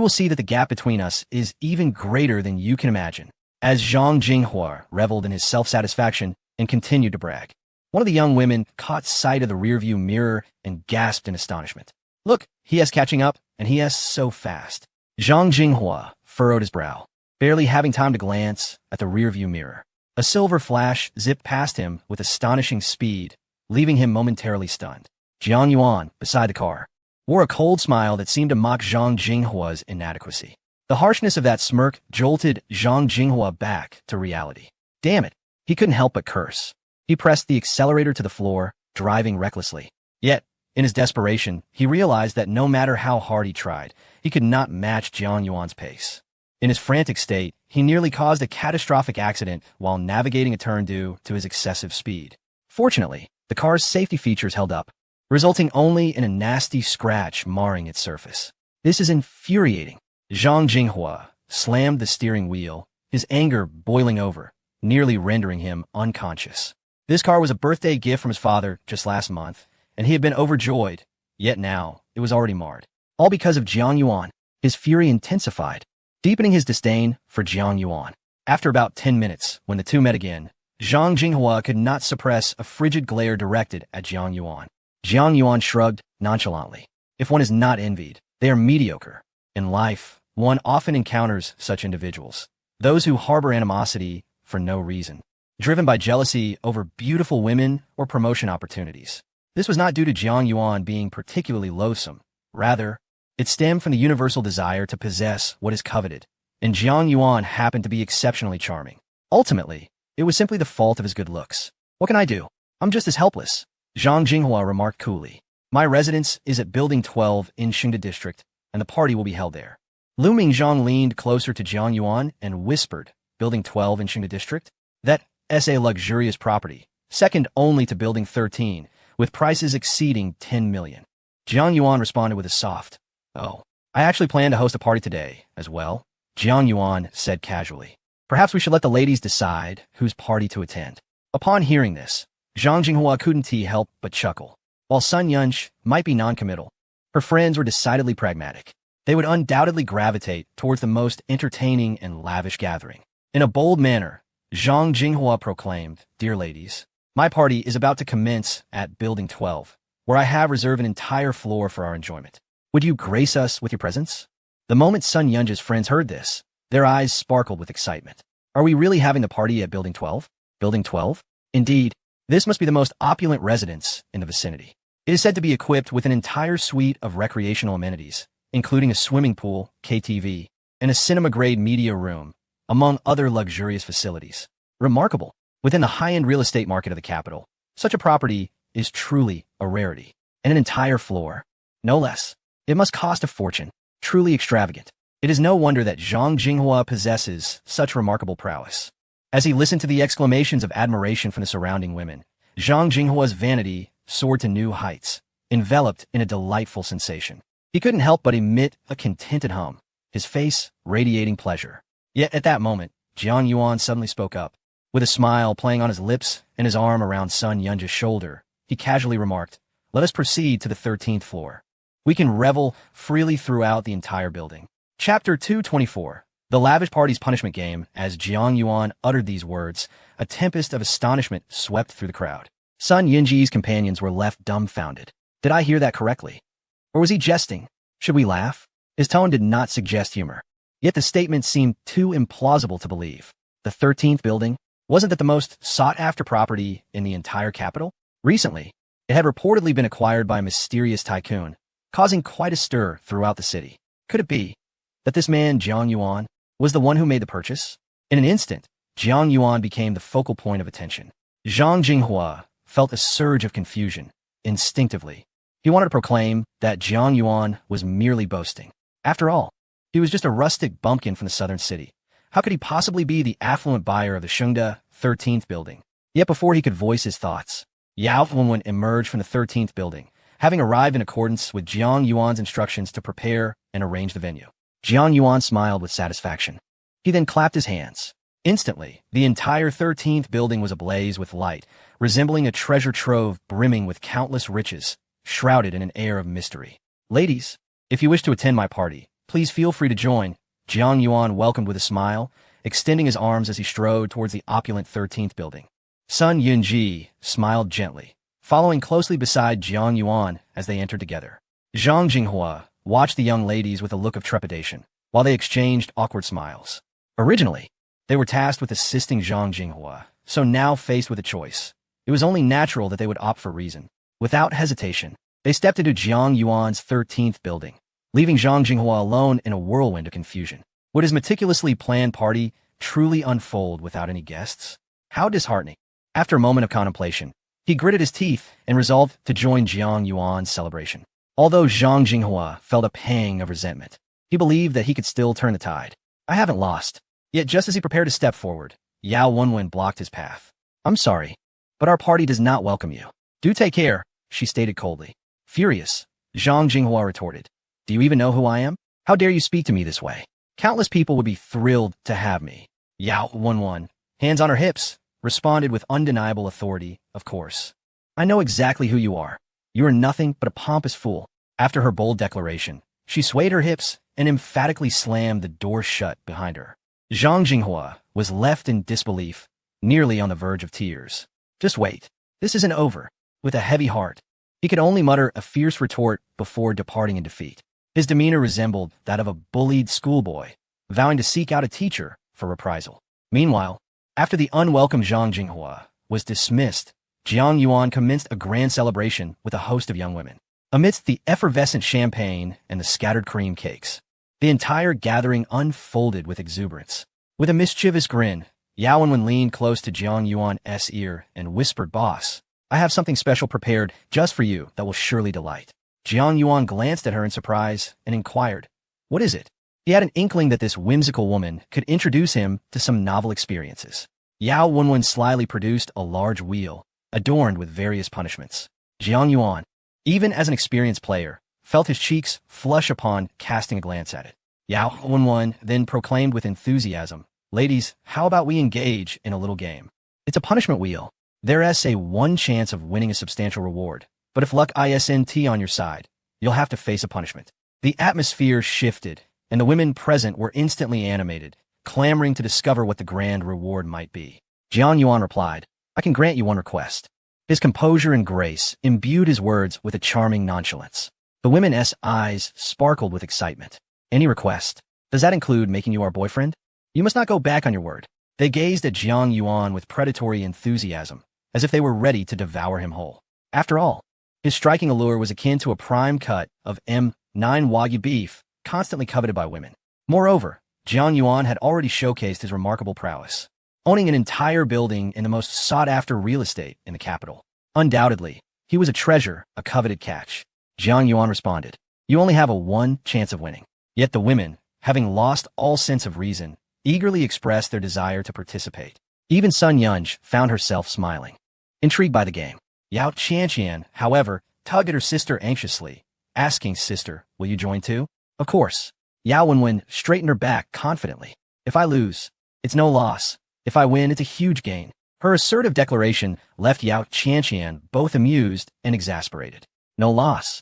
will see that the gap between us is even greater than you can imagine. As Zhang Jinghua reveled in his self-satisfaction and continued to brag, one of the young women caught sight of the rearview mirror and gasped in astonishment. Look, he is catching up, and he is so fast. Zhang Jinghua furrowed his brow, barely having time to glance at the rearview mirror. A silver flash zipped past him with astonishing speed, leaving him momentarily stunned. Jiang Yuan, beside the car, wore a cold smile that seemed to mock Zhang Jinghua's inadequacy. The harshness of that smirk jolted Zhang Jinghua back to reality. Damn it, he couldn't help but curse. He pressed the accelerator to the floor, driving recklessly. Yet, in his desperation, he realized that no matter how hard he tried, he could not match Jiang Yuan's pace. In his frantic state, he nearly caused a catastrophic accident while navigating a turn due to his excessive speed. Fortunately, the car's safety features held up, resulting only in a nasty scratch marring its surface. This is infuriating. Zhang Jinghua slammed the steering wheel, his anger boiling over, nearly rendering him unconscious. This car was a birthday gift from his father just last month, and he had been overjoyed, yet now it was already marred. All because of Jiang Yuan. His fury intensified, deepening his disdain for Jiang Yuan. After about 10 minutes, when the two met again, Zhang Jinghua could not suppress a frigid glare directed at Jiang Yuan. Jiang Yuan shrugged nonchalantly. If one is not envied, they are mediocre. In life, one often encounters such individuals, those who harbor animosity for no reason, driven by jealousy over beautiful women or promotion opportunities. This was not due to Jiang Yuan being particularly loathsome. Rather, it stemmed from the universal desire to possess what is coveted, and Jiang Yuan happened to be exceptionally charming. Ultimately, it was simply the fault of his good looks. What can I do? I'm just as helpless, Zhang Jinghua remarked coolly. My residence is at Building 12 in Xingda District, and the party will be held there. Lu Mingzhang leaned closer to Jiang Yuan and whispered, Building 12 in Xingda District? That is a luxurious property, second only to Building 13, with prices exceeding 10 million. Jiang Yuan responded with a soft, Oh, I actually plan to host a party today, as well, Jiang Yuan said casually. Perhaps we should let the ladies decide whose party to attend. Upon hearing this, Zhang Jinghua couldn't help but chuckle. While Sun Yunch might be noncommittal, her friends were decidedly pragmatic. They would undoubtedly gravitate towards the most entertaining and lavish gathering. In a bold manner, Zhang Jinghua proclaimed, Dear ladies, my party is about to commence at Building 12, where I have reserved an entire floor for our enjoyment. Would you grace us with your presence? The moment Sun Yunch's friends heard this, their eyes sparkled with excitement. Are we really having the party at Building 12? Building 12? Indeed, this must be the most opulent residence in the vicinity. It is said to be equipped with an entire suite of recreational amenities, including a swimming pool, KTV, and a cinema-grade media room, among other luxurious facilities. Remarkable. Within the high-end real estate market of the capital, such a property is truly a rarity. And an entire floor, no less. It must cost a fortune. Truly extravagant. It is no wonder that Zhang Jinghua possesses such remarkable prowess. As he listened to the exclamations of admiration from the surrounding women, Zhang Jinghua's vanity soared to new heights, enveloped in a delightful sensation. He couldn't help but emit a contented hum, his face radiating pleasure. Yet at that moment, Jiang Yuan suddenly spoke up. With a smile playing on his lips and his arm around Sun Yunch's shoulder, he casually remarked, Let us proceed to the 13th floor. We can revel freely throughout the entire building. Chapter 224. The lavish party's punishment game. As Jiang Yuan uttered these words, a tempest of astonishment swept through the crowd. Sun Yunji's companions were left dumbfounded. Did I hear that correctly? Or was he jesting? Should we laugh? His tone did not suggest humor. Yet the statement seemed too implausible to believe. The 13th building? Wasn't that the most sought-after property in the entire capital? Recently, it had reportedly been acquired by a mysterious tycoon, causing quite a stir throughout the city. Could it be that this man, Jiang Yuan, was the one who made the purchase? In an instant, Jiang Yuan became the focal point of attention. Zhang Jinghua felt a surge of confusion. Instinctively, he wanted to proclaim that Jiang Yuan was merely boasting. After all, he was just a rustic bumpkin from the southern city. How could he possibly be the affluent buyer of the Xingda 13th building? Yet before he could voice his thoughts, Yao Wenwen emerged from the 13th building, having arrived in accordance with Jiang Yuan's instructions to prepare and arrange the venue. Jiang Yuan smiled with satisfaction. He then clapped his hands. Instantly, the entire 13th building was ablaze with light, resembling a treasure trove brimming with countless riches, shrouded in an air of mystery. Ladies, if you wish to attend my party, Please feel free to join, Jiang Yuan welcomed with a smile, extending his arms as he strode towards the opulent 13th building. Sun Yunji smiled gently, following closely beside Jiang Yuan as they entered together. Zhang Jinghua watched the young ladies with a look of trepidation, while they exchanged awkward smiles. Originally, they were tasked with assisting Zhang Jinghua, so now faced with a choice. It was only natural that they would opt for reason. Without hesitation, they stepped into Jiang Yuan's 13th building, leaving Zhang Jinghua alone in a whirlwind of confusion. Would his meticulously planned party truly unfold without any guests? How disheartening. After a moment of contemplation, he gritted his teeth and resolved to join Jiang Yuan's celebration. Although Zhang Jinghua felt a pang of resentment, he believed that he could still turn the tide. I haven't lost. Yet just as he prepared to step forward, Yao Wenwen blocked his path. I'm sorry, but our party does not welcome you. Do take care, she stated coldly. Furious, Zhang Jinghua retorted. Do you even know who I am? How dare you speak to me this way? Countless people would be thrilled to have me. Yao Wenwen, hands on her hips, responded with undeniable authority, of course. I know exactly who you are. You are nothing but a pompous fool. After her bold declaration, she swayed her hips and emphatically slammed the door shut behind her. Zhang Jinghua was left in disbelief, nearly on the verge of tears. Just wait. This isn't over. With a heavy heart, he could only mutter a fierce retort before departing in defeat. His demeanor resembled that of a bullied schoolboy, vowing to seek out a teacher for reprisal. Meanwhile, after the unwelcome Zhang Jinghua was dismissed, Jiang Yuan commenced a grand celebration with a host of young women. Amidst the effervescent champagne and the scattered cream cakes, the entire gathering unfolded with exuberance. With a mischievous grin, Yao Wenwen leaned close to Jiang Yuan's ear and whispered, Boss, I have something special prepared just for you that will surely delight. Jiang Yuan glanced at her in surprise and inquired, What is it? He had an inkling that this whimsical woman could introduce him to some novel experiences. Yao Wenwen slyly produced a large wheel, adorned with various punishments. Jiang Yuan, even as an experienced player, felt his cheeks flush upon casting a glance at it. Yao Wenwen then proclaimed with enthusiasm, Ladies, how about we engage in a little game? It's a punishment wheel. There is a one chance of winning a substantial reward, but if luck isn't on your side, you'll have to face a punishment. The atmosphere shifted, and the women present were instantly animated, clamoring to discover what the grand reward might be. Jiang Yuan replied, I can grant you one request. His composure and grace imbued his words with a charming nonchalance. The women's eyes sparkled with excitement. Any request? Does that include making you our boyfriend? You must not go back on your word. They gazed at Jiang Yuan with predatory enthusiasm, as if they were ready to devour him whole. After all, his striking allure was akin to a prime cut of M9 Wagyu beef, constantly coveted by women. Moreover, Jiang Yuan had already showcased his remarkable prowess, owning an entire building in the most sought-after real estate in the capital. Undoubtedly, he was a treasure, a coveted catch. Jiang Yuan responded, You only have a one chance of winning. Yet the women, having lost all sense of reason, eagerly expressed their desire to participate. Even Sun Yunj found herself smiling, intrigued by the game. Yao Qianqian, however, tugged at her sister anxiously, asking, Sister, will you join too? Of course. Yao Wenwen straightened her back confidently. If I lose, it's no loss. If I win, it's a huge gain. Her assertive declaration left Yao Qianqian both amused and exasperated. No loss.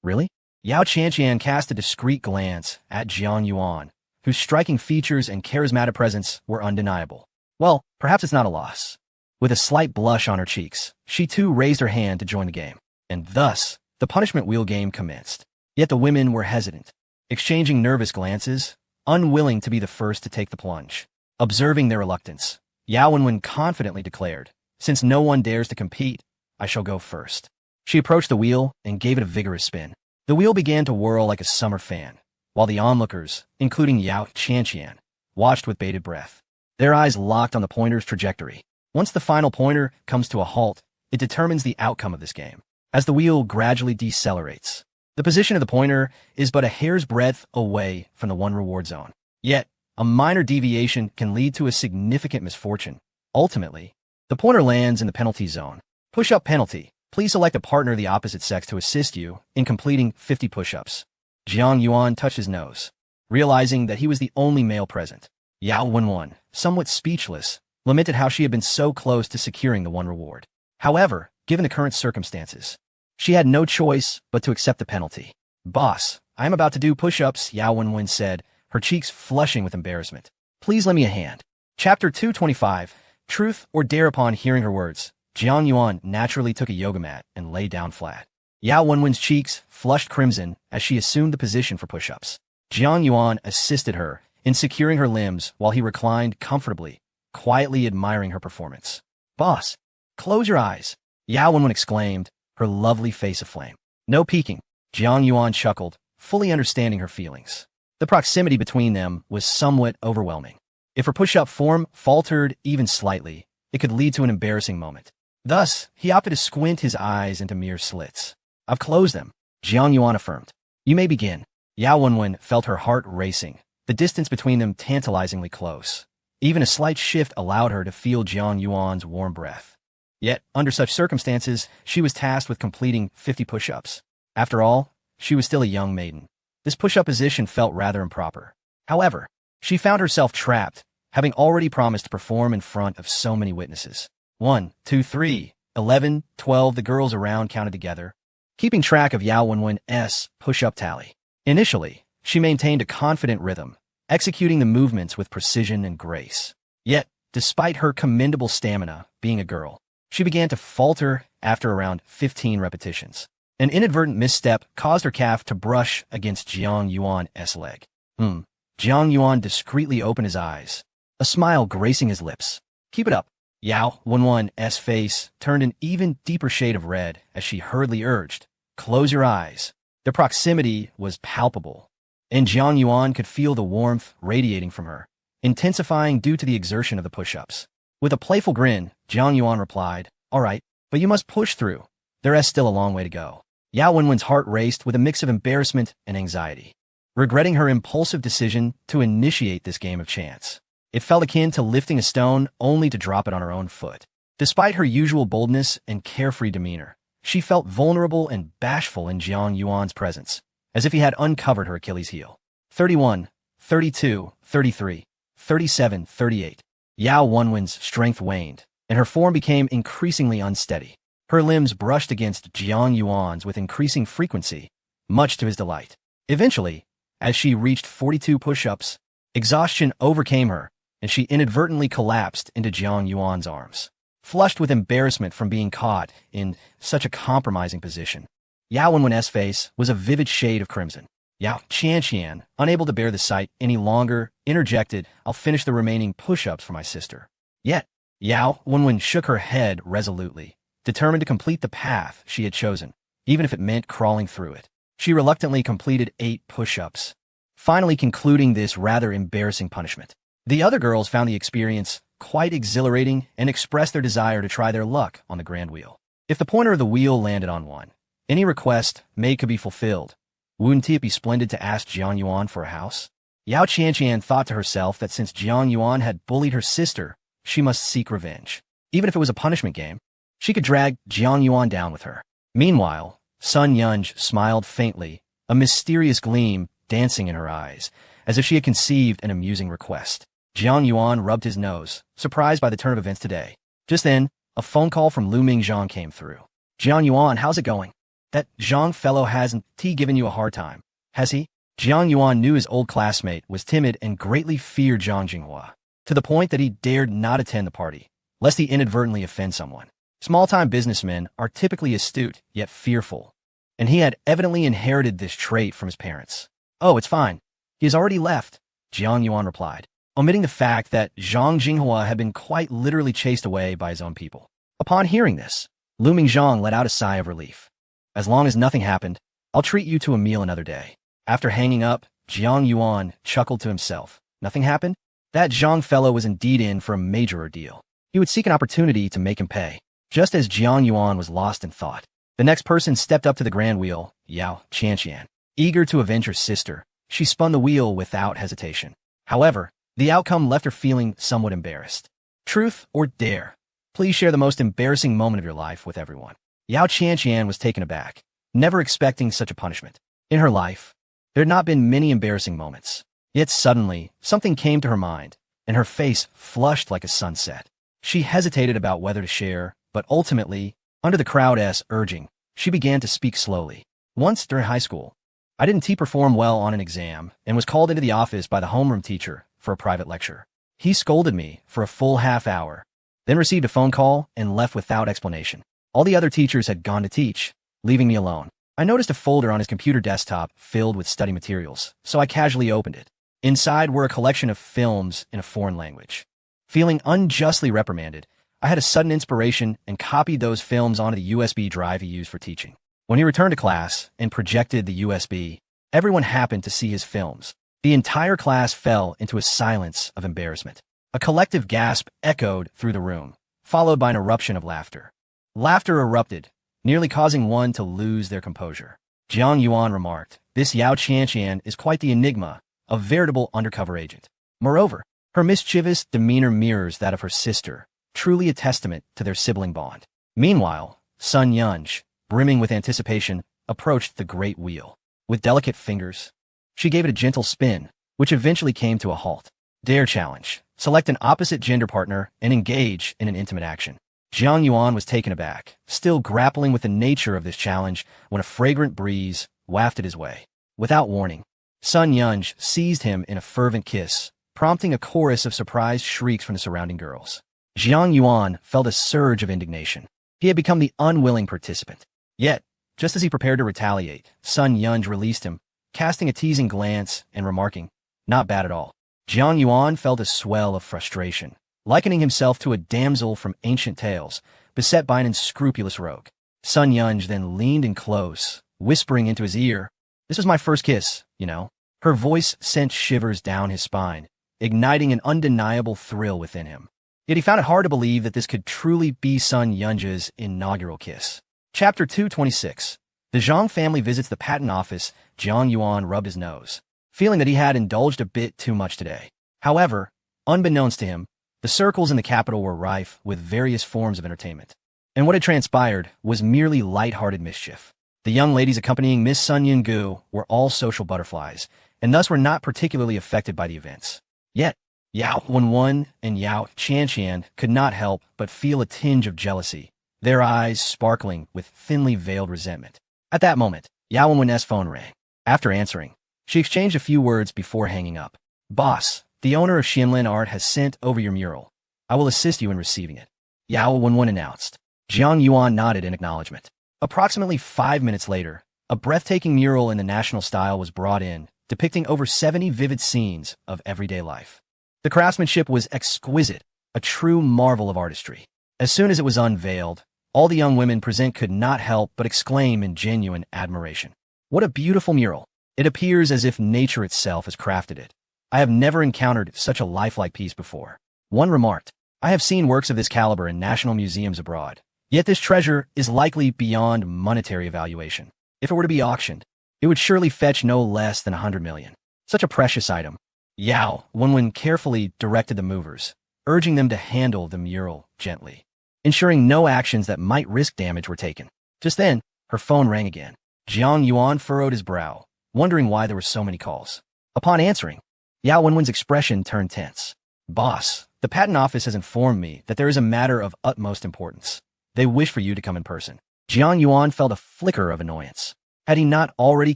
Really? Yao Qianqian cast a discreet glance at Jiang Yuan, whose striking features and charismatic presence were undeniable. Well, perhaps it's not a loss. With a slight blush on her cheeks, she too raised her hand to join the game, and thus, the punishment wheel game commenced. Yet the women were hesitant, exchanging nervous glances, unwilling to be the first to take the plunge. Observing their reluctance, Yao Wenwen confidently declared, Since no one dares to compete, I shall go first. She approached the wheel and gave it a vigorous spin. The wheel began to whirl like a summer fan, while the onlookers, including Yao Qianqian, watched with bated breath. Their eyes locked on the pointer's trajectory. Once the final pointer comes to a halt, it determines the outcome of this game. As the wheel gradually decelerates, the position of the pointer is but a hair's breadth away from the one reward zone. Yet, a minor deviation can lead to a significant misfortune. Ultimately, the pointer lands in the penalty zone. Push-up penalty. Please select a partner of the opposite sex to assist you in completing 50 push-ups. Jiang Yuan touched his nose, realizing that he was the only male present. Yao Wenwen, somewhat speechless, lamented how she had been so close to securing the one reward. However, given the current circumstances, she had no choice but to accept the penalty. Boss, I am about to do push-ups, Yao Wenwen said, her cheeks flushing with embarrassment. Please lend me a hand. Chapter 225, Truth or Dare. Upon hearing her words, Jiang Yuan naturally took a yoga mat and lay down flat. Yao Wenwen's cheeks flushed crimson as she assumed the position for push-ups. Jiang Yuan assisted her in securing her limbs while he reclined comfortably, quietly admiring her performance. Boss, close your eyes, Yao Wenwen exclaimed, her lovely face aflame. No peeking, Jiang Yuan chuckled, fully understanding her feelings. The proximity between them was somewhat overwhelming. If her push-up form faltered even slightly, it could lead to an embarrassing moment. Thus, he opted to squint his eyes into mere slits. I've closed them, Jiang Yuan affirmed. You may begin. Yao Wenwen felt her heart racing, the distance between them tantalizingly close. Even a slight shift allowed her to feel Jiang Yuan's warm breath. Yet, under such circumstances, she was tasked with completing 50 push-ups. After all, she was still a young maiden. This push-up position felt rather improper. However, she found herself trapped, having already promised to perform in front of so many witnesses. 1, 2, 3, 11, 12. The girls around counted together, keeping track of Yao Wenwen's push-up tally. Initially, she maintained a confident rhythm, executing the movements with precision and grace. Yet, despite her commendable stamina, being a girl, she began to falter after around 15 repetitions. An inadvertent misstep caused her calf to brush against Jiang Yuan's leg. Jiang Yuan discreetly opened his eyes, a smile gracing his lips. Keep it up. Yao Wenwen's face turned an even deeper shade of red as she hurriedly urged, close your eyes. The proximity was palpable, and Jiang Yuan could feel the warmth radiating from her, intensifying due to the exertion of the push-ups. With a playful grin, Jiang Yuan replied, all right, but you must push through. There is still a long way to go. Yao Wenwen's heart raced with a mix of embarrassment and anxiety, regretting her impulsive decision to initiate this game of chance. It felt akin to lifting a stone only to drop it on her own foot. Despite her usual boldness and carefree demeanor, she felt vulnerable and bashful in Jiang Yuan's presence, as if he had uncovered her Achilles heel. 31, 32, 33, 37, 38. Yao Wenwen's strength waned, and her form became increasingly unsteady. Her limbs brushed against Jiang Yuan's with increasing frequency, much to his delight. Eventually, as she reached 42 push-ups, exhaustion overcame her, and she inadvertently collapsed into Jiang Yuan's arms. Flushed with embarrassment from being caught in such a compromising position, Yao Wenwen's face was a vivid shade of crimson. Yao Qianqian, unable to bear the sight any longer, interjected, I'll finish the remaining push-ups for my sister. Yet, Yao Wenwen shook her head resolutely, determined to complete the path she had chosen, even if it meant crawling through it. She reluctantly completed 8 push-ups, finally concluding this rather embarrassing punishment. The other girls found the experience quite exhilarating and expressed their desire to try their luck on the grand wheel. If the pointer of the wheel landed on one, any request made could be fulfilled. Wouldn't it be splendid to ask Jiang Yuan for a house? Yao Qianqian thought to herself that since Jiang Yuan had bullied her sister, she must seek revenge. Even if it was a punishment game, she could drag Jiang Yuan down with her. Meanwhile, Sun Yunj smiled faintly, a mysterious gleam dancing in her eyes, as if she had conceived an amusing request. Jiang Yuan rubbed his nose, surprised by the turn of events today. Just then, a phone call from Lu Mingzhang came through. Jiang Yuan, how's it going? That Zhang fellow hasn't given you a hard time, has he? Jiang Yuan knew his old classmate was timid and greatly feared Zhang Jinghua, to the point that he dared not attend the party, lest he inadvertently offend someone. Small-time businessmen are typically astute, yet fearful, and he had evidently inherited this trait from his parents. Oh, it's fine. He has already left, Jiang Yuan replied, omitting the fact that Zhang Jinghua had been quite literally chased away by his own people. Upon hearing this, Lu Mingzhang let out a sigh of relief. As long as nothing happened, I'll treat you to a meal another day. After hanging up, Jiang Yuan chuckled to himself. Nothing happened? That Zhang fellow was indeed in for a major ordeal. He would seek an opportunity to make him pay. Just as Jiang Yuan was lost in thought, the next person stepped up to the grand wheel, Yao Qianqian. Eager to avenge her sister, she spun the wheel without hesitation. However, the outcome left her feeling somewhat embarrassed. Truth or dare? Please share the most embarrassing moment of your life with everyone. Yao Qianqian was taken aback, never expecting such a punishment. In her life, there had not been many embarrassing moments. Yet suddenly, something came to her mind, and her face flushed like a sunset. She hesitated about whether to share, but ultimately, under the crowd's urging, she began to speak slowly. Once during high school, I didn't perform well on an exam and was called into the office by the homeroom teacher for a private lecture. He scolded me for a full half hour, then received a phone call and left without explanation. All the other teachers had gone to teach, leaving me alone. I noticed a folder on his computer desktop filled with study materials, so I casually opened it. Inside were a collection of films in a foreign language. Feeling unjustly reprimanded, I had a sudden inspiration and copied those films onto the USB drive he used for teaching. When he returned to class and projected the USB, everyone happened to see his films. The entire class fell into a silence of embarrassment. A collective gasp echoed through the room, followed by an eruption of laughter. Laughter erupted, nearly causing one to lose their composure. Jiang Yuan remarked, "This Yao Qianqian is quite the enigma, a veritable undercover agent. Moreover, her mischievous demeanor mirrors that of her sister, truly a testament to their sibling bond." Meanwhile, Sun Yunj, brimming with anticipation, approached the great wheel. With delicate fingers, she gave it a gentle spin, which eventually came to a halt. Dare challenge. Select an opposite gender partner and engage in an intimate action. Jiang Yuan was taken aback, still grappling with the nature of this challenge when a fragrant breeze wafted his way. Without warning, Sun Yunj seized him in a fervent kiss, prompting a chorus of surprised shrieks from the surrounding girls. Jiang Yuan felt a surge of indignation. He had become the unwilling participant. Yet, just as he prepared to retaliate, Sun Yunj released him, casting a teasing glance and remarking, "Not bad at all." Jiang Yuan felt a swell of frustration, likening himself to a damsel from ancient tales, beset by an unscrupulous rogue. Sun Yunj then leaned in close, whispering into his ear, "This was my first kiss, you know." Her voice sent shivers down his spine, igniting an undeniable thrill within him. Yet he found it hard to believe that this could truly be Sun Yunj's inaugural kiss. Chapter 226. The Zhang family visits the patent office. Jiang Yuan rubbed his nose, feeling that he had indulged a bit too much today. However, unbeknownst to him, the circles in the capital were rife with various forms of entertainment. And what had transpired was merely light-hearted mischief. The young ladies accompanying Miss Sun Yungu were all social butterflies, and thus were not particularly affected by the events. Yet, Yao Wenwen and Yao Qianqian could not help but feel a tinge of jealousy, their eyes sparkling with thinly veiled resentment. At that moment, Yao Wenwen's phone rang. After answering, she exchanged a few words before hanging up. "Boss, the owner of Xianlin Art has sent over your mural. I will assist you in receiving it," Yao Wenwen announced. Jiang Yuan nodded in acknowledgement. Approximately 5 minutes later, a breathtaking mural in the national style was brought in, depicting over 70 vivid scenes of everyday life. The craftsmanship was exquisite, a true marvel of artistry. As soon as it was unveiled, all the young women present could not help but exclaim in genuine admiration. "What a beautiful mural! It appears as if nature itself has crafted it. I have never encountered such a lifelike piece before." One remarked, "I have seen works of this caliber in national museums abroad, yet this treasure is likely beyond monetary evaluation. If it were to be auctioned, it would surely fetch no less than 100 million. Such a precious item." Yao Wenwen carefully directed the movers, urging them to handle the mural gently, ensuring no actions that might risk damage were taken. Just then, her phone rang again. Jiang Yuan furrowed his brow, wondering why there were so many calls. Upon answering, Yao Wenwen's expression turned tense. "Boss, the patent office has informed me that there is a matter of utmost importance. They wish for you to come in person." Jiang Yuan felt a flicker of annoyance. Had he not already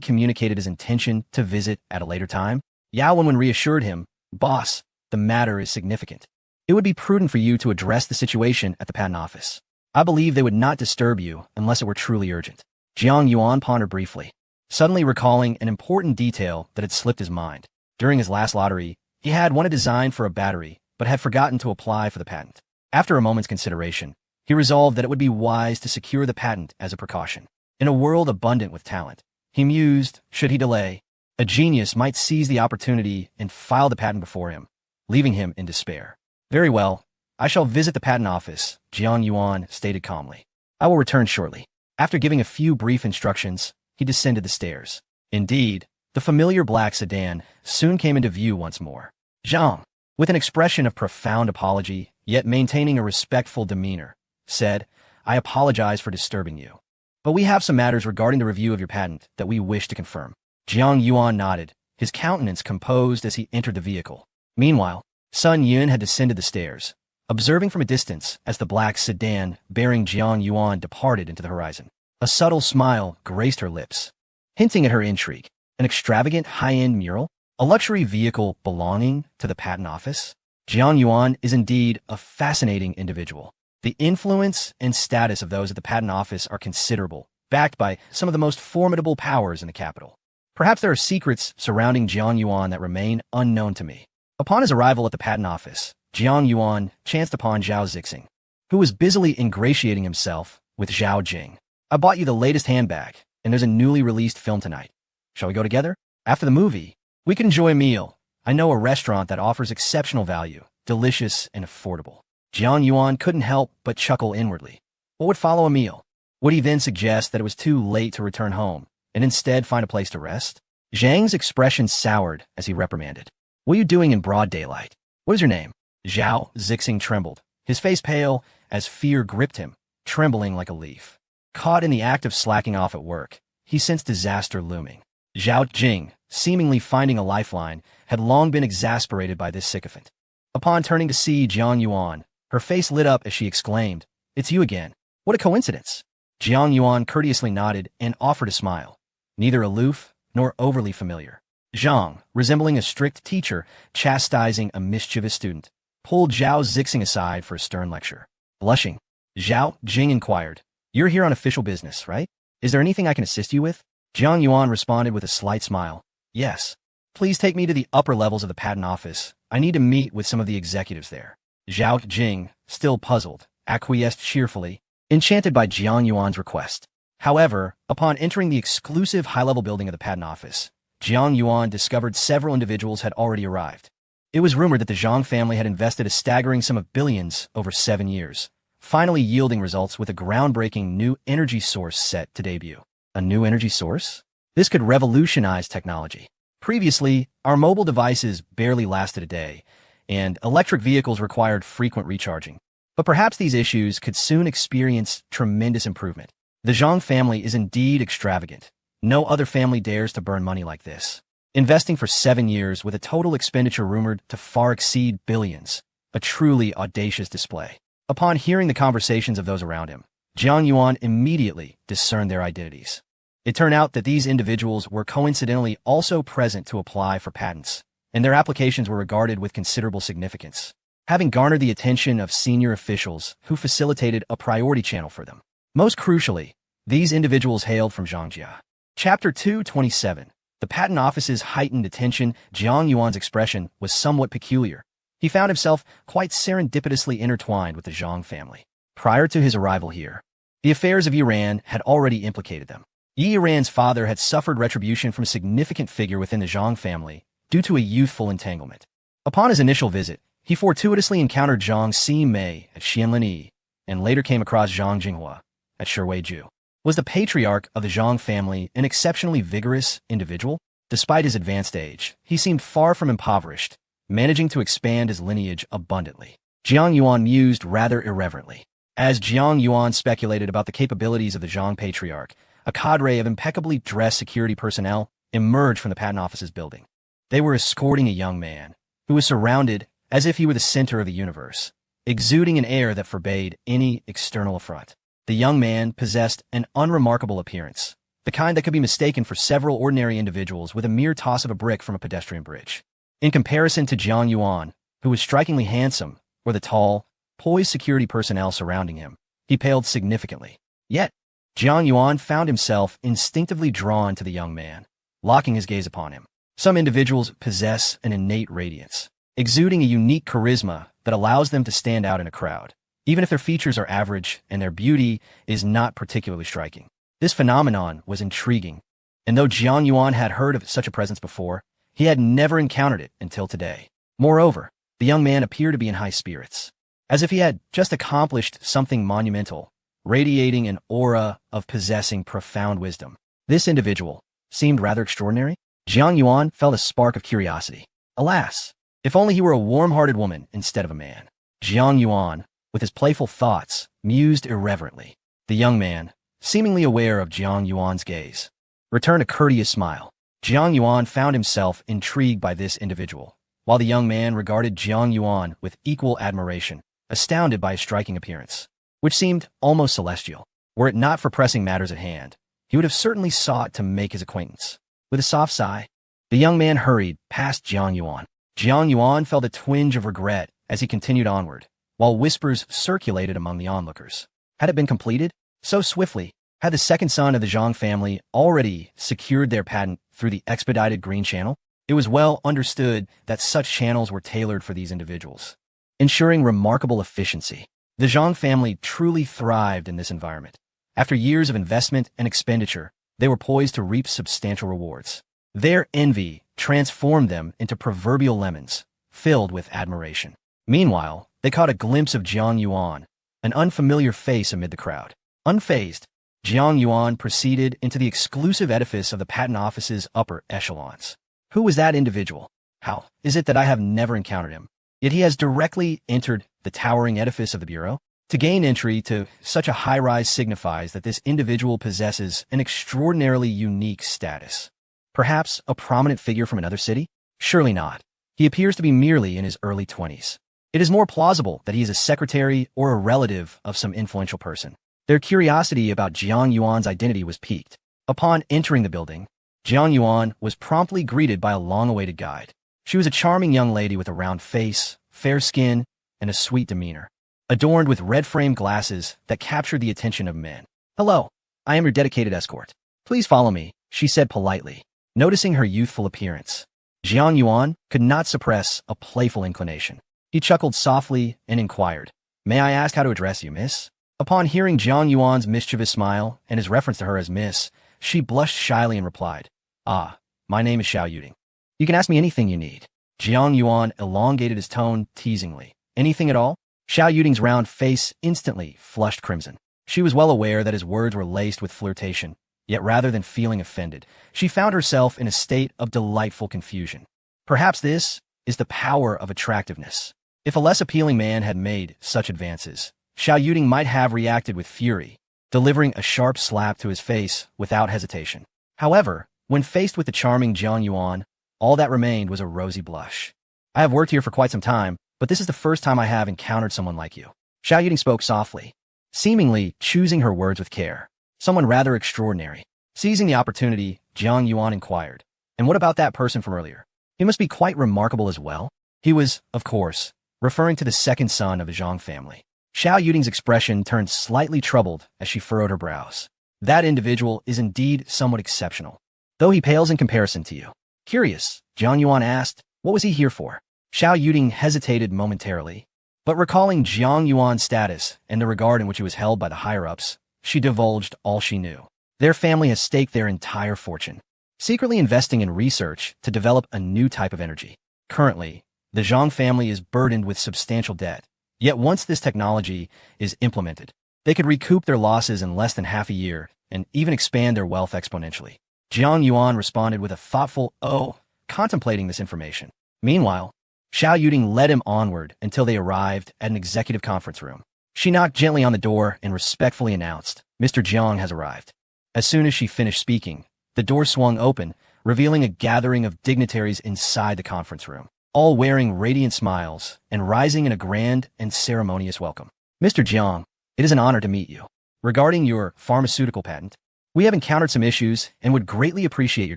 communicated his intention to visit at a later time? Yao Wenwen reassured him, "Boss, the matter is significant. It would be prudent for you to address the situation at the patent office. I believe they would not disturb you unless it were truly urgent." Jiang Yuan pondered briefly, suddenly recalling an important detail that had slipped his mind. During his last lottery, he had won a design for a battery, but had forgotten to apply for the patent. After a moment's consideration, he resolved that it would be wise to secure the patent as a precaution. In a world abundant with talent, he mused, should he delay, a genius might seize the opportunity and file the patent before him, leaving him in despair. "Very well, I shall visit the patent office," Jiang Yuan stated calmly. "I will return shortly." After giving a few brief instructions, he descended the stairs. Indeed, the familiar black sedan soon came into view once more. Zhang, with an expression of profound apology, yet maintaining a respectful demeanor, said, "I apologize for disturbing you, but we have some matters regarding the review of your patent that we wish to confirm." Jiang Yuan nodded, his countenance composed as he entered the vehicle. Meanwhile, Sun Yun had descended the stairs, observing from a distance as the black sedan bearing Jiang Yuan departed into the horizon. A subtle smile graced her lips, hinting at her intrigue. An extravagant high-end mural? A luxury vehicle belonging to the patent office? Jiang Yuan is indeed a fascinating individual. The influence and status of those at the patent office are considerable, backed by some of the most formidable powers in the capital. Perhaps there are secrets surrounding Jiang Yuan that remain unknown to me. Upon his arrival at the patent office, Jiang Yuan chanced upon Zhao Zixing, who was busily ingratiating himself with Zhao Jing. I bought you the latest handbag, and there's a newly released film tonight. Shall we go together? After the movie, we can enjoy a meal. I know a restaurant that offers exceptional value, delicious and affordable. Jiang Yuan couldn't help but chuckle inwardly. What would follow a meal? Would he then suggest that it was too late to return home, and instead find a place to rest? Zhang's expression soured as he reprimanded. What are you doing in broad daylight? What is your name? Zhao Zixing trembled, his face pale as fear gripped him, trembling like a leaf. Caught in the act of slacking off at work, he sensed disaster looming. Zhao Jing, seemingly finding a lifeline, had long been exasperated by this sycophant. Upon turning to see Jiang Yuan, her face lit up as she exclaimed, "It's you again. What a coincidence." Jiang Yuan courteously nodded and offered a smile, neither aloof nor overly familiar. Zhang, resembling a strict teacher chastising a mischievous student, pulled Zhao Zixing aside for a stern lecture. Blushing, Zhao Jing inquired, "You're here on official business, right? Is there anything I can assist you with?" Jiang Yuan responded with a slight smile. "Yes. Please take me to the upper levels of the patent office. I need to meet with some of the executives there." Zhao Jing, still puzzled, acquiesced cheerfully, enchanted by Jiang Yuan's request. However, upon entering the exclusive high-level building of the patent office, Jiang Yuan discovered several individuals had already arrived. It was rumored that the Zhang family had invested a staggering sum of billions over 7 years, finally yielding results with a groundbreaking new energy source set to debut. A new energy source? This could revolutionize technology. Previously, our mobile devices barely lasted a day, and electric vehicles required frequent recharging. But perhaps these issues could soon experience tremendous improvement. The Zhang family is indeed extravagant. No other family dares to burn money like this. Investing for 7 years with a total expenditure rumored to far exceed billions. A truly audacious display. Upon hearing the conversations of those around him, Jiang Yuan immediately discerned their identities. It turned out that these individuals were coincidentally also present to apply for patents, and their applications were regarded with considerable significance, having garnered the attention of senior officials who facilitated a priority channel for them. Most crucially, these individuals hailed from Zhangjia. Chapter 227. The patent office's heightened attention. Jiang Yuan's expression was somewhat peculiar. He found himself quite serendipitously intertwined with the Zhang family. Prior to his arrival here, the affairs of Yiran had already implicated them. Yiran's father had suffered retribution from a significant figure within the Zhang family due to a youthful entanglement. Upon his initial visit, he fortuitously encountered Zhang Ximei at Xianlin and later came across Zhang Jinghua at Shiweiju. Was the patriarch of the Zhang family an exceptionally vigorous individual? Despite his advanced age, he seemed far from impoverished, managing to expand his lineage abundantly. Jiang Yuan mused rather irreverently. As Jiang Yuan speculated about the capabilities of the Zhang patriarch, a cadre of impeccably dressed security personnel emerged from the patent office's building. They were escorting a young man who was surrounded as if he were the center of the universe, exuding an air that forbade any external affront. The young man possessed an unremarkable appearance, the kind that could be mistaken for several ordinary individuals with a mere toss of a brick from a pedestrian bridge. In comparison to Jiang Yuan, who was strikingly handsome, or the tall, poised security personnel surrounding him, he paled significantly. Yet, Jiang Yuan found himself instinctively drawn to the young man, locking his gaze upon him. Some individuals possess an innate radiance, exuding a unique charisma that allows them to stand out in a crowd, even if their features are average and their beauty is not particularly striking. This phenomenon was intriguing, and though Jiang Yuan had heard of such a presence before, he had never encountered it until today. Moreover, the young man appeared to be in high spirits, as if he had just accomplished something monumental, radiating an aura of possessing profound wisdom. This individual seemed rather extraordinary. Jiang Yuan felt a spark of curiosity. Alas, if only he were a warm-hearted woman instead of a man. Jiang Yuan, with his playful thoughts, mused irreverently. The young man, seemingly aware of Jiang Yuan's gaze, returned a courteous smile. Jiang Yuan found himself intrigued by this individual, while the young man regarded Jiang Yuan with equal admiration, astounded by his striking appearance, which seemed almost celestial. Were it not for pressing matters at hand, he would have certainly sought to make his acquaintance. With a soft sigh, the young man hurried past Jiang Yuan. Jiang Yuan felt a twinge of regret as he continued onward, while whispers circulated among the onlookers. Had it been completed? So swiftly, had the second son of the Zhang family already secured their patent through the expedited Green Channel? It was well understood that such channels were tailored for these individuals, ensuring remarkable efficiency. The Zhang family truly thrived in this environment. After years of investment and expenditure, they were poised to reap substantial rewards. Their envy transformed them into proverbial lemons, filled with admiration. Meanwhile, they caught a glimpse of Jiang Yuan, an unfamiliar face amid the crowd. Unfazed, Jiang Yuan proceeded into the exclusive edifice of the patent office's upper echelons. Who was that individual? How is it that I have never encountered him? Yet he has directly entered the towering edifice of the Bureau? To gain entry to such a high-rise signifies that this individual possesses an extraordinarily unique status. Perhaps a prominent figure from another city? Surely not. He appears to be merely in his early 20s. It is more plausible that he is a secretary or a relative of some influential person. Their curiosity about Jiang Yuan's identity was piqued. Upon entering the building, Jiang Yuan was promptly greeted by a long-awaited guide. She was a charming young lady with a round face, fair skin, and a sweet demeanor, adorned with red-framed glasses that captured the attention of men. "Hello, I am your dedicated escort. Please follow me," she said politely. Noticing her youthful appearance, Jiang Yuan could not suppress a playful inclination. He chuckled softly and inquired, "May I ask how to address you, miss?" Upon hearing Jiang Yuan's mischievous smile and his reference to her as miss, she blushed shyly and replied, "Ah, my name is Xiao Yuding. You can ask me anything you need." Jiang Yuan elongated his tone teasingly. "Anything at all?" Xiao Yuding's round face instantly flushed crimson. She was well aware that his words were laced with flirtation, yet rather than feeling offended, she found herself in a state of delightful confusion. Perhaps this is the power of attractiveness. If a less appealing man had made such advances, Xiao Yuding might have reacted with fury, delivering a sharp slap to his face without hesitation. However, when faced with the charming Jiang Yuan, all that remained was a rosy blush. "I have worked here for quite some time, but this is the first time I have encountered someone like you." Xiao Yuding spoke softly, seemingly choosing her words with care. "Someone rather extraordinary." Seizing the opportunity, Jiang Yuan inquired, "And what about that person from earlier? He must be quite remarkable as well." He was, of course, referring to the second son of the Zhang family. Xiao Yuding's expression turned slightly troubled as she furrowed her brows. "That individual is indeed somewhat exceptional, though he pales in comparison to you." Curious, Jiang Yuan asked, "What was he here for?" Xiao Yuding hesitated momentarily, but recalling Jiang Yuan's status and the regard in which he was held by the higher-ups, she divulged all she knew. Their family has staked their entire fortune, secretly investing in research to develop a new type of energy. Currently, the Zhang family is burdened with substantial debt. Yet once this technology is implemented, they could recoup their losses in less than half a year and even expand their wealth exponentially. Jiang Yuan responded with a thoughtful "oh," contemplating this information. Meanwhile, Xiao Yuding led him onward until they arrived at an executive conference room. She knocked gently on the door and respectfully announced, "Mr. Jiang has arrived." As soon as she finished speaking, the door swung open, revealing a gathering of dignitaries inside the conference room, all wearing radiant smiles and rising in a grand and ceremonious welcome. "Mr. Jiang, it is an honor to meet you. Regarding your pharmaceutical patent, we have encountered some issues and would greatly appreciate your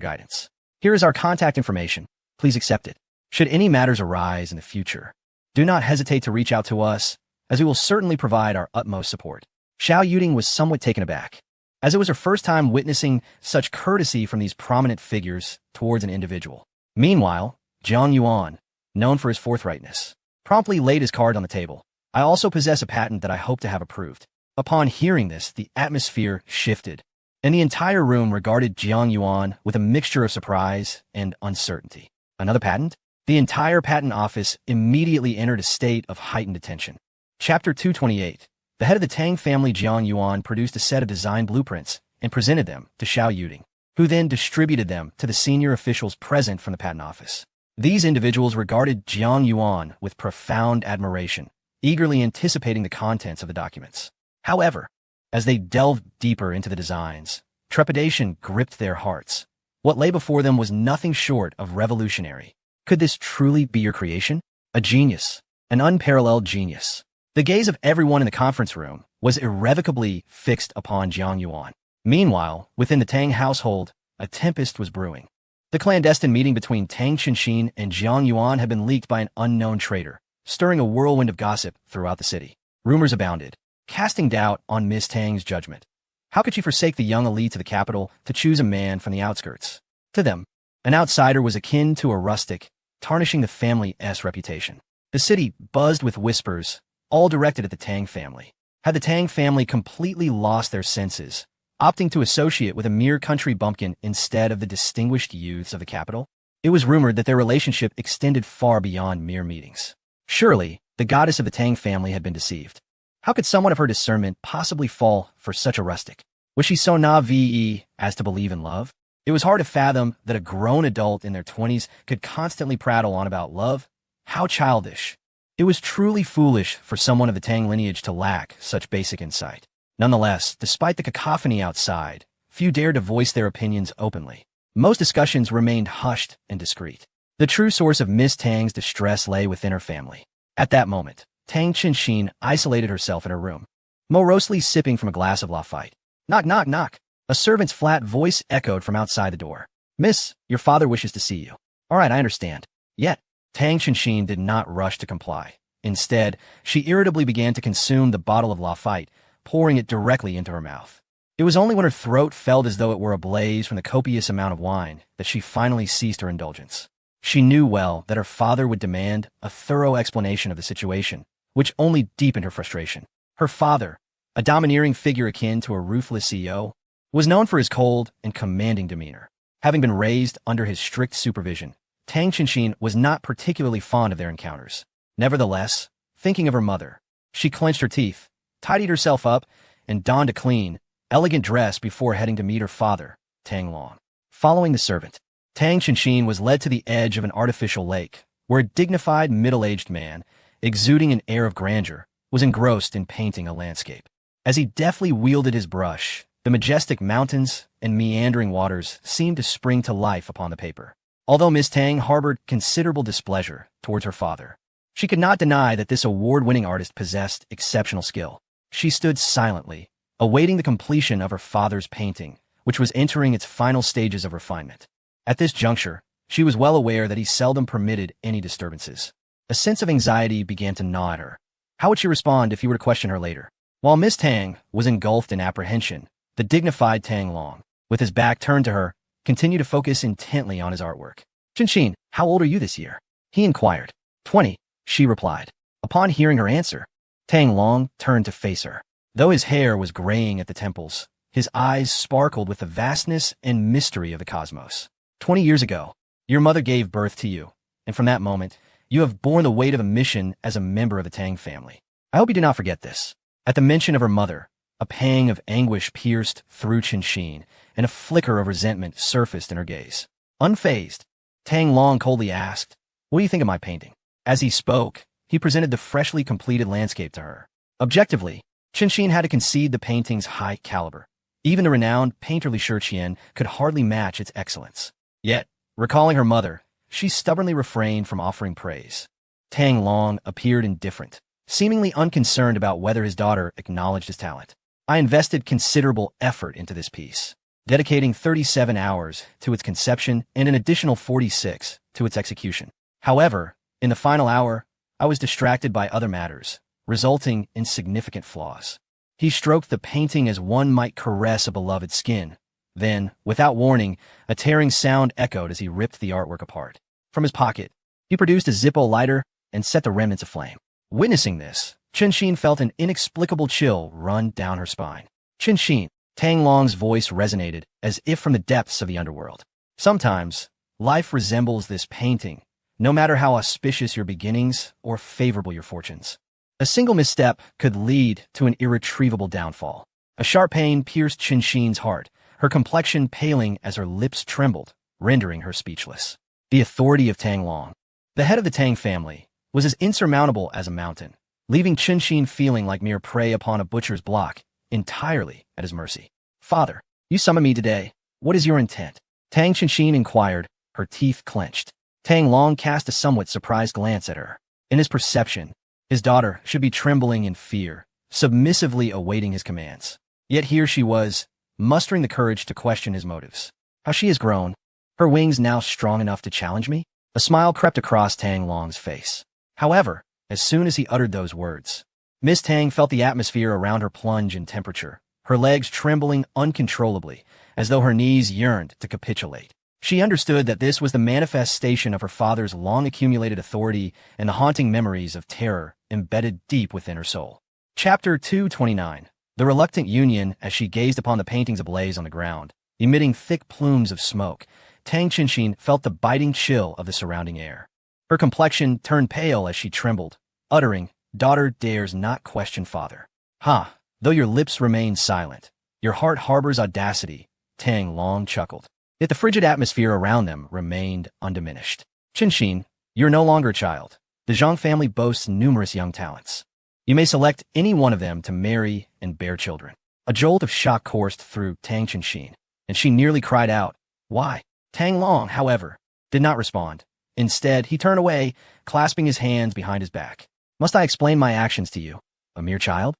guidance. Here is our contact information. Please accept it. Should any matters arise in the future, do not hesitate to reach out to us, as we will certainly provide our utmost support." Xiao Yuding was somewhat taken aback, as it was her first time witnessing such courtesy from these prominent figures towards an individual. Meanwhile, Jiang Yuan, known for his forthrightness, promptly laid his card on the table. "I also possess a patent that I hope to have approved." Upon hearing this, the atmosphere shifted, and the entire room regarded Jiang Yuan with a mixture of surprise and uncertainty. Another patent? The entire patent office immediately entered a state of heightened attention. Chapter 228. The head of the Tang family, Jiang Yuan, produced a set of design blueprints and presented them to Xiao Yuding, who then distributed them to the senior officials present from the patent office. These individuals regarded Jiang Yuan with profound admiration, eagerly anticipating the contents of the documents. However, as they delved deeper into the designs, trepidation gripped their hearts. What lay before them was nothing short of revolutionary. Could this truly be your creation? A genius, an unparalleled genius. The gaze of everyone in the conference room was irrevocably fixed upon Jiang Yuan. Meanwhile, within the Tang household, a tempest was brewing. The clandestine meeting between Tang Qinxin and Jiang Yuan had been leaked by an unknown traitor, stirring a whirlwind of gossip throughout the city. Rumors abounded, casting doubt on Miss Tang's judgment. How could she forsake the young elite of the capital to choose a man from the outskirts? To them, an outsider was akin to a rustic, tarnishing the family's reputation. The city buzzed with whispers, all directed at the Tang family. Had the Tang family completely lost their senses, opting to associate with a mere country bumpkin instead of the distinguished youths of the capital? It was rumored that their relationship extended far beyond mere meetings. Surely, the goddess of the Tang family had been deceived. How could someone of her discernment possibly fall for such a rustic? Was she so naive as to believe in love? It was hard to fathom that a grown adult in their 20s could constantly prattle on about love. How childish. It was truly foolish for someone of the Tang lineage to lack such basic insight. Nonetheless, despite the cacophony outside, few dared to voice their opinions openly. Most discussions remained hushed and discreet. The true source of Miss Tang's distress lay within her family. At that moment, Tang Qinxin isolated herself in her room, morosely sipping from a glass of Lafite. Knock, knock, knock. A servant's flat voice echoed from outside the door. Miss, your father wishes to see you. All right, I understand. Yet, Tang Qinxin did not rush to comply. Instead, she irritably began to consume the bottle of Lafite, pouring it directly into her mouth. It was only when her throat felt as though it were ablaze from the copious amount of wine that she finally ceased her indulgence. She knew well that her father would demand a thorough explanation of the situation, which only deepened her frustration. Her father, a domineering figure akin to a ruthless CEO, was known for his cold and commanding demeanor. Having been raised under his strict supervision, Tang Qinxin was not particularly fond of their encounters. Nevertheless, thinking of her mother, she clenched her teeth, tidied herself up, and donned a clean, elegant dress before heading to meet her father, Tang Long. Following the servant, Tang Qinxin was led to the edge of an artificial lake, where a dignified middle-aged man, exuding an air of grandeur, was engrossed in painting a landscape. As he deftly wielded his brush, the majestic mountains and meandering waters seemed to spring to life upon the paper. Although Miss Tang harbored considerable displeasure towards her father, she could not deny that this award-winning artist possessed exceptional skill. She stood silently, awaiting the completion of her father's painting, which was entering its final stages of refinement. At this juncture, she was well aware that he seldom permitted any disturbances. A sense of anxiety began to gnaw at her. How would she respond if he were to question her later? While Miss Tang was engulfed in apprehension, the dignified Tang Long, with his back turned to her, continued to focus intently on his artwork. Qinxin, how old are you this year? He inquired. 20, she replied. Upon hearing her answer, Tang Long turned to face her. Though his hair was graying at the temples, his eyes sparkled with the vastness and mystery of the cosmos. 20 years ago, your mother gave birth to you, and from that moment, you have borne the weight of a mission as a member of the Tang family. I hope you do not forget this. At the mention of her mother, a pang of anguish pierced through Qinxin, and a flicker of resentment surfaced in her gaze. Unfazed, Tang Long coldly asked, "What do you think of my painting?" As he spoke, he presented the freshly completed landscape to her. Objectively, Qinxin had to concede the painting's high caliber. Even the renowned painter Li Shiqian could hardly match its excellence. Yet, recalling her mother, she stubbornly refrained from offering praise. Tang Long appeared indifferent, seemingly unconcerned about whether his daughter acknowledged his talent. I invested considerable effort into this piece, dedicating 37 hours to its conception and an additional 46 to its execution. However, in the final hour, I was distracted by other matters, resulting in significant flaws. He stroked the painting as one might caress a beloved skin. Then, without warning, a tearing sound echoed as he ripped the artwork apart. From his pocket, he produced a Zippo lighter and set the remnants aflame. Witnessing this, Qinxin felt an inexplicable chill run down her spine. Qinxin, Tang Long's voice resonated as if from the depths of the underworld. Sometimes, life resembles this painting, no matter how auspicious your beginnings or favorable your fortunes. A single misstep could lead to an irretrievable downfall. A sharp pain pierced Qinxin's heart, her complexion paling as her lips trembled, rendering her speechless. The authority of Tang Long, the head of the Tang family, was as insurmountable as a mountain, leaving Qinxin feeling like mere prey upon a butcher's block, entirely at his mercy. "Father, you summoned me today. What is your intent?" Tang Qinxin inquired, her teeth clenched. Tang Long cast a somewhat surprised glance at her. In his perception, his daughter should be trembling in fear, submissively awaiting his commands. Yet here she was, mustering the courage to question his motives. How she has grown. Her wings now strong enough to challenge me? A smile crept across Tang Long's face. However, as soon as he uttered those words, Miss Tang felt the atmosphere around her plunge in temperature, her legs trembling uncontrollably, as though her knees yearned to capitulate. She understood that this was the manifestation of her father's long-accumulated authority and the haunting memories of terror embedded deep within her soul. Chapter 229. The Reluctant Union. As she gazed upon the paintings ablaze on the ground, emitting thick plumes of smoke, Tang Qinshin felt the biting chill of the surrounding air. Her complexion turned pale as she trembled, uttering, "Daughter dares not question father." "Ha! Though your lips remain silent, your heart harbors audacity," Tang Long chuckled. Yet the frigid atmosphere around them remained undiminished. "Qinshin, you're no longer a child. The Zhang family boasts numerous young talents. You may select any one of them to marry and bear children." A jolt of shock coursed through Tang Qinshin, and she nearly cried out, "Why?" Tang Long, however, did not respond. Instead, he turned away, clasping his hands behind his back. "Must I explain my actions to you? A mere child?"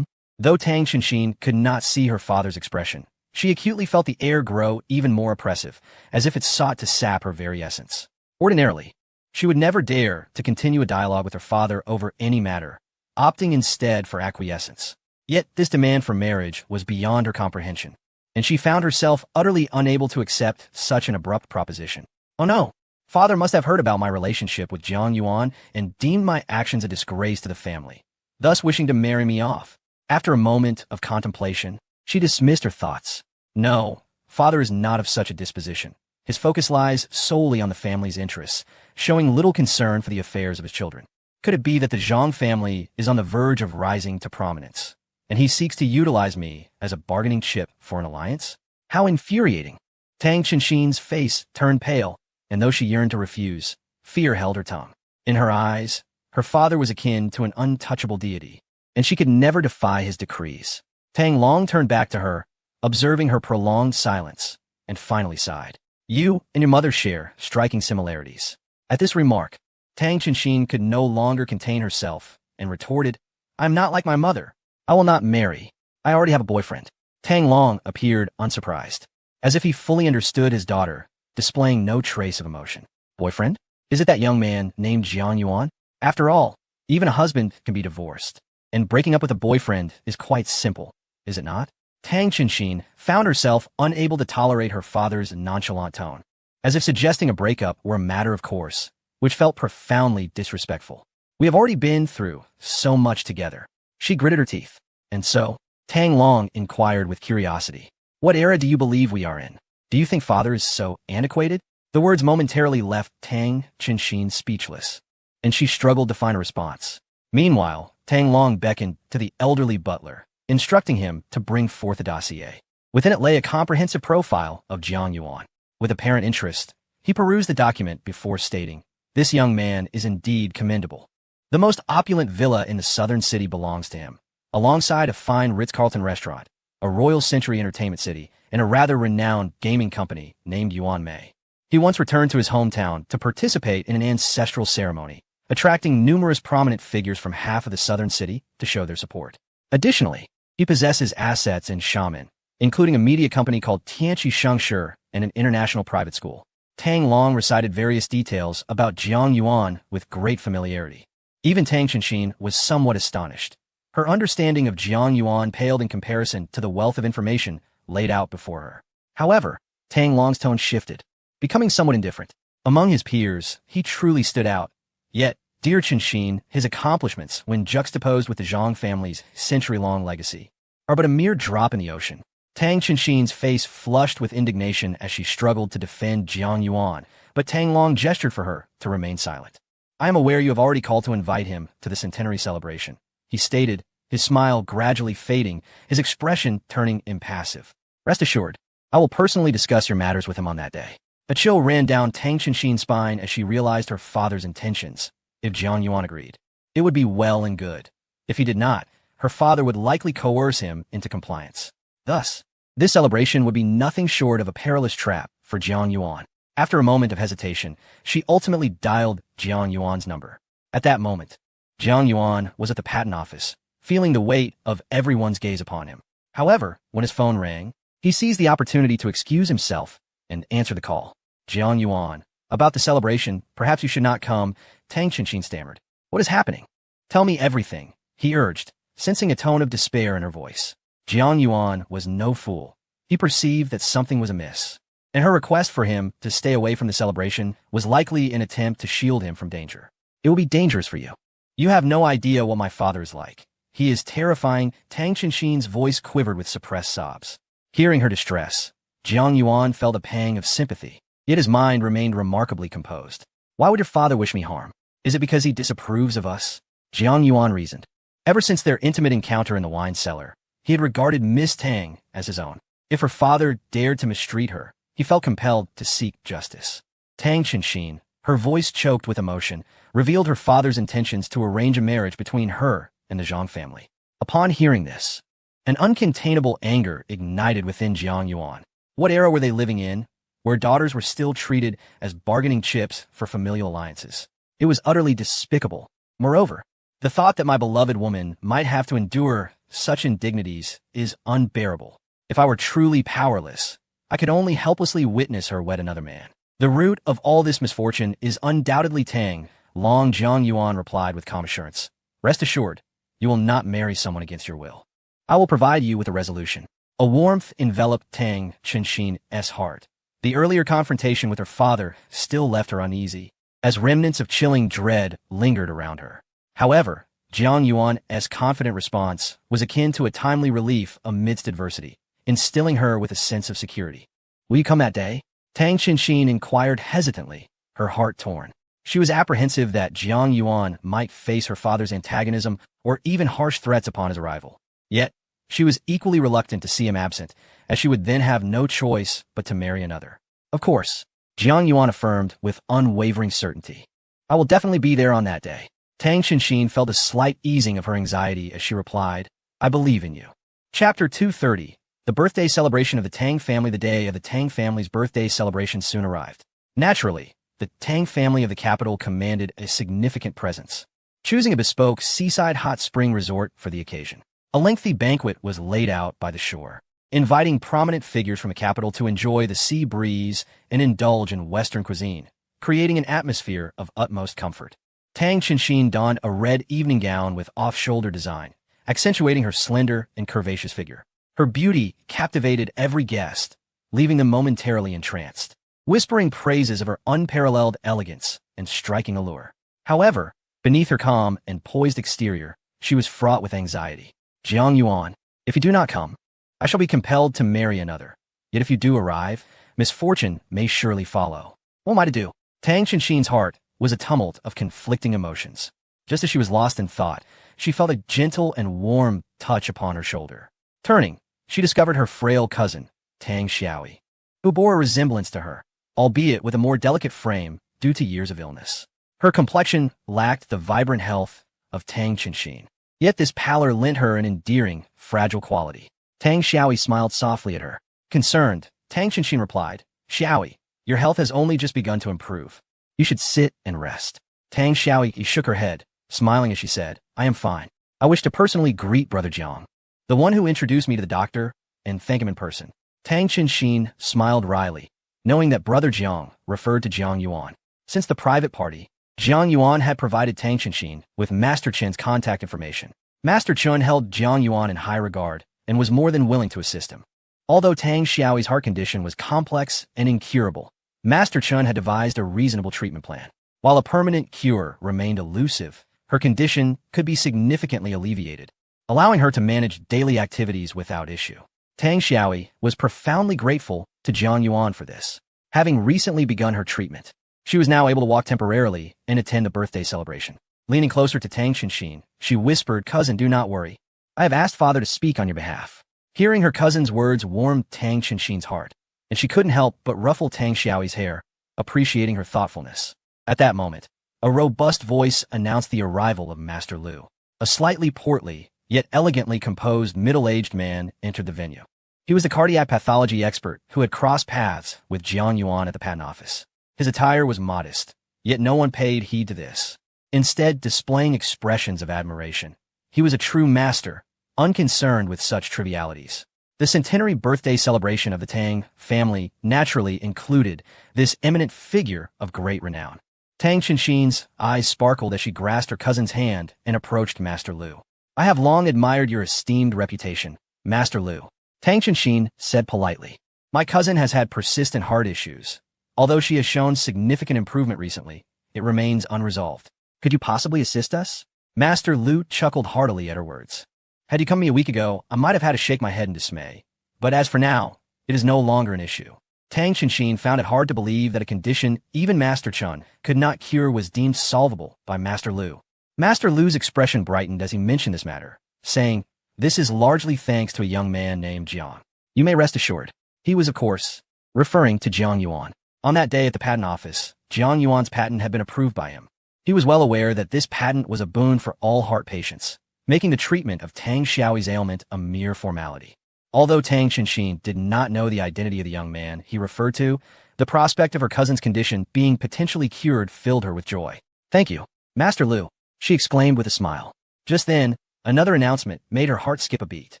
Though Tang Qinshin could not see her father's expression, she acutely felt the air grow even more oppressive, as if it sought to sap her very essence. Ordinarily, she would never dare to continue a dialogue with her father over any matter, opting instead for acquiescence. Yet this demand for marriage was beyond her comprehension, and she found herself utterly unable to accept such an abrupt proposition. "Oh no! Father must have heard about my relationship with Jiang Yuan and deemed my actions a disgrace to the family, thus wishing to marry me off." After a moment of contemplation, she dismissed her thoughts. No, father is not of such a disposition. His focus lies solely on the family's interests, showing little concern for the affairs of his children. Could it be that the Zhang family is on the verge of rising to prominence, and he seeks to utilize me as a bargaining chip for an alliance? How infuriating! Tang Qinshin's face turned pale, and though she yearned to refuse, fear held her tongue. In her eyes, her father was akin to an untouchable deity, and she could never defy his decrees. Tang Long turned back to her, observing her prolonged silence, and finally sighed. "You and your mother share striking similarities." At this remark, Tang Qinshin could no longer contain herself and retorted, "I'm not like my mother. I will not marry. I already have a boyfriend." Tang Long appeared unsurprised, as if he fully understood his daughter, displaying no trace of emotion. "Boyfriend? Is it that young man named Jiang Yuan? After all, even a husband can be divorced, and breaking up with a boyfriend is quite simple, is it not?" Tang Qinshin found herself unable to tolerate her father's nonchalant tone, as if suggesting a breakup were a matter of course, which felt profoundly disrespectful. "We have already been through so much together." She gritted her teeth. "And so?" Tang Long inquired with curiosity. "What era do you believe we are in? Do you think father is so antiquated?" The words momentarily left Tang Qinshin speechless, and she struggled to find a response. Meanwhile, Tang Long beckoned to the elderly butler, instructing him to bring forth a dossier. Within it lay a comprehensive profile of Jiang Yuan. With apparent interest, he perused the document before stating, "This young man is indeed commendable. The most opulent villa in the southern city belongs to him, alongside a fine Ritz-Carlton restaurant, a Royal Century Entertainment City, and a rather renowned gaming company named Yuan Mei. He once returned to his hometown to participate in an ancestral ceremony, attracting numerous prominent figures from half of the southern city to show their support. Additionally, he possesses assets in Xiamen, including a media company called Tianqi Shengshi and an international private school." Tang Long recited various details about Jiang Yuan with great familiarity. Even Tang Qinshin was somewhat astonished. Her understanding of Jiang Yuan paled in comparison to the wealth of information laid out before her. However, Tang Long's tone shifted, becoming somewhat indifferent. Among his peers, he truly stood out. Yet, dear Qinshin, his accomplishments, when juxtaposed with the Zhang family's century-long legacy, are but a mere drop in the ocean. Tang Qinshin's face flushed with indignation as she struggled to defend Jiang Yuan, but Tang Long gestured for her to remain silent. "I am aware you have already called to invite him to the centenary celebration," he stated, his smile gradually fading, his expression turning impassive. "Rest assured, I will personally discuss your matters with him on that day." A chill ran down Tang Qinshin's spine as she realized her father's intentions. If Jiang Yuan agreed, it would be well and good. If he did not, her father would likely coerce him into compliance. Thus, this celebration would be nothing short of a perilous trap for Jiang Yuan. After a moment of hesitation, she ultimately dialed Jiang Yuan's number. At that moment, Jiang Yuan was at the patent office, feeling the weight of everyone's gaze upon him. However, when his phone rang, he seized the opportunity to excuse himself and answer the call. Jiang Yuan. About the celebration, perhaps you should not come, Tang Qianxin stammered. What is happening? Tell me everything, he urged, sensing a tone of despair in her voice. Jiang Yuan was no fool. He perceived that something was amiss, and her request for him to stay away from the celebration was likely an attempt to shield him from danger. It will be dangerous for you. You have no idea what my father is like. He is terrifying. Tang Qianxin's voice quivered with suppressed sobs. Hearing her distress, Jiang Yuan felt a pang of sympathy, yet his mind remained remarkably composed. Why would your father wish me harm? Is it because he disapproves of us? Jiang Yuan reasoned. Ever since their intimate encounter in the wine cellar, he had regarded Miss Tang as his own. If her father dared to mistreat her, he felt compelled to seek justice. Tang Qianxin, her voice choked with emotion, revealed her father's intentions to arrange a marriage between her and the Zhang family. Upon hearing this, an uncontainable anger ignited within Jiang Yuan. What era were they living in, where daughters were still treated as bargaining chips for familial alliances? It was utterly despicable. Moreover, the thought that my beloved woman might have to endure such indignities is unbearable. If I were truly powerless, I could only helplessly witness her wed another man. The root of all this misfortune is undoubtedly Tang. Long Jiang Yuan replied with calm assurance. Rest assured, you will not marry someone against your will. I will provide you with a resolution. A warmth enveloped Tang Qianxin's heart. The earlier confrontation with her father still left her uneasy, as remnants of chilling dread lingered around her. However, Jiang Yuan's confident response was akin to a timely relief amidst adversity, instilling her with a sense of security. Will you come that day? Tang Qianxin inquired hesitantly, her heart torn. She was apprehensive that Jiang Yuan might face her father's antagonism or even harsh threats upon his arrival. Yet, she was equally reluctant to see him absent, as she would then have no choice but to marry another. Of course, Jiang Yuan affirmed with unwavering certainty. I will definitely be there on that day. Tang Qianxin felt a slight easing of her anxiety as she replied, I believe in you. Chapter 230. The birthday celebration of the Tang family. The day of the Tang family's birthday celebration soon arrived. Naturally, the Tang family of the capital commanded a significant presence, choosing a bespoke seaside hot spring resort for the occasion. A lengthy banquet was laid out by the shore, inviting prominent figures from the capital to enjoy the sea breeze and indulge in Western cuisine, creating an atmosphere of utmost comfort. Tang Qianxin donned a red evening gown with off-shoulder design, accentuating her slender and curvaceous figure. Her beauty captivated every guest, leaving them momentarily entranced, whispering praises of her unparalleled elegance and striking allure. However, beneath her calm and poised exterior, she was fraught with anxiety. Jiang Yuan, if you do not come, I shall be compelled to marry another. Yet if you do arrive, misfortune may surely follow. What am I to do? Tang Qianxin's heart was a tumult of conflicting emotions. Just as she was lost in thought, she felt a gentle and warm touch upon her shoulder. Turning, she discovered her frail cousin, Tang Xiaoyi, who bore a resemblance to her, albeit with a more delicate frame due to years of illness. Her complexion lacked the vibrant health of Tang Qianxin, yet this pallor lent her an endearing, fragile quality. Tang Xiaoyi smiled softly at her. Concerned, Tang Qianxin replied, Xiaoyi, your health has only just begun to improve. You should sit and rest. Tang Xiaoyi shook her head, smiling as she said, I am fine. I wish to personally greet Brother Jiang, the one who introduced me to the doctor, and thank him in person. Tang Qianxin smiled wryly, knowing that Brother Jiang referred to Jiang Yuan. Since the private party, Jiang Yuan had provided Tang Qianxin with Master Chen's contact information. Master Chen held Jiang Yuan in high regard and was more than willing to assist him. Although Tang Xiaoyi's heart condition was complex and incurable, Master Chen had devised a reasonable treatment plan. While a permanent cure remained elusive, her condition could be significantly alleviated, allowing her to manage daily activities without issue. Tang Xiaoyi was profoundly grateful to Jiang Yuan for this. Having recently begun her treatment, she was now able to walk temporarily and attend the birthday celebration. Leaning closer to Tang Qianxin, she whispered, Cousin, do not worry. I have asked Father to speak on your behalf. Hearing her cousin's words warmed Tang Qianxin's heart, and she couldn't help but ruffle Tang Xiaoyi's hair, appreciating her thoughtfulness. At that moment, a robust voice announced the arrival of Master Lu. A slightly portly, yet elegantly composed middle-aged man entered the venue. He was the cardiac pathology expert who had crossed paths with Jiang Yuan at the patent office. His attire was modest, yet no one paid heed to this. Instead, displaying expressions of admiration, he was a true master, unconcerned with such trivialities. The centenary birthday celebration of the Tang family naturally included this eminent figure of great renown. Tang Qinshin's eyes sparkled as she grasped her cousin's hand and approached Master Lu. "I have long admired your esteemed reputation, Master Lu," Tang Qinshin said politely. "My cousin has had persistent heart issues. Although she has shown significant improvement recently, it remains unresolved. Could you possibly assist us?" Master Lu chuckled heartily at her words. "Had you come to me a week ago, I might have had to shake my head in dismay. But as for now, it is no longer an issue." Tang Qinshin found it hard to believe that a condition even Master Chun could not cure was deemed solvable by Master Lu. Master Lu's expression brightened as he mentioned this matter, saying, "This is largely thanks to a young man named Jiang. You may rest assured." He was, of course, referring to Jiang Yuan. On that day at the patent office, Jiang Yuan's patent had been approved by him. He was well aware that this patent was a boon for all heart patients, making the treatment of Tang Xiaoyi's ailment a mere formality. Although Tang Qinshin did not know the identity of the young man he referred to, the prospect of her cousin's condition being potentially cured filled her with joy. "Thank you, Master Lu," she exclaimed with a smile. Just then, another announcement made her heart skip a beat.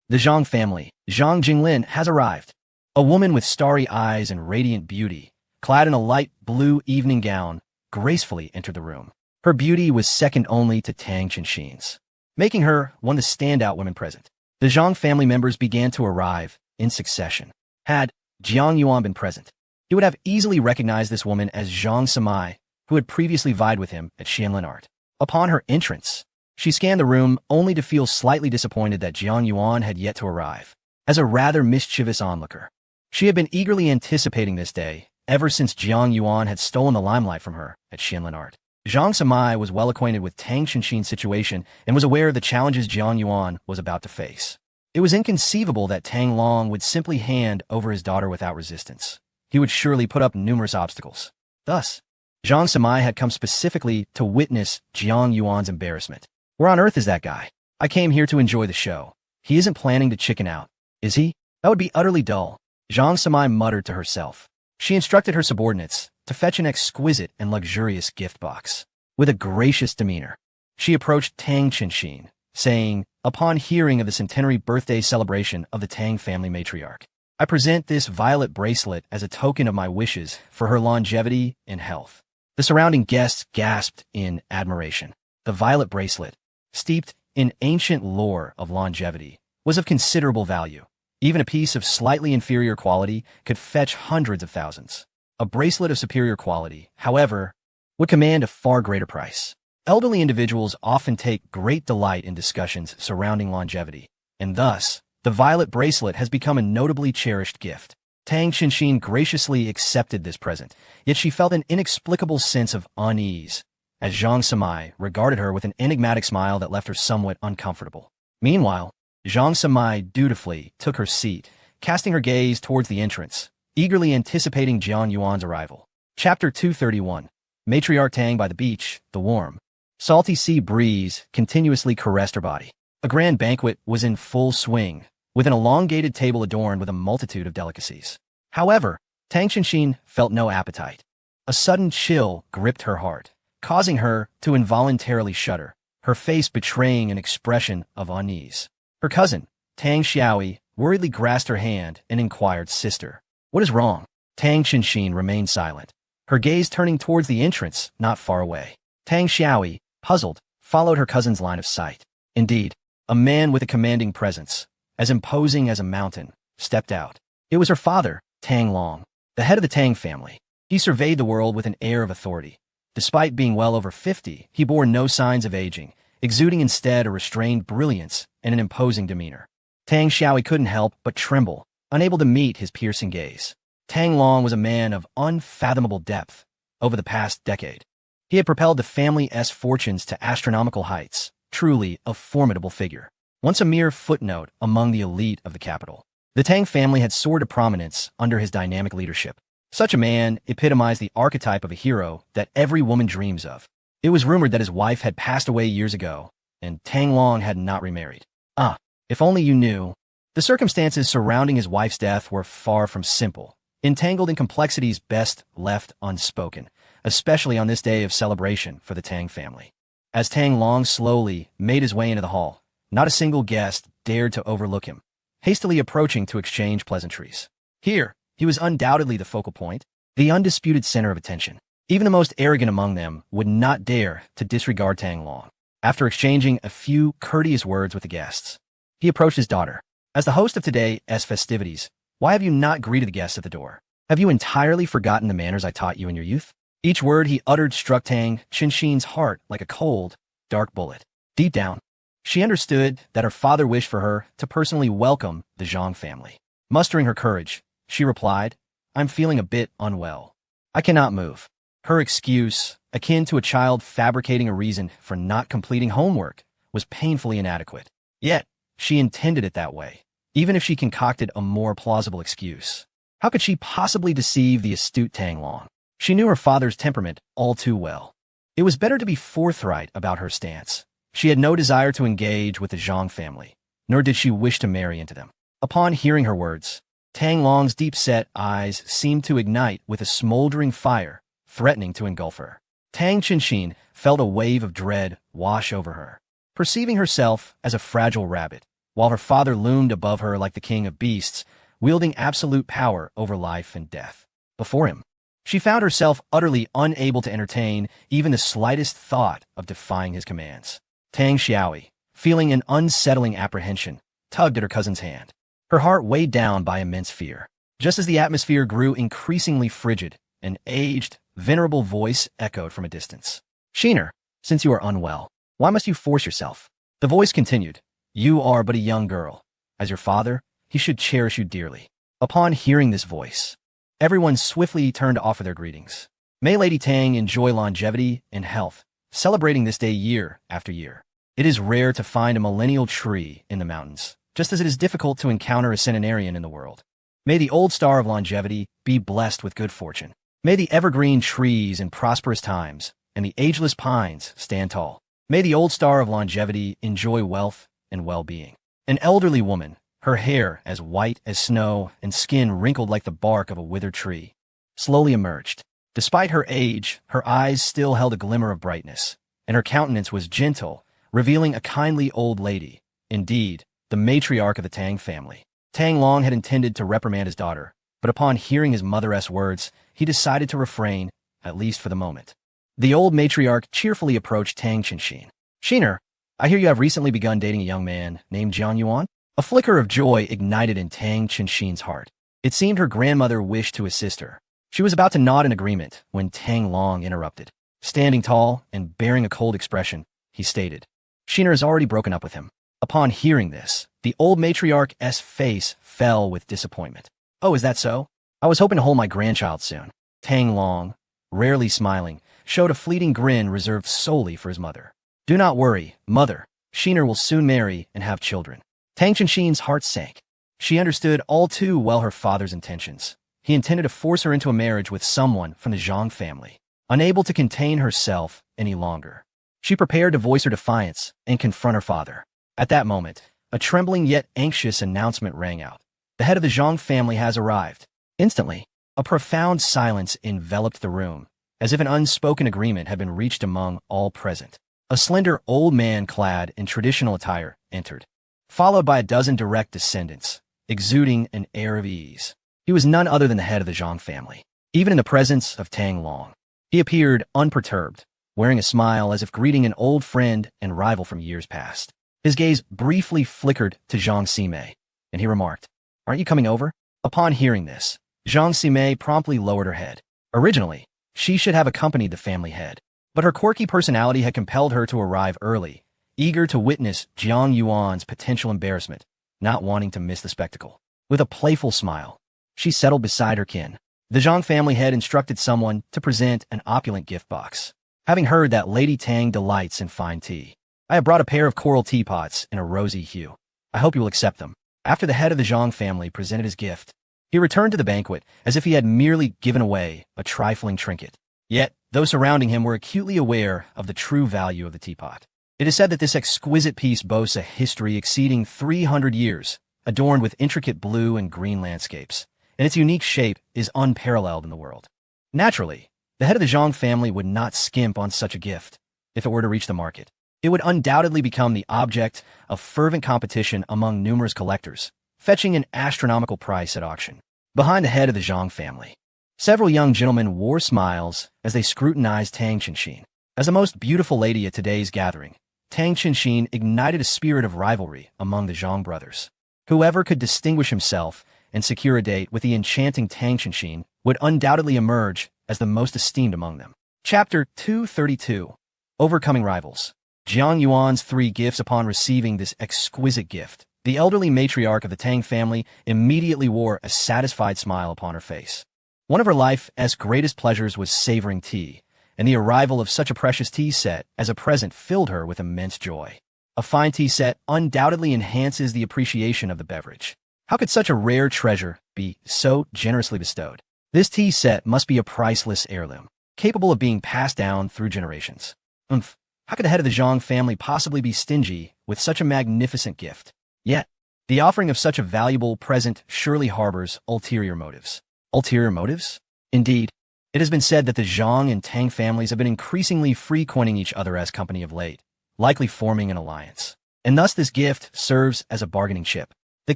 The Zhang family, Zhang Jinglin, has arrived. A woman with starry eyes and radiant beauty, clad in a light blue evening gown, gracefully entered the room. Her beauty was second only to Tang Qinshin's, making her one of the standout women present. The Zhang family members began to arrive in succession. Had Jiang Yuan been present, he would have easily recognized this woman as Zhang Samai, who had previously vied with him at Xianlin Art. Upon her entrance, she scanned the room only to feel slightly disappointed that Jiang Yuan had yet to arrive. As a rather mischievous onlooker, she had been eagerly anticipating this day ever since Jiang Yuan had stolen the limelight from her at Xianlin Art. Zhang Samai was well acquainted with Tang Qinshin's situation and was aware of the challenges Jiang Yuan was about to face. It was inconceivable that Tang Long would simply hand over his daughter without resistance. He would surely put up numerous obstacles. Thus, Zhang Samai had come specifically to witness Jiang Yuan's embarrassment. "Where on earth is that guy? I came here to enjoy the show. He isn't planning to chicken out, is he? That would be utterly dull," Zhang Samai muttered to herself. She instructed her subordinates to fetch an exquisite and luxurious gift box. With a gracious demeanor, she approached Tang Qinshin, saying, "Upon hearing of the centenary birthday celebration of the Tang family matriarch, I present this violet bracelet as a token of my wishes for her longevity and health." The surrounding guests gasped in admiration. The violet bracelet, steeped in ancient lore of longevity, was of considerable value. Even a piece of slightly inferior quality could fetch hundreds of thousands. A bracelet of superior quality, however, would command a far greater price. Elderly individuals often take great delight in discussions surrounding longevity, and thus, the violet bracelet has become a notably cherished gift. Tang Qinshin graciously accepted this present, yet she felt an inexplicable sense of unease, as Zhang Samai regarded her with an enigmatic smile that left her somewhat uncomfortable. Meanwhile, Zhang Samai dutifully took her seat, casting her gaze towards the entrance, eagerly anticipating Jiang Yuan's arrival. Chapter 231. Matriarch Tang by the beach, the warm, salty sea breeze continuously caressed her body. A grand banquet was in full swing, with an elongated table adorned with a multitude of delicacies. However, Tang Qinshin felt no appetite. A sudden chill gripped her heart, causing her to involuntarily shudder, her face betraying an expression of unease. Her cousin, Tang Xiaoyi, worriedly grasped her hand and inquired, "Sister, what is wrong?" Tang Qinshin remained silent, her gaze turning towards the entrance not far away. Tang Xiaoyi, puzzled, followed her cousin's line of sight. Indeed, a man with a commanding presence, as imposing as a mountain, stepped out. It was her father, Tang Long, the head of the Tang family. He surveyed the world with an air of authority. Despite being well over 50, he bore no signs of aging, exuding instead a restrained brilliance and an imposing demeanor. Tang Xiaoyi couldn't help but tremble, unable to meet his piercing gaze. Tang Long was a man of unfathomable depth over the past decade. He had propelled the family's fortunes to astronomical heights, truly a formidable figure. Once a mere footnote among the elite of the capital, the Tang family had soared to prominence under his dynamic leadership. Such a man epitomized the archetype of a hero that every woman dreams of. It was rumored that his wife had passed away years ago, and Tang Long had not remarried. Ah, if only you knew. The circumstances surrounding his wife's death were far from simple, entangled in complexities best left unspoken, especially on this day of celebration for the Tang family. As Tang Long slowly made his way into the hall, not a single guest dared to overlook him. hastily approaching to exchange pleasantries. Here, he was undoubtedly the focal point, the undisputed center of attention. Even the most arrogant among them would not dare to disregard Tang Long. After exchanging a few courteous words with the guests, he approached his daughter. As the host of today's festivities, why have you not greeted the guests at the door? Have you entirely forgotten the manners I taught you in your youth? Each word he uttered struck Tang Qinshin's heart like a cold, dark bullet. Deep down, she understood that her father wished for her to personally welcome the Zhang family. Mustering her courage, she replied, I'm feeling a bit unwell. I cannot move. Her excuse, akin to a child fabricating a reason for not completing homework, was painfully inadequate. Yet, she intended it that way, even if she concocted a more plausible excuse. How could she possibly deceive the astute Tang Long? She knew her father's temperament all too well. It was better to be forthright about her stance. She had no desire to engage with the Zhang family, nor did she wish to marry into them. Upon hearing her words, Tang Long's deep-set eyes seemed to ignite with a smoldering fire, threatening to engulf her. Tang Qinshin felt a wave of dread wash over her. Perceiving herself as a fragile rabbit, while her father loomed above her like the king of beasts, wielding absolute power over life and death. Before him, she found herself utterly unable to entertain even the slightest thought of defying his commands. Tang Xiaoyi, feeling an unsettling apprehension, tugged at her cousin's hand. Her heart weighed down by immense fear. Just as the atmosphere grew increasingly frigid, an aged, venerable voice echoed from a distance. Sheener, since you are unwell, why must you force yourself? The voice continued, You are but a young girl. As your father, he should cherish you dearly. Upon hearing this voice, everyone swiftly turned to offer their greetings. May Lady Tang enjoy longevity and health, celebrating this day year after year. It is rare to find a millennial tree in the mountains, just as it is difficult to encounter a centenarian in the world. May the old star of longevity be blessed with good fortune. May the evergreen trees in prosperous times and the ageless pines stand tall. May the old star of longevity enjoy wealth and well-being. An elderly woman, her hair as white as snow and skin wrinkled like the bark of a withered tree, slowly emerged. Despite her age, her eyes still held a glimmer of brightness, and her countenance was gentle, revealing a kindly old lady, indeed, the matriarch of the Tang family. Tang Long had intended to reprimand his daughter, but upon hearing his mother's words, he decided to refrain, at least for the moment. The old matriarch cheerfully approached Tang Qinshin. Sheener, I hear you have recently begun dating a young man named Jiang Yuan? A flicker of joy ignited in Tang Qinshin's heart. It seemed her grandmother wished to assist her. She was about to nod in agreement when Tang Long interrupted. Standing tall and bearing a cold expression, he stated, Sheener has already broken up with him. Upon hearing this, the old matriarch's face fell with disappointment. Oh, is that so? I was hoping to hold my grandchild soon. Tang Long, rarely smiling, showed a fleeting grin reserved solely for his mother. Do not worry, mother. Sheener will soon marry and have children. Tang Qinshin's heart sank. She understood all too well her father's intentions. He intended to force her into a marriage with someone from the Zhang family. Unable to contain herself any longer, she prepared to voice her defiance and confront her father. At that moment, a trembling yet anxious announcement rang out. The head of the Zhang family has arrived. Instantly, a profound silence enveloped the room, as if an unspoken agreement had been reached among all present. A slender old man clad in traditional attire entered, followed by a dozen direct descendants, exuding an air of ease. He was none other than the head of the Zhang family. Even in the presence of Tang Long, he appeared unperturbed, wearing a smile as if greeting an old friend and rival from years past. His gaze briefly flickered to Zhang Ximei, and he remarked, Aren't you coming over? Upon hearing this, Zhang Ximei promptly lowered her head. Originally, she should have accompanied the family head, but her quirky personality had compelled her to arrive early, eager to witness Jiang Yuan's potential embarrassment, not wanting to miss the spectacle. With a playful smile, she settled beside her kin. The Zhang family head instructed someone to present an opulent gift box. Having heard that Lady Tang delights in fine tea, I have brought a pair of coral teapots in a rosy hue. I hope you will accept them. After the head of the Zhang family presented his gift, he returned to the banquet as if he had merely given away a trifling trinket. Yet, those surrounding him were acutely aware of the true value of the teapot. It is said that this exquisite piece boasts a history exceeding 300 years, adorned with intricate blue and green landscapes, and its unique shape is unparalleled in the world. Naturally, the head of the Zhang family would not skimp on such a gift if it were to reach the market. It would undoubtedly become the object of fervent competition among numerous collectors, fetching an astronomical price at auction. Behind the head of the Zhang family, several young gentlemen wore smiles as they scrutinized Tang Qinshin. As the most beautiful lady at today's gathering, Tang Qinshin ignited a spirit of rivalry among the Zhang brothers. Whoever could distinguish himself and secure a date with the enchanting Tang Qinshin would undoubtedly emerge as the most esteemed among them. Chapter 232. Overcoming Rivals. Jiang Yuan's 3 gifts. Upon receiving this exquisite gift, the elderly matriarch of the Tang family immediately wore a satisfied smile upon her face. One of her life's greatest pleasures was savoring tea, and the arrival of such a precious tea set as a present filled her with immense joy. A fine tea set undoubtedly enhances the appreciation of the beverage. How could such a rare treasure be so generously bestowed? This tea set must be a priceless heirloom, capable of being passed down through generations. How could the head of the Zhang family possibly be stingy with such a magnificent gift? Yet, the offering of such a valuable present surely harbors ulterior motives. Ulterior motives? Indeed, it has been said that the Zhang and Tang families have been increasingly frequenting each other as company of late, likely forming an alliance. And thus this gift serves as a bargaining chip. The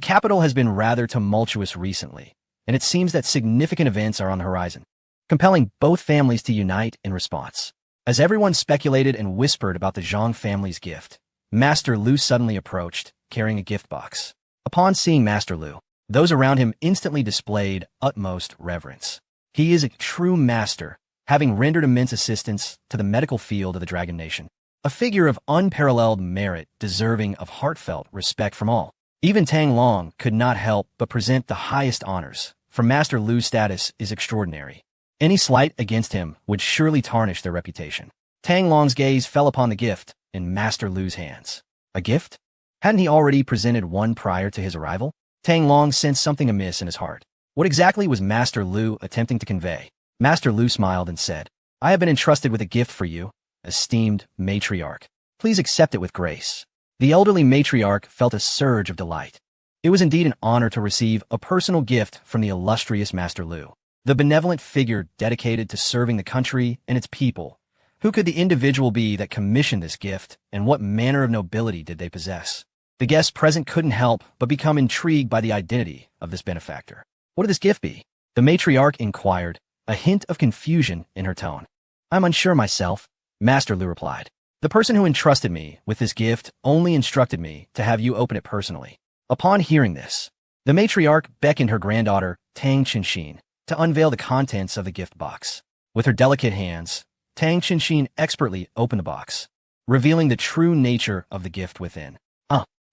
capital has been rather tumultuous recently, and it seems that significant events are on the horizon, compelling both families to unite in response. As everyone speculated and whispered about the Zhang family's gift, Master Lu suddenly approached, carrying a gift box. Upon seeing Master Lu, those around him instantly displayed utmost reverence. He is a true master, having rendered immense assistance to the medical field of the Dragon Nation. A figure of unparalleled merit deserving of heartfelt respect from all. Even Tang Long could not help but present the highest honors, for Master Lu's status is extraordinary. Any slight against him would surely tarnish their reputation. Tang Long's gaze fell upon the gift in Master Lu's hands. A gift? Hadn't he already presented one prior to his arrival? Tang Long sensed something amiss in his heart. What exactly was Master Lu attempting to convey? Master Lu smiled and said, "I have been entrusted with a gift for you, esteemed matriarch. Please accept it with grace." The elderly matriarch felt a surge of delight. It was indeed an honor to receive a personal gift from the illustrious Master Lu, the benevolent figure dedicated to serving the country and its people. Who could the individual be that commissioned this gift, and what manner of nobility did they possess? The guests present couldn't help but become intrigued by the identity of this benefactor. What would this gift be? The matriarch inquired, a hint of confusion in her tone. "I'm unsure myself," Master Lu replied. "The person who entrusted me with this gift only instructed me to have you open it personally." Upon hearing this, the matriarch beckoned her granddaughter, Tang Qinshin, to unveil the contents of the gift box. With her delicate hands, Tang Qinshin expertly opened the box, revealing the true nature of the gift within.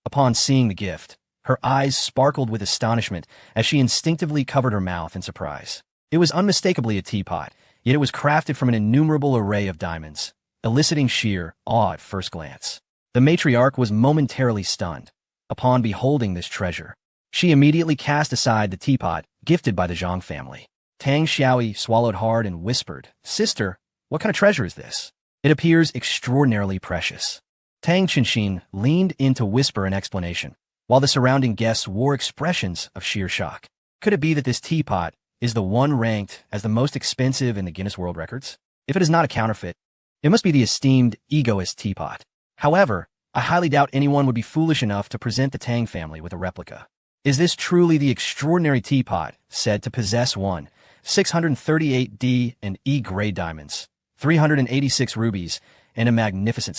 Upon seeing the gift, her eyes sparkled with astonishment as she instinctively covered her mouth in surprise. It was unmistakably a teapot, yet it was crafted from an innumerable array of diamonds, eliciting sheer awe at first glance. The matriarch was momentarily stunned. Upon beholding this treasure, she immediately cast aside the teapot gifted by the Zhang family. Tang Xiaoyi swallowed hard and whispered, "Sister, what kind of treasure is this? It appears extraordinarily precious." Tang Qinshin leaned in to whisper an explanation, while the surrounding guests wore expressions of sheer shock. Could it be that this teapot is the one ranked as the most expensive in the Guinness World Records? If it is not a counterfeit, it must be the esteemed Egoist teapot. However, I highly doubt anyone would be foolish enough to present the Tang family with a replica. Is this truly the extraordinary teapot said to possess 638 D and E grade diamonds, 386 rubies, and a magnificent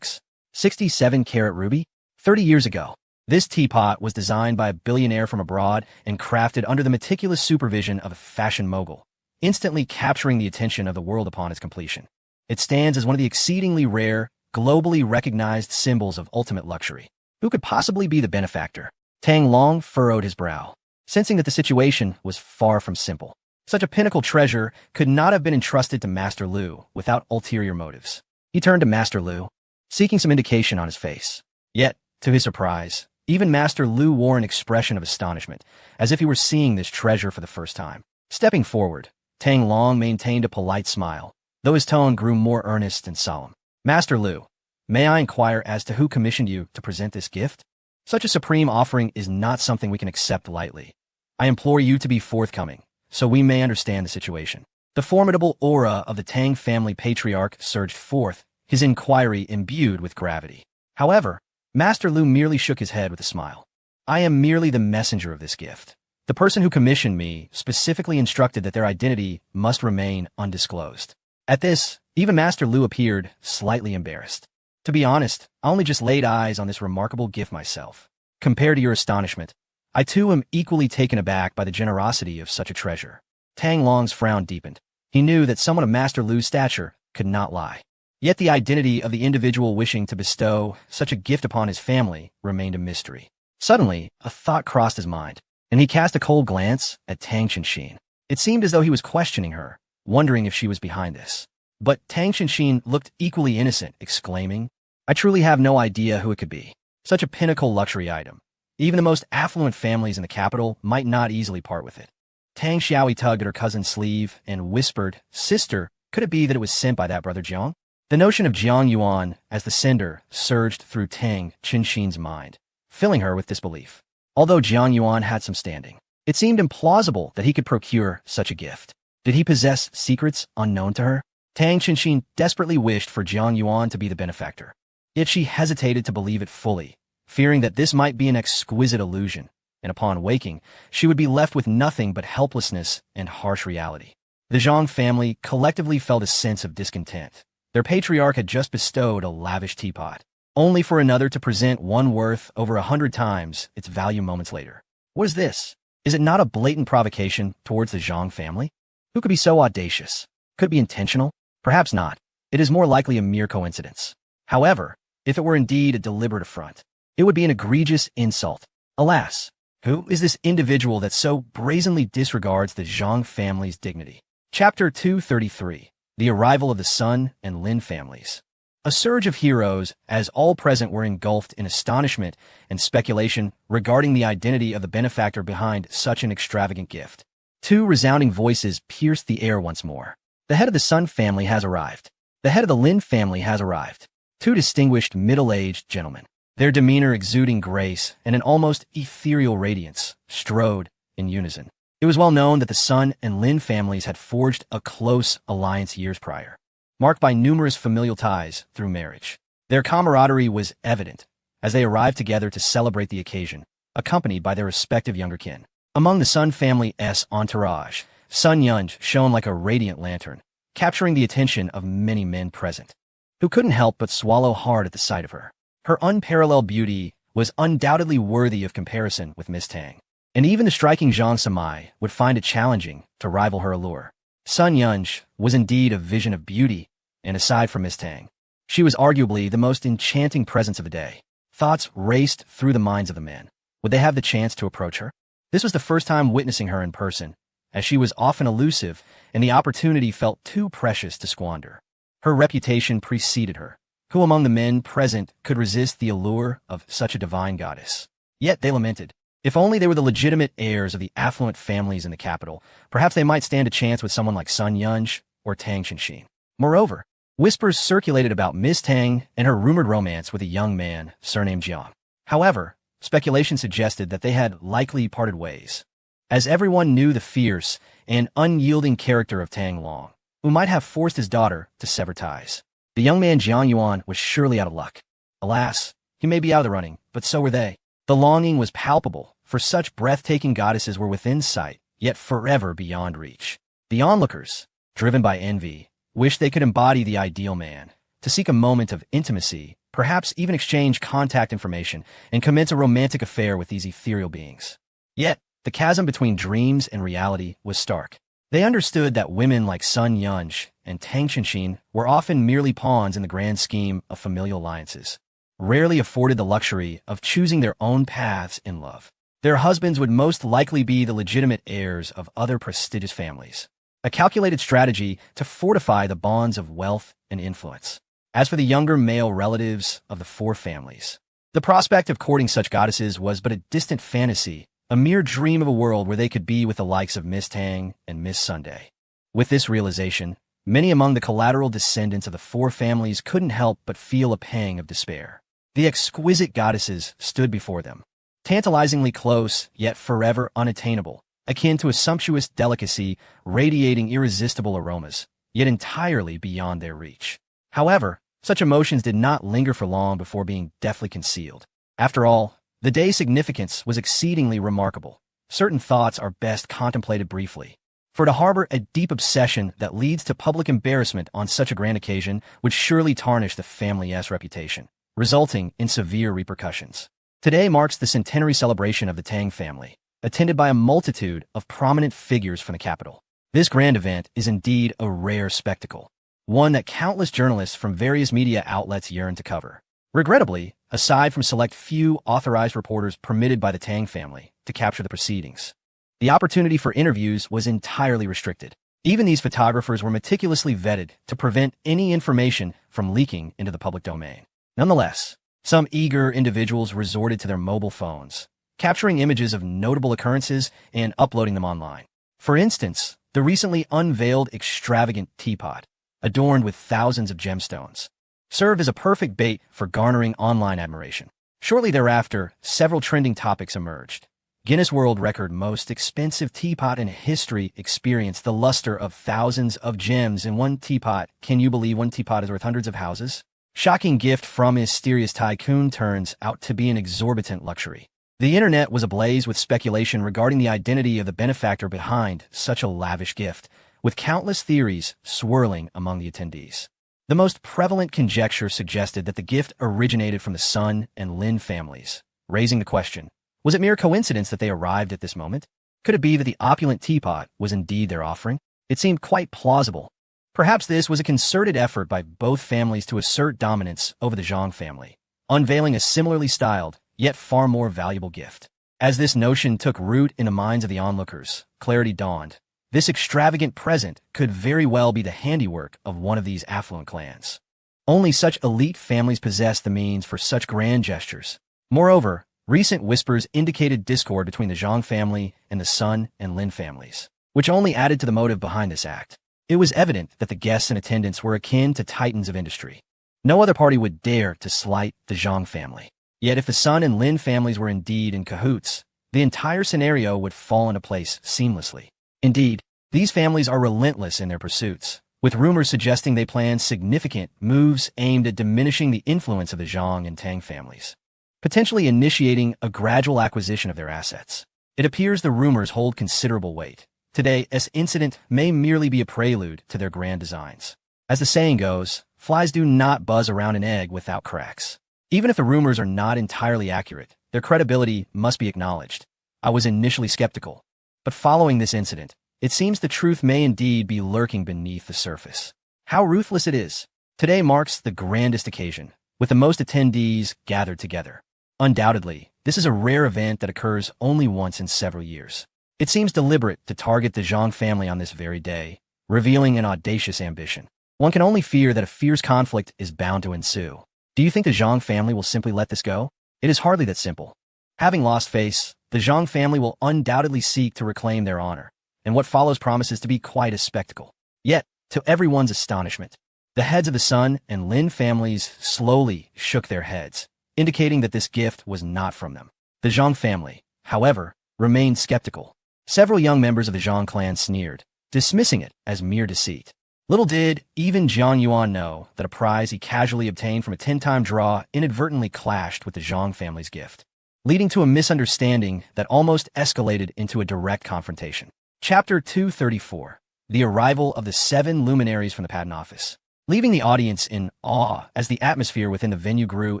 67-carat ruby? 30 years ago, this teapot was designed by a billionaire from abroad and crafted under the meticulous supervision of a fashion mogul, instantly capturing the attention of the world upon its completion. It stands as one of the exceedingly rare, globally recognized symbols of ultimate luxury. Who could possibly be the benefactor? Tang Long furrowed his brow, sensing that the situation was far from simple. Such a pinnacle treasure could not have been entrusted to Master Lu without ulterior motives. He turned to Master Lu, seeking some indication on his face. Yet, to his surprise, even Master Lu wore an expression of astonishment, as if he were seeing this treasure for the first time. Stepping forward, Tang Long maintained a polite smile, though his tone grew more earnest and solemn. "Master Lu, may I inquire as to who commissioned you to present this gift? Such a supreme offering is not something we can accept lightly. I implore you to be forthcoming, so we may understand the situation." The formidable aura of the Tang family patriarch surged forth, his inquiry imbued with gravity. However, Master Lu merely shook his head with a smile. I am merely the messenger of this gift. The person who commissioned me specifically instructed that their identity must remain undisclosed. At this, even Master Lu appeared slightly embarrassed. To be honest, I only just laid eyes on this remarkable gift myself. Compared to your astonishment, I too am equally taken aback by the generosity of such a treasure. Tang Long's frown deepened. He knew that someone of Master Lu's stature could not lie. Yet the identity of the individual wishing to bestow such a gift upon his family remained a mystery. Suddenly, a thought crossed his mind, and he cast a cold glance at Tang Qianxin. It seemed as though he was questioning her, wondering if she was behind this. But Tang Qianxin looked equally innocent, exclaiming, "I truly have no idea who it could be. Such a pinnacle luxury item. Even the most affluent families in the capital might not easily part with it." Tang Xiaoyi tugged at her cousin's sleeve and whispered, "Sister, could it be that it was sent by that brother Jiang?" The notion of Jiang Yuan as the sender surged through Tang Qianxin's mind, filling her with disbelief. Although Jiang Yuan had some standing, it seemed implausible that he could procure such a gift. Did he possess secrets unknown to her? Tang Qianxin desperately wished for Jiang Yuan to be the benefactor. Yet she hesitated to believe it fully, fearing that this might be an exquisite illusion, and upon waking, she would be left with nothing but helplessness and harsh reality. The Zhang family collectively felt a sense of discontent. Their patriarch had just bestowed a lavish teapot, only for another to present one worth over 100 times its value moments later. What is this? Is it not a blatant provocation towards the Zhang family? Who could be so audacious? Could it be intentional? Perhaps not. It is more likely a mere coincidence. However, if it were indeed a deliberate affront, it would be an egregious insult. Alas, who is this individual that so brazenly disregards the Zhang family's dignity? Chapter 233. The Arrival of the Sun and Lin Families. A surge of heroes, as all present were engulfed in astonishment and speculation regarding the identity of the benefactor behind such an extravagant gift. Two resounding voices pierced the air once more. The head of the Sun family has arrived. The head of the Lin family has arrived. Two distinguished middle-aged gentlemen, their demeanor exuding grace and an almost ethereal radiance, strode in unison. It was well known that the Sun and Lin families had forged a close alliance years prior, marked by numerous familial ties through marriage. Their camaraderie was evident as they arrived together to celebrate the occasion, accompanied by their respective younger kin. Among the Sun family's entourage, Sun Yunj shone like a radiant lantern, capturing the attention of many men present, who couldn't help but swallow hard at the sight of her. Her unparalleled beauty was undoubtedly worthy of comparison with Miss Tang, and even the striking Zhang Samai would find it challenging to rival her allure. Sun Yunj was indeed a vision of beauty, and aside from Miss Tang, she was arguably the most enchanting presence of the day. Thoughts raced through the minds of the men. Would they have the chance to approach her? This was the first time witnessing her in person, as she was often elusive, and the opportunity felt too precious to squander. Her reputation preceded her. Who among the men present could resist the allure of such a divine goddess? Yet they lamented. If only they were the legitimate heirs of the affluent families in the capital, perhaps they might stand a chance with someone like Sun Yunj or Tang Qianxin. Moreover, whispers circulated about Miss Tang and her rumored romance with a young man surnamed Jiang. However, speculation suggested that they had likely parted ways, as everyone knew the fierce and unyielding character of Tang Long, who might have forced his daughter to sever ties. The young man Jiang Yuan was surely out of luck. Alas, he may be out of the running, but so were they. The longing was palpable, for such breathtaking goddesses were within sight, yet forever beyond reach. The onlookers, driven by envy, wished they could embody the ideal man, to seek a moment of intimacy, perhaps even exchange contact information, and commence a romantic affair with these ethereal beings. Yet, the chasm between dreams and reality was stark. They understood that women like Sun Yunj and Tang Qianxin were often merely pawns in the grand scheme of familial alliances, rarely afforded the luxury of choosing their own paths in love. Their husbands would most likely be the legitimate heirs of other prestigious families, a calculated strategy to fortify the bonds of wealth and influence. As for the younger male relatives of the four families, the prospect of courting such goddesses was but a distant fantasy, a mere dream of a world where they could be with the likes of Miss Tang and Miss Sunday. With this realization, many among the collateral descendants of the four families couldn't help but feel a pang of despair. The exquisite goddesses stood before them, tantalizingly close, yet forever unattainable, akin to a sumptuous delicacy radiating irresistible aromas, yet entirely beyond their reach. However, such emotions did not linger for long before being deftly concealed. After all, The day's significance was exceedingly remarkable. Certain thoughts are best contemplated briefly. For to harbor a deep obsession that leads to public embarrassment on such a grand occasion would surely tarnish the family's reputation, resulting in severe repercussions. Today marks the centenary celebration of the Tang family, attended by a multitude of prominent figures from the capital. This grand event is indeed a rare spectacle, one that countless journalists from various media outlets yearn to cover. Regrettably, aside from select few authorized reporters permitted by the Tang family to capture the proceedings, the opportunity for interviews was entirely restricted. Even these photographers were meticulously vetted to prevent any information from leaking into the public domain. Nonetheless, some eager individuals resorted to their mobile phones, capturing images of notable occurrences and uploading them online. For instance, the recently unveiled extravagant teapot, adorned with thousands of gemstones, served as a perfect bait for garnering online admiration. Shortly thereafter, several trending topics emerged. Guinness World Record most expensive teapot in history experienced the luster of thousands of gems in one teapot. Can you believe one teapot is worth hundreds of houses? Shocking gift from mysterious tycoon turns out to be an exorbitant luxury. The internet was ablaze with speculation regarding the identity of the benefactor behind such a lavish gift, with countless theories swirling among the attendees. The most prevalent conjecture suggested that the gift originated from the Sun and Lin families, raising the question, was it mere coincidence that they arrived at this moment? Could it be that the opulent teapot was indeed their offering? It seemed quite plausible. Perhaps this was a concerted effort by both families to assert dominance over the Zhang family, unveiling a similarly styled, yet far more valuable gift. As this notion took root in the minds of the onlookers, clarity dawned. This extravagant present could very well be the handiwork of one of these affluent clans. Only such elite families possessed the means for such grand gestures. Moreover, recent whispers indicated discord between the Zhang family and the Sun and Lin families, which only added to the motive behind this act. It was evident that the guests in attendance were akin to titans of industry. No other party would dare to slight the Zhang family. Yet if the Sun and Lin families were indeed in cahoots, the entire scenario would fall into place seamlessly. Indeed, these families are relentless in their pursuits, with rumors suggesting they plan significant moves aimed at diminishing the influence of the Zhang and Tang families, potentially initiating a gradual acquisition of their assets. It appears the rumors hold considerable weight. Today, this incident may merely be a prelude to their grand designs. As the saying goes, flies do not buzz around an egg without cracks. Even if the rumors are not entirely accurate, their credibility must be acknowledged. I was initially skeptical, but following this incident, it seems the truth may indeed be lurking beneath the surface. How ruthless it is. Today marks the grandest occasion, with the most attendees gathered together. Undoubtedly, this is a rare event that occurs only once in several years. It seems deliberate to target the Zhang family on this very day, revealing an audacious ambition. One can only fear that a fierce conflict is bound to ensue. Do you think the Zhang family will simply let this go? It is hardly that simple. Having lost face, the Zhang family will undoubtedly seek to reclaim their honor, and what follows promises to be quite a spectacle. Yet, to everyone's astonishment, the heads of the Sun and Lin families slowly shook their heads, indicating that this gift was not from them. The Zhang family, however, remained skeptical. Several young members of the Zhang clan sneered, dismissing it as mere deceit. Little did even Jiang Yuan know that a prize he casually obtained from a 10-time draw inadvertently clashed with the Zhang family's gift, leading to a misunderstanding that almost escalated into a direct confrontation. Chapter 234. The Arrival of the 7 Luminaries from the Patent Office. Leaving the audience in awe as the atmosphere within the venue grew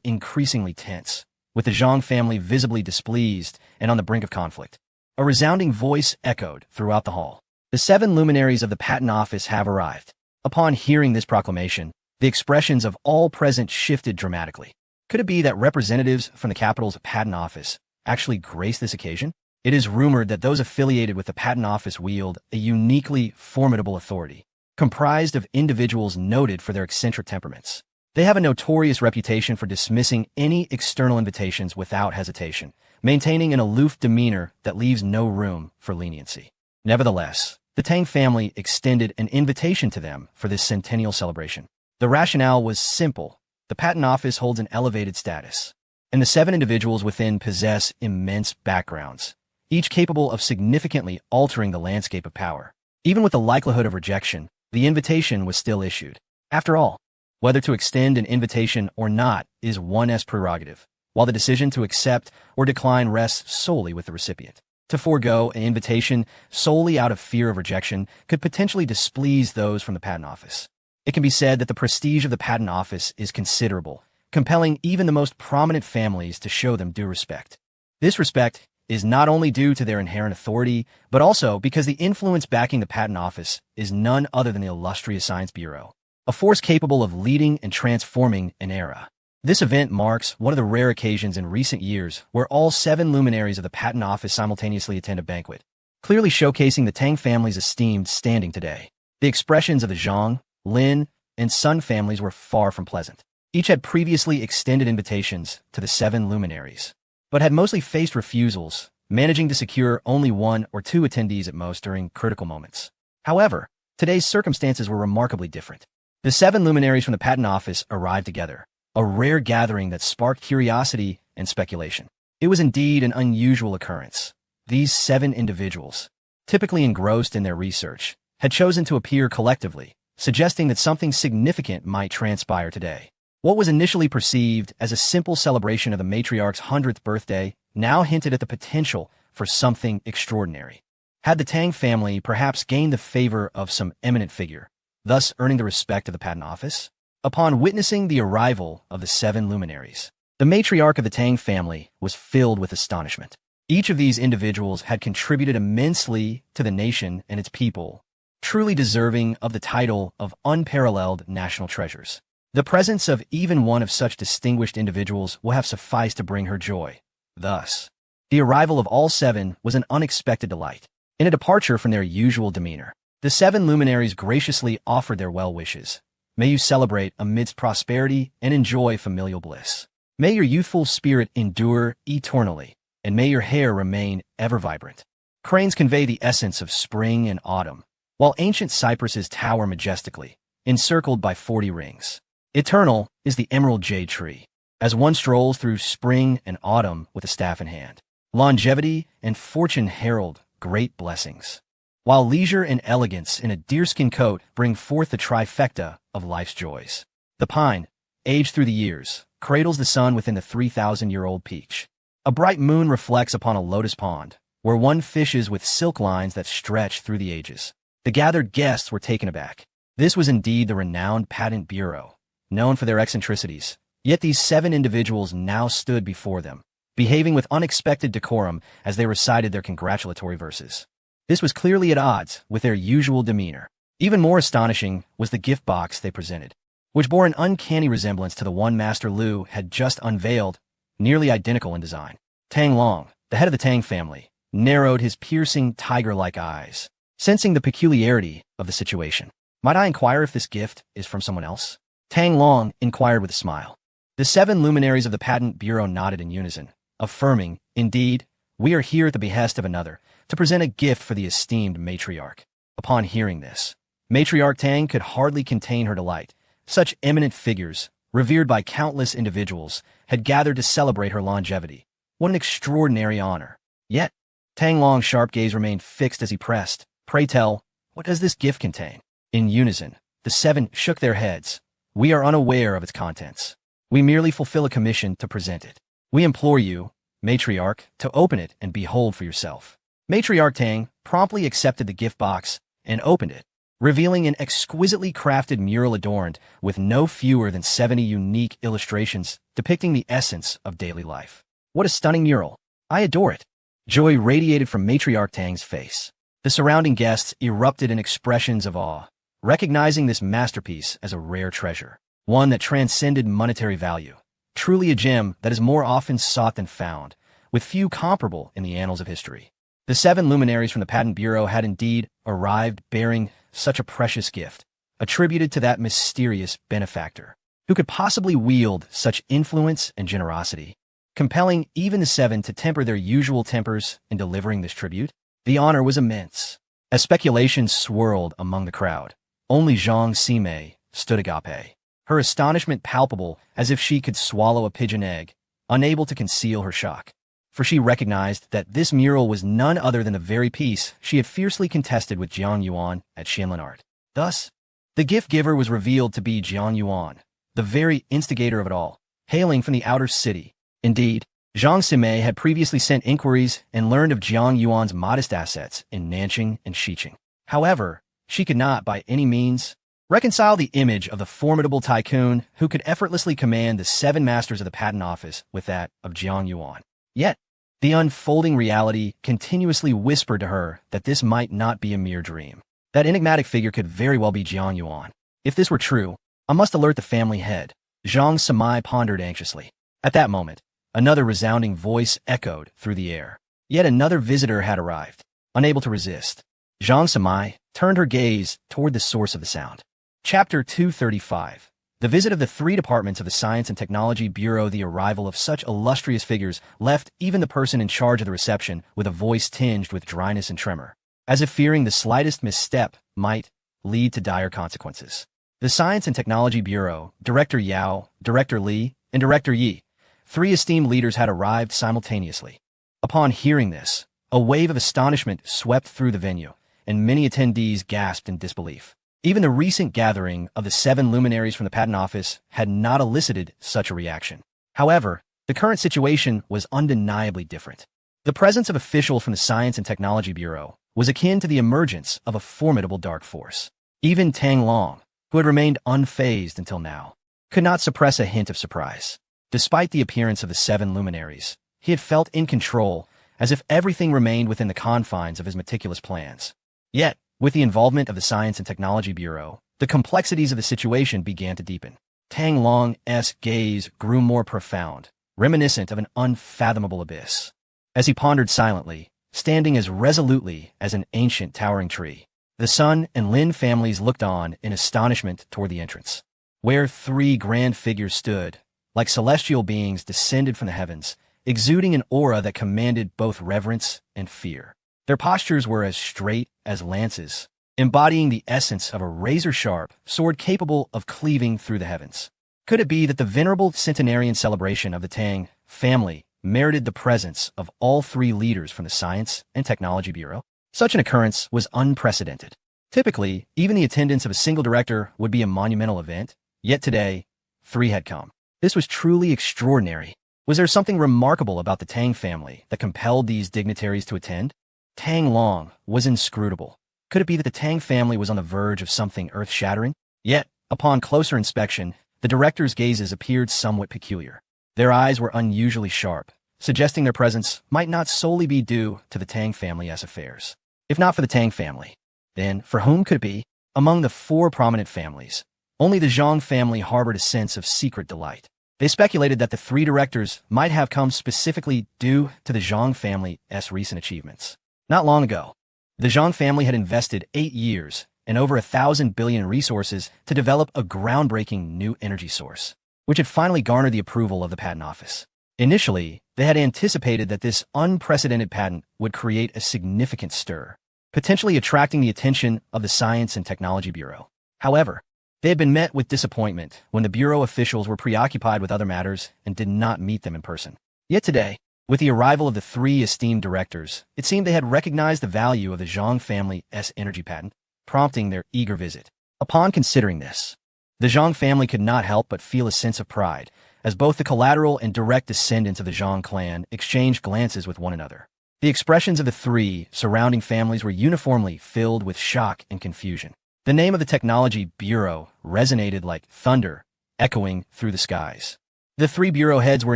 increasingly tense, with the Zhang family visibly displeased and on the brink of conflict. A resounding voice echoed throughout the hall. The 7 luminaries of the Patent Office have arrived. Upon hearing this proclamation, the expressions of all present shifted dramatically. Could it be that representatives from the capital's Patent Office actually graced this occasion? It is rumored that those affiliated with the Patent Office wield a uniquely formidable authority, comprised of individuals noted for their eccentric temperaments. They have a notorious reputation for dismissing any external invitations without hesitation, maintaining an aloof demeanor that leaves no room for leniency. Nevertheless, the Tang family extended an invitation to them for this centennial celebration. The rationale was simple. The Patent Office holds an elevated status, and the 7 individuals within possess immense backgrounds, each capable of significantly altering the landscape of power. Even with the likelihood of rejection, the invitation was still issued. After all, whether to extend an invitation or not is one's prerogative, while the decision to accept or decline rests solely with the recipient. To forego an invitation solely out of fear of rejection could potentially displease those from the Patent Office. It can be said that the prestige of the Patent Office is considerable, compelling even the most prominent families to show them due respect. This respect is not only due to their inherent authority, but also because the influence backing the Patent Office is none other than the illustrious Science Bureau, a force capable of leading and transforming an era. This event marks one of the rare occasions in recent years where all 7 luminaries of the Patent Office simultaneously attend a banquet, clearly showcasing the Tang family's esteemed standing today. The expressions of the Zhang, Lin, and Sun families were far from pleasant. Each had previously extended invitations to the 7 luminaries, but had mostly faced refusals, managing to secure only 1 or 2 attendees at most during critical moments. However, today's circumstances were remarkably different. The 7 luminaries from the Patent Office arrived together, a rare gathering that sparked curiosity and speculation. It was indeed an unusual occurrence. These 7 individuals, typically engrossed in their research, had chosen to appear collectively, suggesting that something significant might transpire today. What was initially perceived as a simple celebration of the matriarch's 100th birthday now hinted at the potential for something extraordinary. Had the Tang family perhaps gained the favor of some eminent figure, thus earning the respect of the Patent Office? Upon witnessing the arrival of the 7 luminaries, the matriarch of the Tang family was filled with astonishment. Each of these individuals had contributed immensely to the nation and its people, truly deserving of the title of unparalleled national treasures. The presence of even one of such distinguished individuals will have sufficed to bring her joy. Thus, the arrival of all 7 was an unexpected delight. In a departure from their usual demeanor, the 7 luminaries graciously offered their well wishes. May you celebrate amidst prosperity and enjoy familial bliss. May your youthful spirit endure eternally, and may your hair remain ever vibrant. Cranes convey the essence of spring and autumn, while ancient cypresses tower majestically, encircled by 40 rings. Eternal is the emerald jade tree, as one strolls through spring and autumn with a staff in hand. Longevity and fortune herald great blessings, while leisure and elegance in a deerskin coat bring forth the trifecta of life's joys. The pine, aged through the years, cradles the sun within the 3,000-year-old peach. A bright moon reflects upon a lotus pond, where one fishes with silk lines that stretch through the ages. The gathered guests were taken aback. This was indeed the renowned Patent Bureau, known for their eccentricities. Yet these 7 individuals now stood before them, behaving with unexpected decorum as they recited their congratulatory verses. This was clearly at odds with their usual demeanor. Even more astonishing was the gift box they presented, which bore an uncanny resemblance to the one Master Lu had just unveiled, nearly identical in design. Tang Long, the head of the Tang family, narrowed his piercing tiger-like eyes, sensing the peculiarity of the situation. Might I inquire if this gift is from someone else? Tang Long inquired with a smile. The 7 luminaries of the Patent Bureau nodded in unison, affirming, indeed, we are here at the behest of another, to present a gift for the esteemed matriarch. Upon hearing this, Matriarch Tang could hardly contain her delight. Such eminent figures, revered by countless individuals, had gathered to celebrate her longevity. What an extraordinary honor. Yet, Tang Long's sharp gaze remained fixed as he pressed. Pray tell, what does this gift contain? In unison, the 7 shook their heads. We are unaware of its contents. We merely fulfill a commission to present it. We implore you, Matriarch, to open it and behold for yourself. Matriarch Tang promptly accepted the gift box and opened it, revealing an exquisitely crafted mural adorned with no fewer than 70 unique illustrations depicting the essence of daily life. What a stunning mural! I adore it! Joy radiated from Matriarch Tang's face. The surrounding guests erupted in expressions of awe, recognizing this masterpiece as a rare treasure, one that transcended monetary value. Truly a gem that is more often sought than found, with few comparable in the annals of history. The 7 luminaries from the Patent Bureau had indeed arrived bearing such a precious gift, attributed to that mysterious benefactor. Who could possibly wield such influence and generosity, compelling even the 7 to temper their usual tempers in delivering this tribute? The honor was immense. As speculation swirled among the crowd, only Zhang Simei stood agape, her astonishment palpable as if she could swallow a pigeon egg, unable to conceal her shock. For she recognized that this mural was none other than the very piece she had fiercely contested with Jiang Yuan at Xianlin Art. Thus, the gift giver was revealed to be Jiang Yuan, the very instigator of it all, hailing from the outer city. Indeed, Zhang Simei had previously sent inquiries and learned of Jiang Yuan's modest assets in Nanqing and Xiqing. However, she could not, by any means, reconcile the image of the formidable tycoon who could effortlessly command the 7 masters of the patent office with that of Jiang Yuan. Yet, the unfolding reality continuously whispered to her that this might not be a mere dream. That enigmatic figure could very well be Jiang Yuan. If this were true, I must alert the family head. Zhang Simei pondered anxiously. At that moment, another resounding voice echoed through the air. Yet another visitor had arrived. Unable to resist, Zhang Simei turned her gaze toward the source of the sound. Chapter 235. The visit of the 3 departments of the Science and Technology Bureau. The arrival of such illustrious figures left even the person in charge of the reception with a voice tinged with dryness and tremor, as if fearing the slightest misstep might lead to dire consequences. The Science and Technology Bureau, Director Yao, Director Li, and Director Yi, 3 esteemed leaders had arrived simultaneously. Upon hearing this, a wave of astonishment swept through the venue, and many attendees gasped in disbelief. Even the recent gathering of the 7 luminaries from the patent office had not elicited such a reaction. However, the current situation was undeniably different. The presence of officials from the Science and Technology Bureau was akin to the emergence of a formidable dark force. Even Tang Long, who had remained unfazed until now, could not suppress a hint of surprise. Despite the appearance of the 7 luminaries, he had felt in control, as if everything remained within the confines of his meticulous plans. Yet, with the involvement of the Science and Technology Bureau, the complexities of the situation began to deepen. Tang Long's gaze grew more profound, reminiscent of an unfathomable abyss. As he pondered silently, standing as resolutely as an ancient towering tree, the Sun and Lin families looked on in astonishment toward the entrance, where 3 grand figures stood, like celestial beings descended from the heavens, exuding an aura that commanded both reverence and fear. Their postures were as straight as lances, embodying the essence of a razor-sharp sword capable of cleaving through the heavens. Could it be that the venerable centenarian celebration of the Tang family merited the presence of all 3 leaders from the Science and Technology Bureau? Such an occurrence was unprecedented. Typically, even the attendance of a single director would be a monumental event, yet today, 3 had come. This was truly extraordinary. Was there something remarkable about the Tang family that compelled these dignitaries to attend? Tang Long was inscrutable. Could it be that the Tang family was on the verge of something earth-shattering? Yet, upon closer inspection, the director's gazes appeared somewhat peculiar. Their eyes were unusually sharp, suggesting their presence might not solely be due to the Tang family's affairs. If not for the Tang family, then for whom could it be? Among the 4 prominent families, only the Zhang family harbored a sense of secret delight. They speculated that the 3 directors might have come specifically due to the Zhang family's recent achievements. Not long ago, the Zhang family had invested 8 years and over 1,000 billion in resources to develop a groundbreaking new energy source, which had finally garnered the approval of the patent office. Initially, they had anticipated that this unprecedented patent would create a significant stir, potentially attracting the attention of the Science and Technology Bureau. However, they had been met with disappointment when the Bureau officials were preoccupied with other matters and did not meet them in person. Yet today, with the arrival of the 3 esteemed directors, it seemed they had recognized the value of the Zhang family's energy patent, prompting their eager visit. Upon considering this, the Zhang family could not help but feel a sense of pride, as both the collateral and direct descendants of the Zhang clan exchanged glances with one another. The expressions of the 3 surrounding families were uniformly filled with shock and confusion. The name of the Technology Bureau resonated like thunder, echoing through the skies. The 3 bureau heads were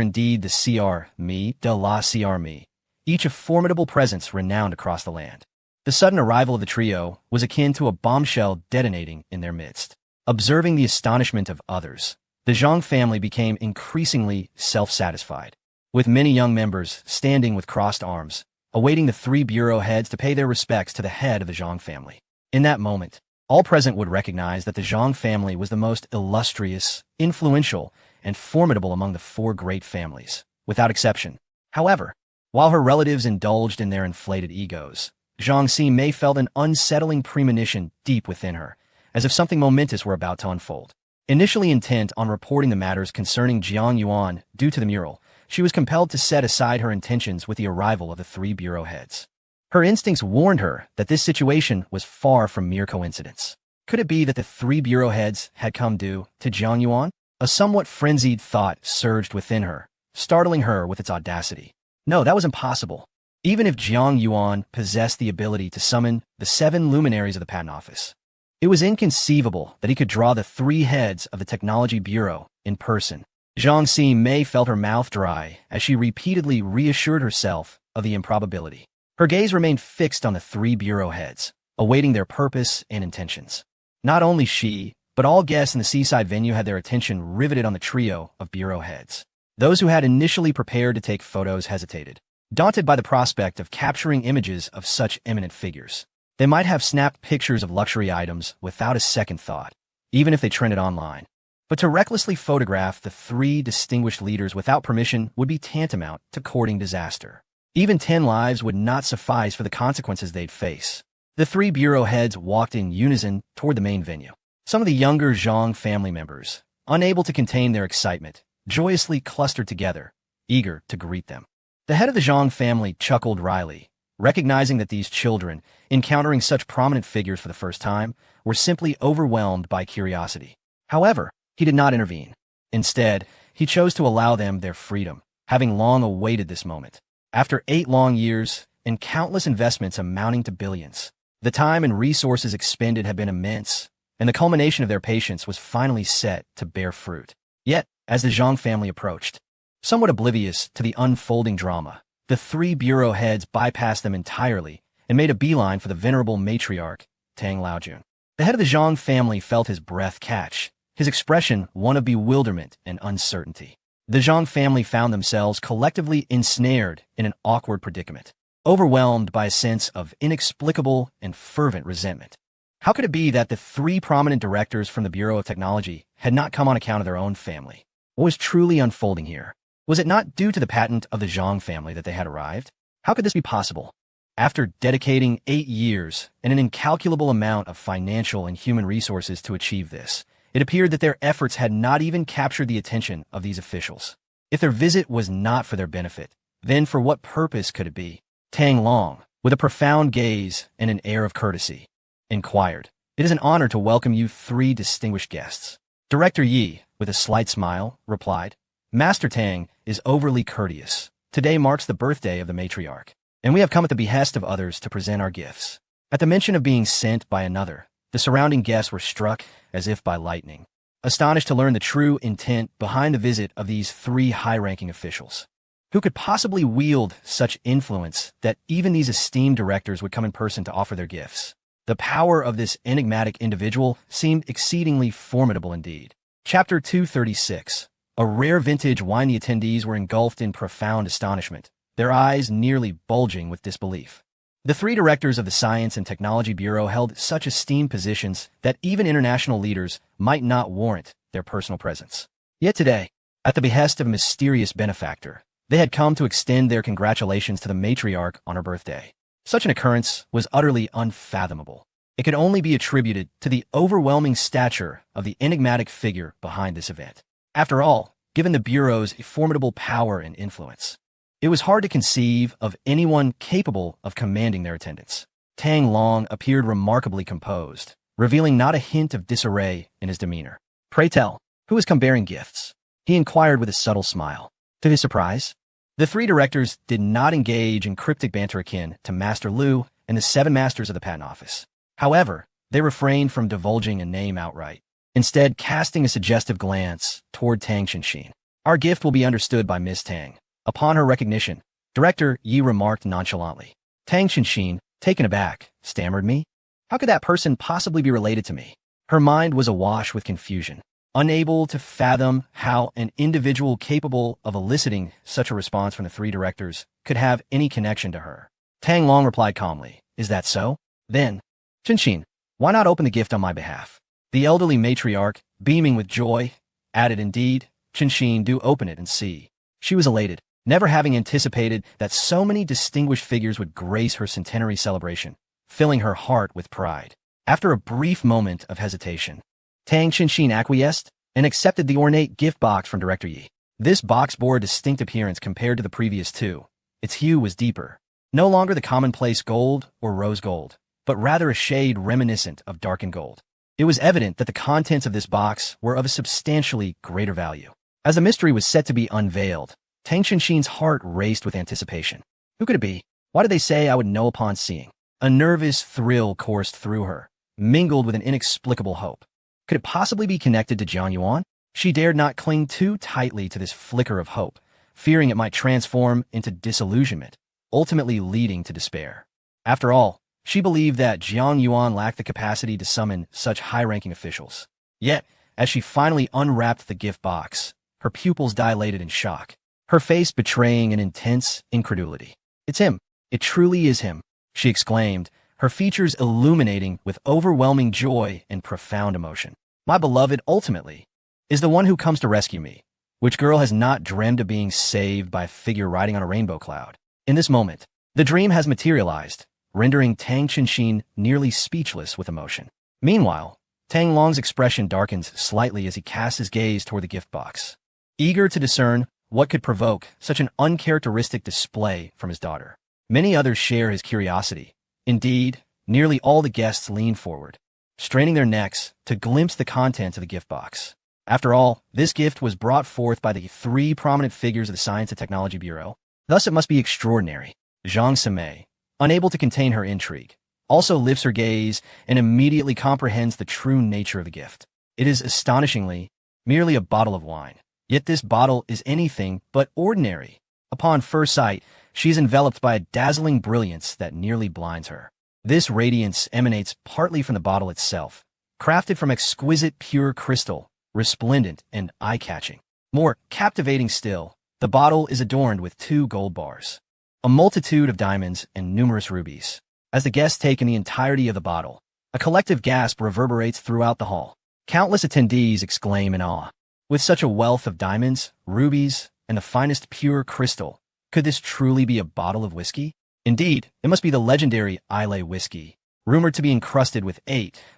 indeed the CRME de la CRME, each a formidable presence renowned across the land. The sudden arrival of the trio was akin to a bombshell detonating in their midst. Observing the astonishment of others, the Zhang family became increasingly self-satisfied, with many young members standing with crossed arms, awaiting the 3 bureau heads to pay their respects to the head of the Zhang family. In that moment, all present would recognize that the Zhang family was the most illustrious, influential, and formidable among the 4 great families, without exception. However, while her relatives indulged in their inflated egos, Zhang Simei felt an unsettling premonition deep within her, as if something momentous were about to unfold. Initially intent on reporting the matters concerning Jiang Yuan due to the mural, she was compelled to set aside her intentions with the arrival of the 3 bureau heads. Her instincts warned her that this situation was far from mere coincidence. Could it be that the 3 bureau heads had come due to Jiang Yuan? A somewhat frenzied thought surged within her, startling her with its audacity. No, that was impossible. Even if Jiang Yuan possessed the ability to summon the 7 luminaries of the Patent Office, it was inconceivable that he could draw the 3 heads of the Technology Bureau in person. Zhang Si-mei felt her mouth dry as she repeatedly reassured herself of the improbability. Her gaze remained fixed on the 3 bureau heads, awaiting their purpose and intentions. Not only she, but all guests in the seaside venue had their attention riveted on the trio of bureau heads. Those who had initially prepared to take photos hesitated, daunted by the prospect of capturing images of such eminent figures. They might have snapped pictures of luxury items without a second thought, even if they trended online. But to recklessly photograph the 3 distinguished leaders without permission would be tantamount to courting disaster. Even 10 lives would not suffice for the consequences they'd face. The 3 bureau heads walked in unison toward the main venue. Some of the younger Zhang family members, unable to contain their excitement, joyously clustered together, eager to greet them. The head of the Zhang family chuckled wryly, recognizing that these children, encountering such prominent figures for the first time, were simply overwhelmed by curiosity. However, he did not intervene. Instead, he chose to allow them their freedom, having long awaited this moment. After 8 long years and countless investments amounting to billions, the time and resources expended had been immense, and the culmination of their patience was finally set to bear fruit. Yet, as the Zhang family approached, somewhat oblivious to the unfolding drama, the 3 bureau heads bypassed them entirely and made a beeline for the venerable matriarch, Tang Laojun. The head of the Zhang family felt his breath catch, his expression one of bewilderment and uncertainty. The Zhang family found themselves collectively ensnared in an awkward predicament, overwhelmed by a sense of inexplicable and fervent resentment. How could it be that the 3 prominent directors from the Bureau of Technology had not come on account of their own family? What was truly unfolding here? Was it not due to the patent of the Zhang family that they had arrived? How could this be possible? After dedicating 8 years and an incalculable amount of financial and human resources to achieve this, it appeared that their efforts had not even captured the attention of these officials. If their visit was not for their benefit, then for what purpose could it be? Tang Long, with a profound gaze and an air of courtesy, inquired, "It is an honor to welcome you 3 distinguished guests." Director Yi, with a slight smile, replied, "Master Tang is overly courteous. Today marks the birthday of the matriarch, and we have come at the behest of others to present our gifts." At the mention of being sent by another, the surrounding guests were struck as if by lightning, astonished to learn the true intent behind the visit of these 3 high-ranking officials. Who could possibly wield such influence that even these esteemed directors would come in person to offer their gifts? The power of this enigmatic individual seemed exceedingly formidable indeed. Chapter 236. A rare vintage wine. The attendees were engulfed in profound astonishment, their eyes nearly bulging with disbelief. The 3 directors of the Science and Technology Bureau held such esteemed positions that even international leaders might not warrant their personal presence. Yet today, at the behest of a mysterious benefactor, they had come to extend their congratulations to the matriarch on her birthday. Such an occurrence was utterly unfathomable. It could only be attributed to the overwhelming stature of the enigmatic figure behind this event. After all, given the Bureau's formidable power and influence, it was hard to conceive of anyone capable of commanding their attendance. Tang Long appeared remarkably composed, revealing not a hint of disarray in his demeanor. "Pray tell, who has come bearing gifts?" he inquired with a subtle smile. To his surprise, the 3 directors did not engage in cryptic banter akin to Master Lu and the 7 masters of the Patent Office. However, they refrained from divulging a name outright, instead casting a suggestive glance toward Tang Qinshin. "Our gift will be understood by Miss Tang." Upon her recognition, Director Yi remarked nonchalantly. Tang Qinshin, taken aback, stammered, "Me? How could that person possibly be related to me?" Her mind was awash with confusion, unable to fathom how an individual capable of eliciting such a response from the 3 directors could have any connection to her. Tang Long replied calmly, "Is that so? Then, Qinshin, why not open the gift on my behalf?" The elderly matriarch, beaming with joy, added, "Indeed, Qinshin, do open it and see." She was elated, never having anticipated that so many distinguished figures would grace her centenary celebration, filling her heart with pride. After a brief moment of hesitation, Tang Qinshin acquiesced and accepted the ornate gift box from Director Yi. This box bore a distinct appearance compared to the previous 2. Its hue was deeper, no longer the commonplace gold or rose gold, but rather a shade reminiscent of darkened gold. It was evident that the contents of this box were of a substantially greater value. As the mystery was set to be unveiled, Tang Qinshin's heart raced with anticipation. Who could it be? Why did they say I would know upon seeing? A nervous thrill coursed through her, mingled with an inexplicable hope. Could it possibly be connected to Jiang Yuan? She dared not cling too tightly to this flicker of hope, fearing it might transform into disillusionment, ultimately leading to despair. After all, she believed that Jiang Yuan lacked the capacity to summon such high-ranking officials. Yet, as she finally unwrapped the gift box, her pupils dilated in shock, her face betraying an intense incredulity. "It's him. It truly is him," she exclaimed, her features illuminating with overwhelming joy and profound emotion. "My beloved ultimately is the one who comes to rescue me." Which girl has not dreamed of being saved by a figure riding on a rainbow cloud? In this moment, the dream has materialized, rendering Tang Qinshin nearly speechless with emotion. Meanwhile, Tang Long's expression darkens slightly as he casts his gaze toward the gift box, eager to discern what could provoke such an uncharacteristic display from his daughter. Many others share his curiosity. Indeed, nearly all the guests lean forward, straining their necks to glimpse the contents of the gift box. After all, this gift was brought forth by the three prominent figures of the Science and Technology Bureau. Thus it must be extraordinary. Zhang Simei, unable to contain her intrigue, also lifts her gaze and immediately comprehends the true nature of the gift. It is astonishingly merely a bottle of wine. Yet this bottle is anything but ordinary. Upon first sight, she is enveloped by a dazzling brilliance that nearly blinds her. This radiance emanates partly from the bottle itself, crafted from exquisite pure crystal, resplendent and eye-catching. More captivating still, the bottle is adorned with 2 gold bars, a multitude of diamonds, and numerous rubies. As the guests take in the entirety of the bottle, a collective gasp reverberates throughout the hall. Countless attendees exclaim in awe. With such a wealth of diamonds, rubies, and the finest pure crystal, could this truly be a bottle of whiskey? Indeed, it must be the legendary Islay whiskey, rumored to be encrusted with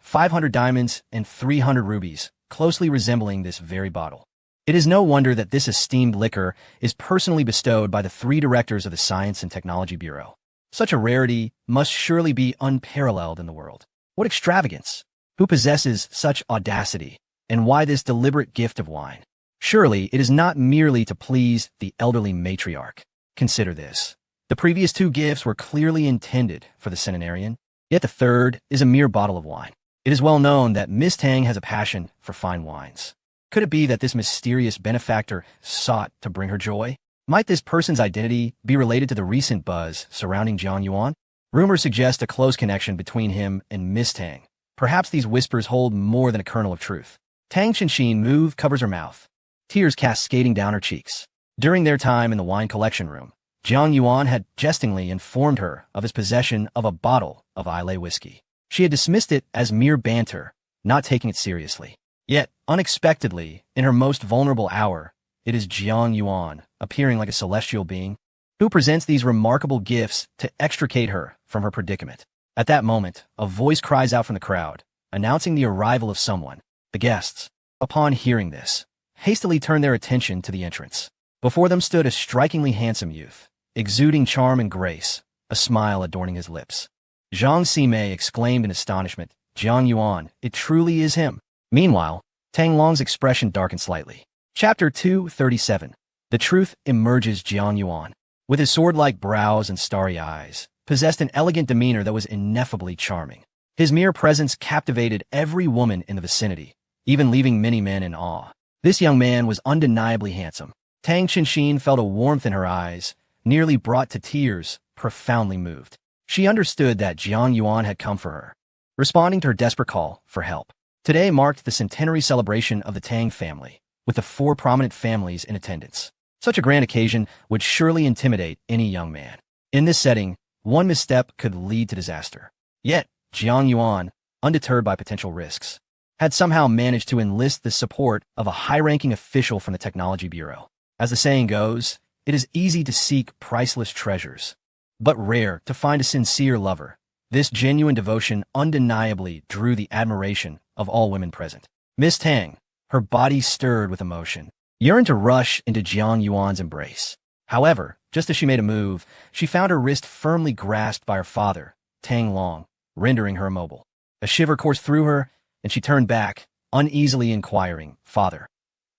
500 diamonds and 300 rubies, closely resembling this very bottle. It is no wonder that this esteemed liquor is personally bestowed by the 3 directors of the Science and Technology Bureau. Such a rarity must surely be unparalleled in the world. What extravagance! Who possesses such audacity? And why this deliberate gift of wine? Surely it is not merely to please the elderly matriarch. Consider this. The previous 2 gifts were clearly intended for the centenarian, yet the third is a mere bottle of wine. It is well known that Miss Tang has a passion for fine wines. Could it be that this mysterious benefactor sought to bring her joy? Might this person's identity be related to the recent buzz surrounding Jiang Yuan? Rumors suggest a close connection between him and Miss Tang. Perhaps these whispers hold more than a kernel of truth. Tang Qinshin covers her mouth, tears cascading down her cheeks. During their time in the wine collection room, Jiang Yuan had jestingly informed her of his possession of a bottle of Islay whiskey. She had dismissed it as mere banter, not taking it seriously. Yet, unexpectedly, in her most vulnerable hour, it is Jiang Yuan, appearing like a celestial being, who presents these remarkable gifts to extricate her from her predicament. At that moment, a voice cries out from the crowd, announcing the arrival of someone. The guests, upon hearing this, hastily turned their attention to the entrance. Before them stood a strikingly handsome youth, exuding charm and grace, a smile adorning his lips. Zhang Simei exclaimed in astonishment, "Jiang Yuan, it truly is him." Meanwhile, Tang Long's expression darkened slightly. Chapter 237. The truth emerges. Jiang Yuan, with his sword-like brows and starry eyes, possessed an elegant demeanor that was ineffably charming. His mere presence captivated every woman in the vicinity, even leaving many men in awe. This young man was undeniably handsome. Tang Qinshin felt a warmth in her eyes, nearly brought to tears, profoundly moved. She understood that Jiang Yuan had come for her, responding to her desperate call for help. Today marked the centenary celebration of the Tang family, with the 4 prominent families in attendance. Such a grand occasion would surely intimidate any young man. In this setting, one misstep could lead to disaster. Yet, Jiang Yuan, undeterred by potential risks, had somehow managed to enlist the support of a high-ranking official from the Technology Bureau. As the saying goes, it is easy to seek priceless treasures, but rare to find a sincere lover. This genuine devotion undeniably drew the admiration of all women present. Miss Tang, her body stirred with emotion, yearned to rush into Jiang Yuan's embrace. However, just as she made a move, she found her wrist firmly grasped by her father, Tang Long, rendering her immobile. A shiver coursed through her, and she turned back, uneasily inquiring, "Father,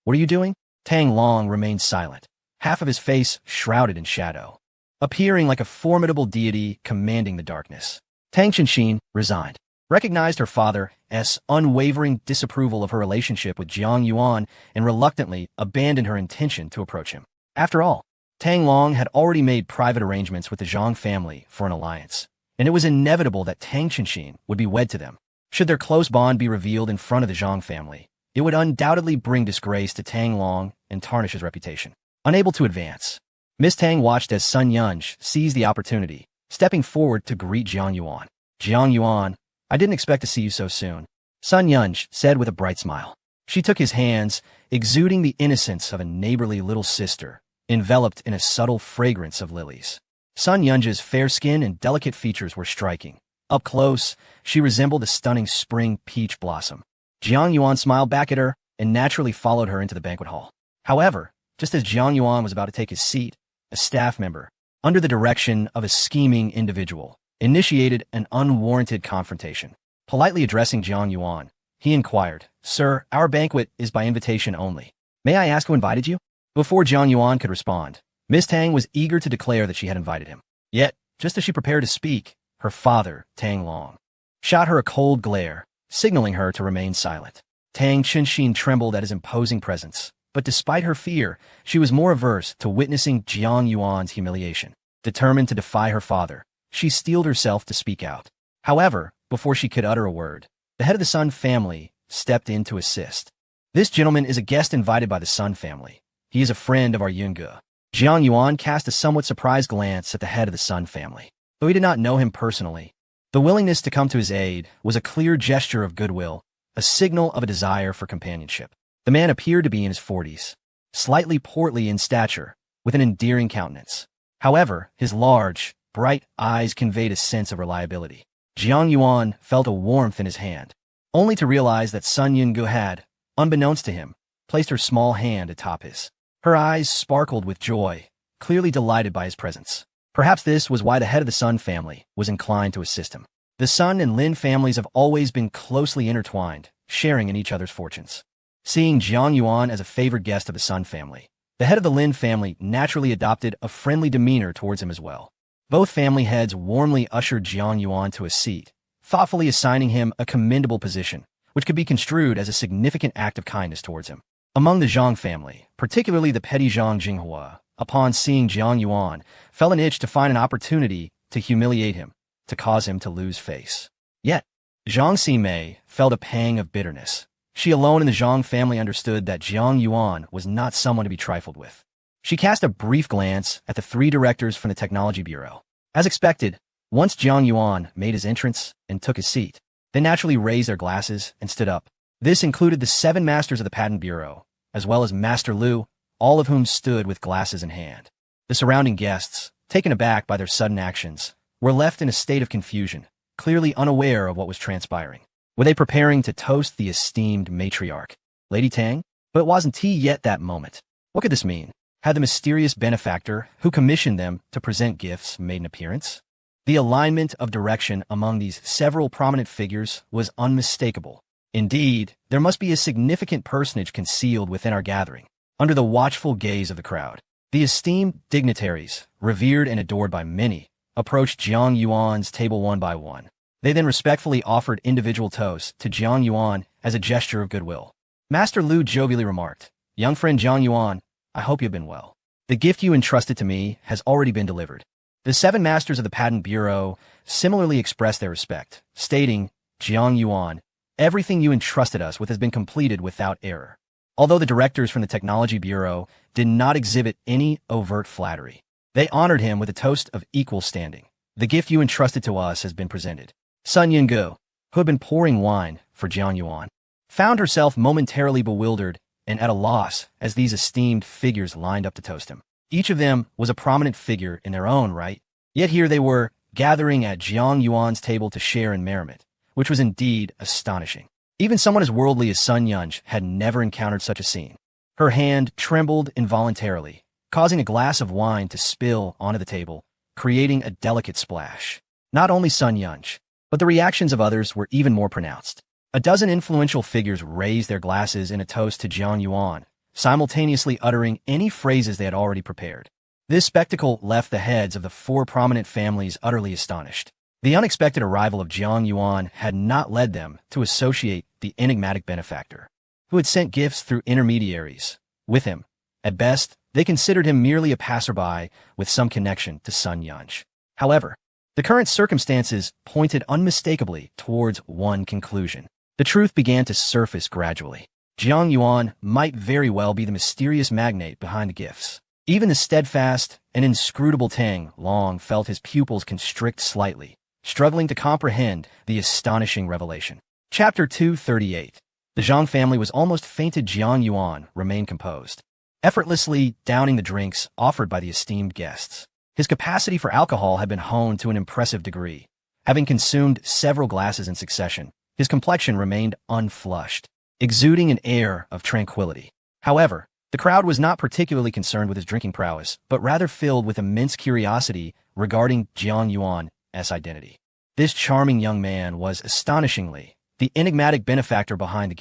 what are you doing?" Tang Long remained silent, half of his face shrouded in shadow, appearing like a formidable deity commanding the darkness. Tang Qianxin, resigned, recognized her father's unwavering disapproval of her relationship with Jiang Yuan and reluctantly abandoned her intention to approach him. After all, Tang Long had already made private arrangements with the Zhang family for an alliance, and it was inevitable that Tang Qianxin would be wed to them. Should their close bond be revealed in front of the Zhang family, it would undoubtedly bring disgrace to Tang Long and tarnish his reputation. Unable to advance, Miss Tang watched as Sun Yunj seized the opportunity, stepping forward to greet Jiang Yuan. Jiang Yuan, I didn't expect to see you so soon, Sun Yunj said with a bright smile. She took his hands, exuding the innocence of a neighborly little sister, enveloped in a subtle fragrance of lilies. Sun Yunj's fair skin and delicate features were striking. Up close, she resembled a stunning spring peach blossom. Jiang Yuan smiled back at her and naturally followed her into the banquet hall. However, just as Jiang Yuan was about to take his seat, a staff member, under the direction of a scheming individual, initiated an unwarranted confrontation. Politely addressing Jiang Yuan, he inquired, "Sir, our banquet is by invitation only. May I ask who invited you?" Before Jiang Yuan could respond, Miss Tang was eager to declare that she had invited him. Yet, just as she prepared to speak, her father, Tang Long, shot her a cold glare, signaling her to remain silent. Tang Qianxin trembled at his imposing presence, but despite her fear, she was more averse to witnessing Jiang Yuan's humiliation. Determined to defy her father, she steeled herself to speak out. However, before she could utter a word, the head of the Sun family stepped in to assist. "This gentleman is a guest invited by the Sun family. He is a friend of our Yunge." Jiang Yuan cast a somewhat surprised glance at the head of the Sun family. Though he did not know him personally, the willingness to come to his aid was a clear gesture of goodwill, a signal of a desire for companionship. The man appeared to be in his 40s, slightly portly in stature, with an endearing countenance. However, his large, bright eyes conveyed a sense of reliability. Jiang Yuan felt a warmth in his hand, only to realize that Sun Yunge had, unbeknownst to him, placed her small hand atop his. Her eyes sparkled with joy, clearly delighted by his presence. Perhaps this was why the head of the Sun family was inclined to assist him. The Sun and Lin families have always been closely intertwined, sharing in each other's fortunes. Seeing Jiang Yuan as a favored guest of the Sun family, the head of the Lin family naturally adopted a friendly demeanor towards him as well. Both family heads warmly ushered Jiang Yuan to a seat, thoughtfully assigning him a commendable position, which could be construed as a significant act of kindness towards him. Among the Zhang family, particularly the petty Zhang Jinghua, upon seeing Jiang Yuan, felt an itch to find an opportunity to humiliate him, to cause him to lose face. Yet, Zhang Ximei felt a pang of bitterness. She alone in the Zhang family understood that Jiang Yuan was not someone to be trifled with. She cast a brief glance at the three directors from the Technology Bureau. As expected, once Jiang Yuan made his entrance and took his seat, they naturally raised their glasses and stood up. This included the 7 masters of the Patent Bureau, as well as Master Lu, all of whom stood with glasses in hand. The surrounding guests, taken aback by their sudden actions, were left in a state of confusion, clearly unaware of what was transpiring. Were they preparing to toast the esteemed matriarch, Lady Tang? But it wasn't tea yet that moment. What could this mean? Had the mysterious benefactor who commissioned them to present gifts made an appearance? The alignment of direction among these several prominent figures was unmistakable. Indeed, there must be a significant personage concealed within our gathering, under the watchful gaze of the crowd. The esteemed dignitaries, revered and adored by many, approached Jiang Yuan's table one by one. They then respectfully offered individual toasts to Jiang Yuan as a gesture of goodwill. Master Lu jovially remarked, "Young friend Jiang Yuan, I hope you've been well. The gift you entrusted to me has already been delivered." The 7 masters of the Patent Bureau similarly expressed their respect, stating, "Jiang Yuan, everything you entrusted us with has been completed without error." Although the directors from the Technology Bureau did not exhibit any overt flattery, they honored him with a toast of equal standing. "The gift you entrusted to us has been presented." Sun Yunge, who had been pouring wine for Jiang Yuan, found herself momentarily bewildered and at a loss as these esteemed figures lined up to toast him. Each of them was a prominent figure in their own right, yet here they were, gathering at Jiang Yuan's table to share in merriment, which was indeed astonishing. Even someone as worldly as Sun Yunj had never encountered such a scene. Her hand trembled involuntarily, causing a glass of wine to spill onto the table, creating a delicate splash. Not only Sun Yunj, but the reactions of others were even more pronounced. A dozen influential figures raised their glasses in a toast to Jiang Yuan, simultaneously uttering any phrases they had already prepared. This spectacle left the heads of the four prominent families utterly astonished. The unexpected arrival of Jiang Yuan had not led them to associate the enigmatic benefactor, who had sent gifts through intermediaries, with him. At best, they considered him merely a passerby with some connection to Sun Yunch. However, the current circumstances pointed unmistakably towards one conclusion. The truth began to surface gradually. Jiang Yuan might very well be the mysterious magnate behind the gifts. Even the steadfast and inscrutable Tang Long felt his pupils constrict slightly, struggling to comprehend the astonishing revelation. Chapter 238. The Zhang family was almost fainted. Jiang Yuan remained composed, effortlessly downing the drinks offered by the esteemed guests. His capacity for alcohol had been honed to an impressive degree. Having consumed several glasses in succession, his complexion remained unflushed, exuding an air of tranquility. However, the crowd was not particularly concerned with his drinking prowess, but rather filled with immense curiosity regarding Jiang Yuan's identity. This charming young man was, astonishingly, the enigmatic benefactor behind the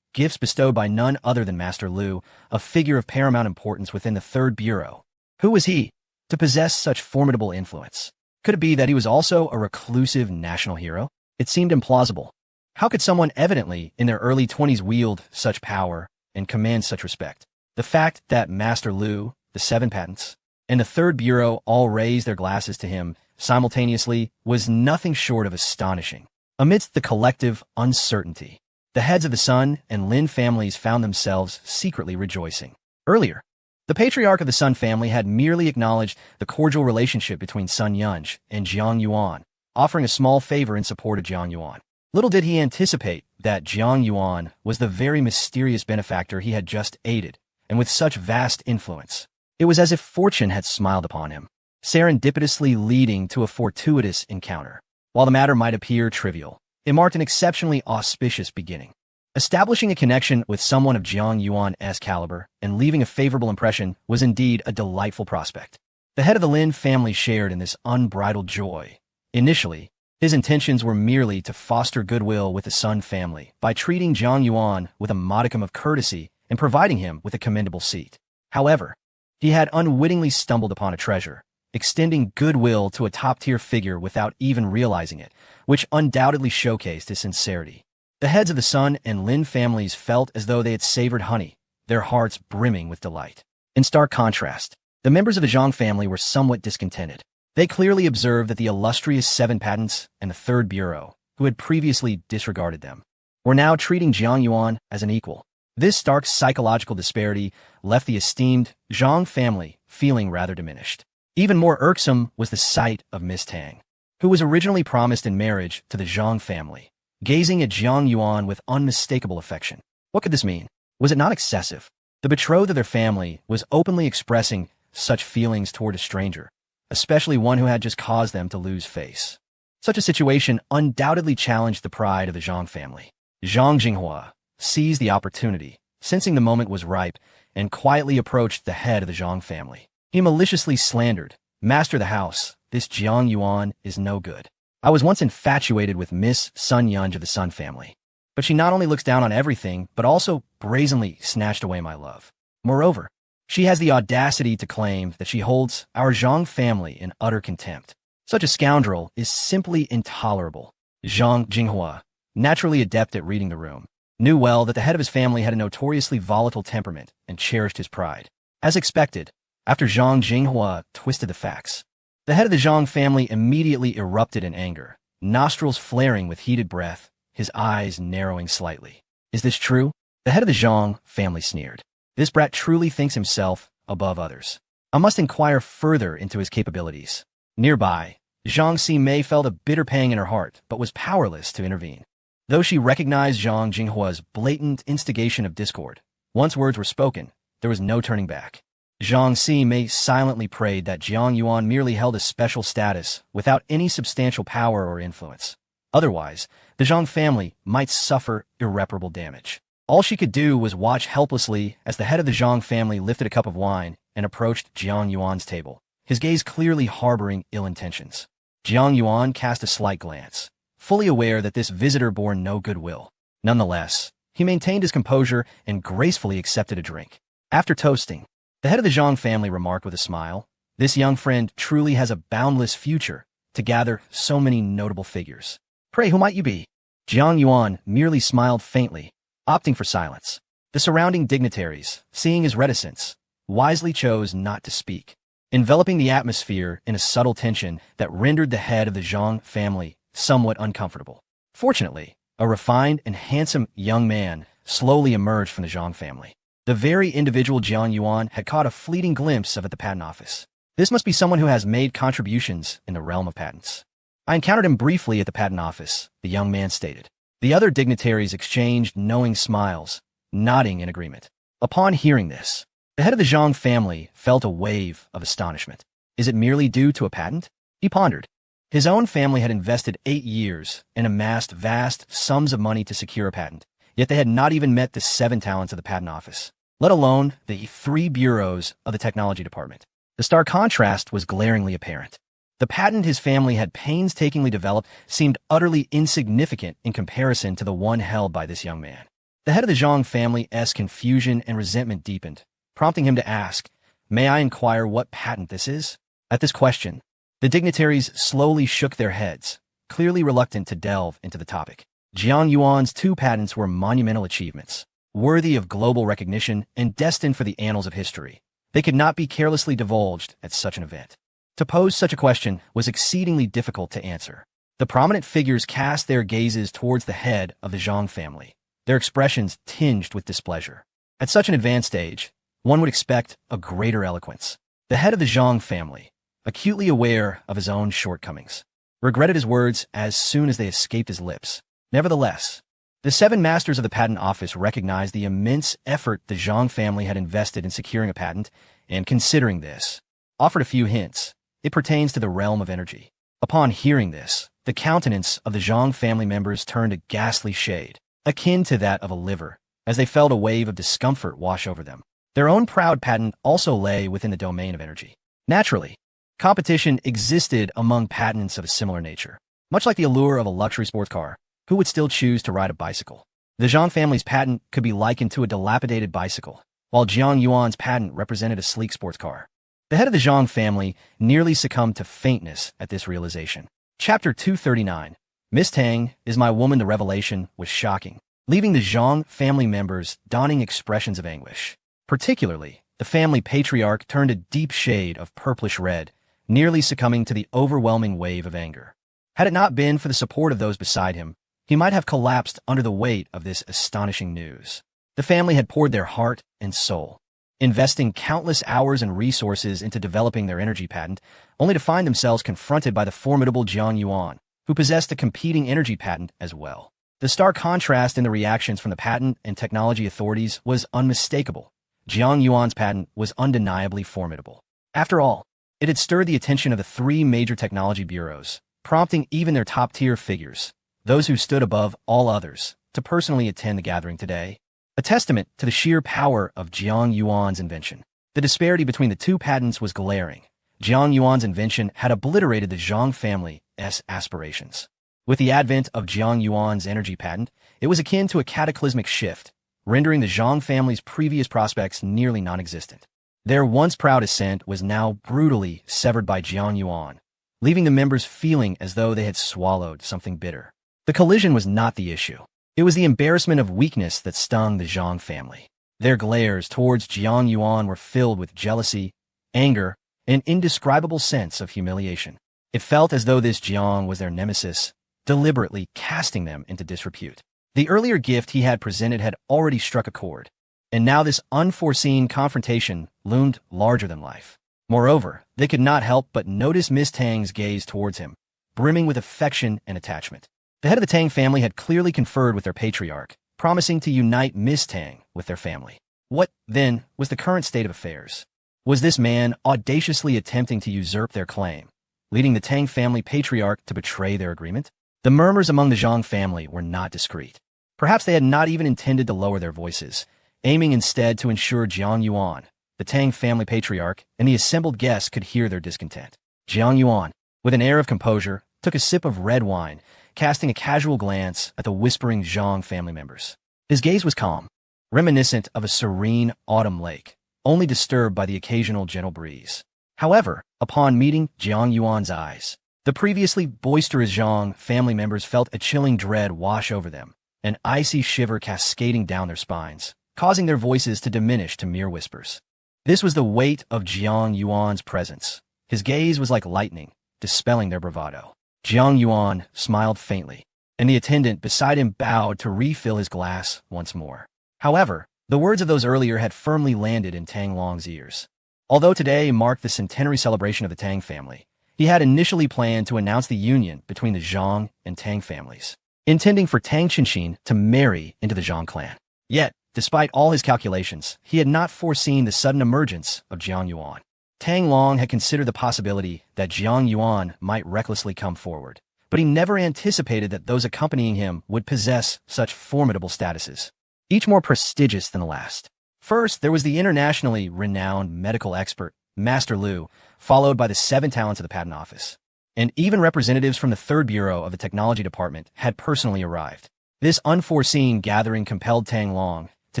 gifts bestowed by none other than Master Lu, a figure of paramount importance within the Third Bureau. Who was he to possess such formidable influence? Could it be that he was also a reclusive national hero? It seemed implausible. How could someone evidently in their early 20s wield such power and command such respect? The fact that Master Lu, the Seven Patents, and the Third Bureau all raised their glasses to him simultaneously was nothing short of astonishing. Amidst the collective uncertainty, the heads of the Sun and Lin families found themselves secretly rejoicing. Earlier, the patriarch of the Sun family had merely acknowledged the cordial relationship between Sun Yunch and Jiang Yuan, offering a small favor in support of Jiang Yuan. Little did he anticipate that Jiang Yuan was the very mysterious benefactor he had just aided, and with such vast influence. It was as if fortune had smiled upon him, serendipitously leading to a fortuitous encounter. While the matter might appear trivial, it marked an exceptionally auspicious beginning. Establishing a connection with someone of Jiang Yuan's caliber and leaving a favorable impression was indeed a delightful prospect. The head of the Lin family shared in this unbridled joy. Initially, his intentions were merely to foster goodwill with the Sun family by treating Jiang Yuan with a modicum of courtesy and providing him with a commendable seat. However, he had unwittingly stumbled upon a treasure, extending goodwill to a top-tier figure without even realizing it, which undoubtedly showcased his sincerity. The heads of the Sun and Lin families felt as though they had savored honey, their hearts brimming with delight. In stark contrast, the members of the Zhang family were somewhat discontented. They clearly observed that the illustrious Seven Patents and the Third Bureau, who had previously disregarded them, were now treating Jiang Yuan as an equal. This stark psychological disparity left the esteemed Zhang family feeling rather diminished. Even more irksome was the sight of Miss Tang, who was originally promised in marriage to the Zhang family, gazing at Jiang Yuan with unmistakable affection. What could this mean? Was it not excessive? The betrothed of their family was openly expressing such feelings toward a stranger, especially one who had just caused them to lose face. Such a situation undoubtedly challenged the pride of the Zhang family. Zhang Jinghua seized the opportunity, sensing the moment was ripe, and quietly approached the head of the Zhang family. He maliciously slandered, "Master of the house, this Jiang Yuan is no good. I was once infatuated with Miss Sun Yunch of the Sun family, but she not only looks down on everything, but also brazenly snatched away my love. Moreover, she has the audacity to claim that she holds our Zhang family in utter contempt. Such a scoundrel is simply intolerable." Zhang Jinghua, naturally adept at reading the room, knew well that the head of his family had a notoriously volatile temperament and cherished his pride. As expected, after Zhang Jinghua twisted the facts, the head of the Zhang family immediately erupted in anger, nostrils flaring with heated breath, his eyes narrowing slightly. "Is this true?" The head of the Zhang family sneered. "This brat truly thinks himself above others. I must inquire further into his capabilities." Nearby, Zhang Ximei felt a bitter pang in her heart, but was powerless to intervene. Though she recognized Zhang Jinghua's blatant instigation of discord, once words were spoken, there was no turning back. Zhang Ximei silently prayed that Jiang Yuan merely held a special status without any substantial power or influence. Otherwise, the Zhang family might suffer irreparable damage. All she could do was watch helplessly as the head of the Zhang family lifted a cup of wine and approached Jiang Yuan's table, his gaze clearly harboring ill intentions. Jiang Yuan cast a slight glance, fully aware that this visitor bore no goodwill. Nonetheless, he maintained his composure and gracefully accepted a drink. After toasting, the head of the Zhang family remarked with a smile, "This young friend truly has a boundless future to gather so many notable figures. Pray, who might you be?" Jiang Yuan merely smiled faintly, opting for silence. The surrounding dignitaries, seeing his reticence, wisely chose not to speak, enveloping the atmosphere in a subtle tension that rendered the head of the Zhang family somewhat uncomfortable. Fortunately, a refined and handsome young man slowly emerged from the Zhang family. The very individual Jiang Yuan had caught a fleeting glimpse of at the patent office. This must be someone who has made contributions in the realm of patents. "I encountered him briefly at the patent office," the young man stated. The other dignitaries exchanged knowing smiles, nodding in agreement. Upon hearing this, the head of the Zhang family felt a wave of astonishment. Is it merely due to a patent? He pondered. His own family had invested 8 years and amassed vast sums of money to secure a patent, yet they had not even met the 7 talents of the patent office, let alone the 3 bureaus of the technology department. The stark contrast was glaringly apparent. The patent his family had painstakingly developed seemed utterly insignificant in comparison to the one held by this young man. The head of the Zhang family's confusion and resentment deepened, prompting him to ask, "May I inquire what patent this is?" At this question, the dignitaries slowly shook their heads, clearly reluctant to delve into the topic. Jiang Yuan's 2 patents were monumental achievements, worthy of global recognition and destined for the annals of history. They could not be carelessly divulged at such an event. To pose such a question was exceedingly difficult to answer. The prominent figures cast their gazes towards the head of the Zhang family, their expressions tinged with displeasure. At such an advanced stage, one would expect a greater eloquence. The head of the Zhang family, acutely aware of his own shortcomings, regretted his words as soon as they escaped his lips. Nevertheless, the 7 masters of the patent office recognized the immense effort the Zhang family had invested in securing a patent, and considering this, offered a few hints. It pertains to the realm of energy. Upon hearing this, the countenance of the Zhang family members turned a ghastly shade, akin to that of a liver, as they felt a wave of discomfort wash over them. Their own proud patent also lay within the domain of energy. Naturally, competition existed among patents of a similar nature. Much like the allure of a luxury sports car, who would still choose to ride a bicycle? The Zhang family's patent could be likened to a dilapidated bicycle, while Jiang Yuan's patent represented a sleek sports car. The head of the Zhang family nearly succumbed to faintness at this realization. Chapter 239. "Miss Tang, is my woman the revelation?" was shocking, leaving the Zhang family members donning expressions of anguish. Particularly, the family patriarch turned a deep shade of purplish red, nearly succumbing to the overwhelming wave of anger. Had it not been for the support of those beside him, he might have collapsed under the weight of this astonishing news. The family had poured their heart and soul, investing countless hours and resources into developing their energy patent, only to find themselves confronted by the formidable Jiang Yuan, who possessed a competing energy patent as well. The stark contrast in the reactions from the patent and technology authorities was unmistakable. Jiang Yuan's patent was undeniably formidable. After all, it had stirred the attention of the 3 major technology bureaus, prompting even their top-tier figures, those who stood above all others, to personally attend the gathering today. A testament to the sheer power of Jiang Yuan's invention. The disparity between the 2 patents was glaring. Jiang Yuan's invention had obliterated the Zhang family's aspirations. With the advent of Jiang Yuan's energy patent, it was akin to a cataclysmic shift, rendering the Zhang family's previous prospects nearly non-existent. Their once proud ascent was now brutally severed by Jiang Yuan, leaving the members feeling as though they had swallowed something bitter. The collision was not the issue. It was the embarrassment of weakness that stung the Zhang family. Their glares towards Jiang Yuan were filled with jealousy, anger, and an indescribable sense of humiliation. It felt as though this Jiang was their nemesis, deliberately casting them into disrepute. The earlier gift he had presented had already struck a chord, and now this unforeseen confrontation loomed larger than life. Moreover, they could not help but notice Miss Tang's gaze towards him, brimming with affection and attachment. The head of the Tang family had clearly conferred with their patriarch, promising to unite Miss Tang with their family. What, then, was the current state of affairs? Was this man audaciously attempting to usurp their claim, leading the Tang family patriarch to betray their agreement? The murmurs among the Zhang family were not discreet. Perhaps they had not even intended to lower their voices, aiming instead to ensure Jiang Yuan, the Tang family patriarch, and the assembled guests could hear their discontent. Jiang Yuan, with an air of composure, took a sip of red wine, casting a casual glance at the whispering Zhang family members. His gaze was calm, reminiscent of a serene autumn lake, only disturbed by the occasional gentle breeze. However, upon meeting Jiang Yuan's eyes, the previously boisterous Zhang family members felt a chilling dread wash over them, an icy shiver cascading down their spines, causing their voices to diminish to mere whispers. This was the weight of Jiang Yuan's presence. His gaze was like lightning, dispelling their bravado. Jiang Yuan smiled faintly, and the attendant beside him bowed to refill his glass once more. However, the words of those earlier had firmly landed in Tang Long's ears. Although today marked the centenary celebration of the Tang family, he had initially planned to announce the union between the Zhang and Tang families, intending for Tang Qinxin to marry into the Zhang clan. Yet, despite all his calculations, he had not foreseen the sudden emergence of Jiang Yuan. Tang Long had considered the possibility that Jiang Yuan might recklessly come forward, but he never anticipated that those accompanying him would possess such formidable statuses, each more prestigious than the last. First, there was the internationally renowned medical expert, Master Lu, followed by the 7 talents of the Patent Office. And even representatives from the 3rd Bureau of the Technology Department had personally arrived. This unforeseen gathering compelled Tang Long to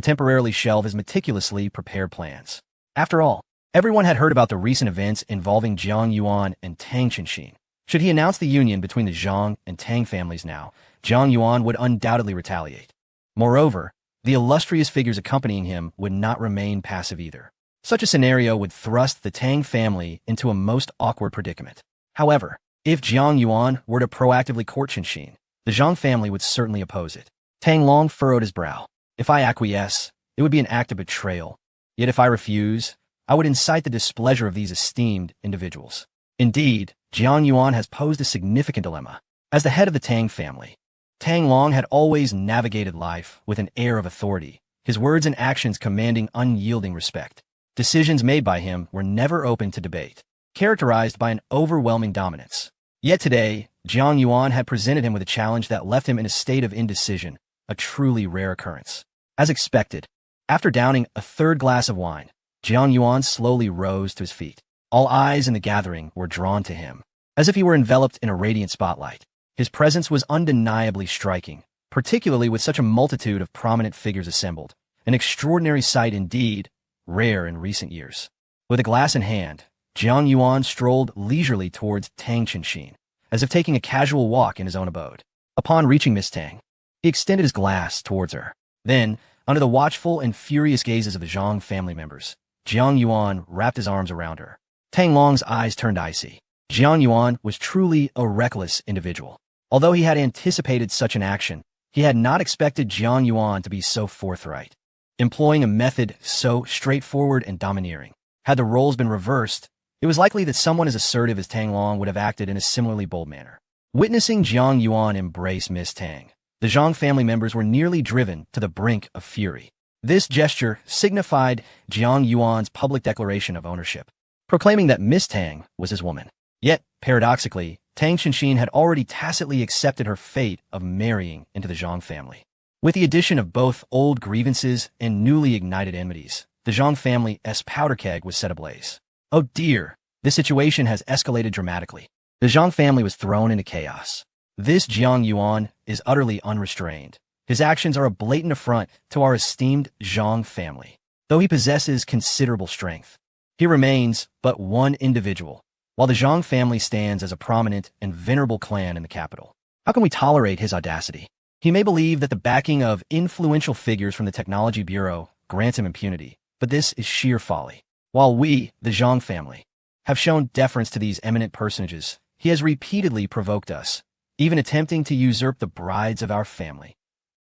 temporarily shelve his meticulously prepared plans. After all, everyone had heard about the recent events involving Jiang Yuan and Tang Qinxin. Should he announce the union between the Zhang and Tang families now, Jiang Yuan would undoubtedly retaliate. Moreover, the illustrious figures accompanying him would not remain passive either. Such a scenario would thrust the Tang family into a most awkward predicament. However, if Jiang Yuan were to proactively court Qinxin, the Zhang family would certainly oppose it. Tang Long furrowed his brow. If I acquiesce, it would be an act of betrayal. Yet if I refuse, I would incite the displeasure of these esteemed individuals. Indeed, Jiang Yuan has posed a significant dilemma. As the head of the Tang family, Tang Long had always navigated life with an air of authority, his words and actions commanding unyielding respect. Decisions made by him were never open to debate, characterized by an overwhelming dominance. Yet today, Jiang Yuan had presented him with a challenge that left him in a state of indecision, a truly rare occurrence. As expected, after downing a 3rd glass of wine, Jiang Yuan slowly rose to his feet. All eyes in the gathering were drawn to him, as if he were enveloped in a radiant spotlight. His presence was undeniably striking, particularly with such a multitude of prominent figures assembled, an extraordinary sight indeed, rare in recent years. With a glass in hand, Jiang Yuan strolled leisurely towards Tang Qinxin, as if taking a casual walk in his own abode. Upon reaching Miss Tang, he extended his glass towards her. Then, under the watchful and furious gazes of the Zhang family members, Jiang Yuan wrapped his arms around her. Tang Long's eyes turned icy. Jiang Yuan was truly a reckless individual. Although he had anticipated such an action, he had not expected Jiang Yuan to be so forthright, employing a method so straightforward and domineering. Had the roles been reversed, it was likely that someone as assertive as Tang Long would have acted in a similarly bold manner. Witnessing Jiang Yuan embrace Miss Tang, the Zhang family members were nearly driven to the brink of fury. This gesture signified Jiang Yuan's public declaration of ownership, proclaiming that Miss Tang was his woman. Yet, paradoxically, Tang Qinxin had already tacitly accepted her fate of marrying into the Zhang family. With the addition of both old grievances and newly ignited enmities, the Zhang family's powder keg was set ablaze. Oh dear, this situation has escalated dramatically. The Zhang family was thrown into chaos. This Jiang Yuan is utterly unrestrained. His actions are a blatant affront to our esteemed Zhang family. Though he possesses considerable strength, he remains but one individual, while the Zhang family stands as a prominent and venerable clan in the capital. How can we tolerate his audacity? He may believe that the backing of influential figures from the Technology Bureau grants him impunity, but this is sheer folly. While we, the Zhang family, have shown deference to these eminent personages, he has repeatedly provoked us, even attempting to usurp the brides of our family.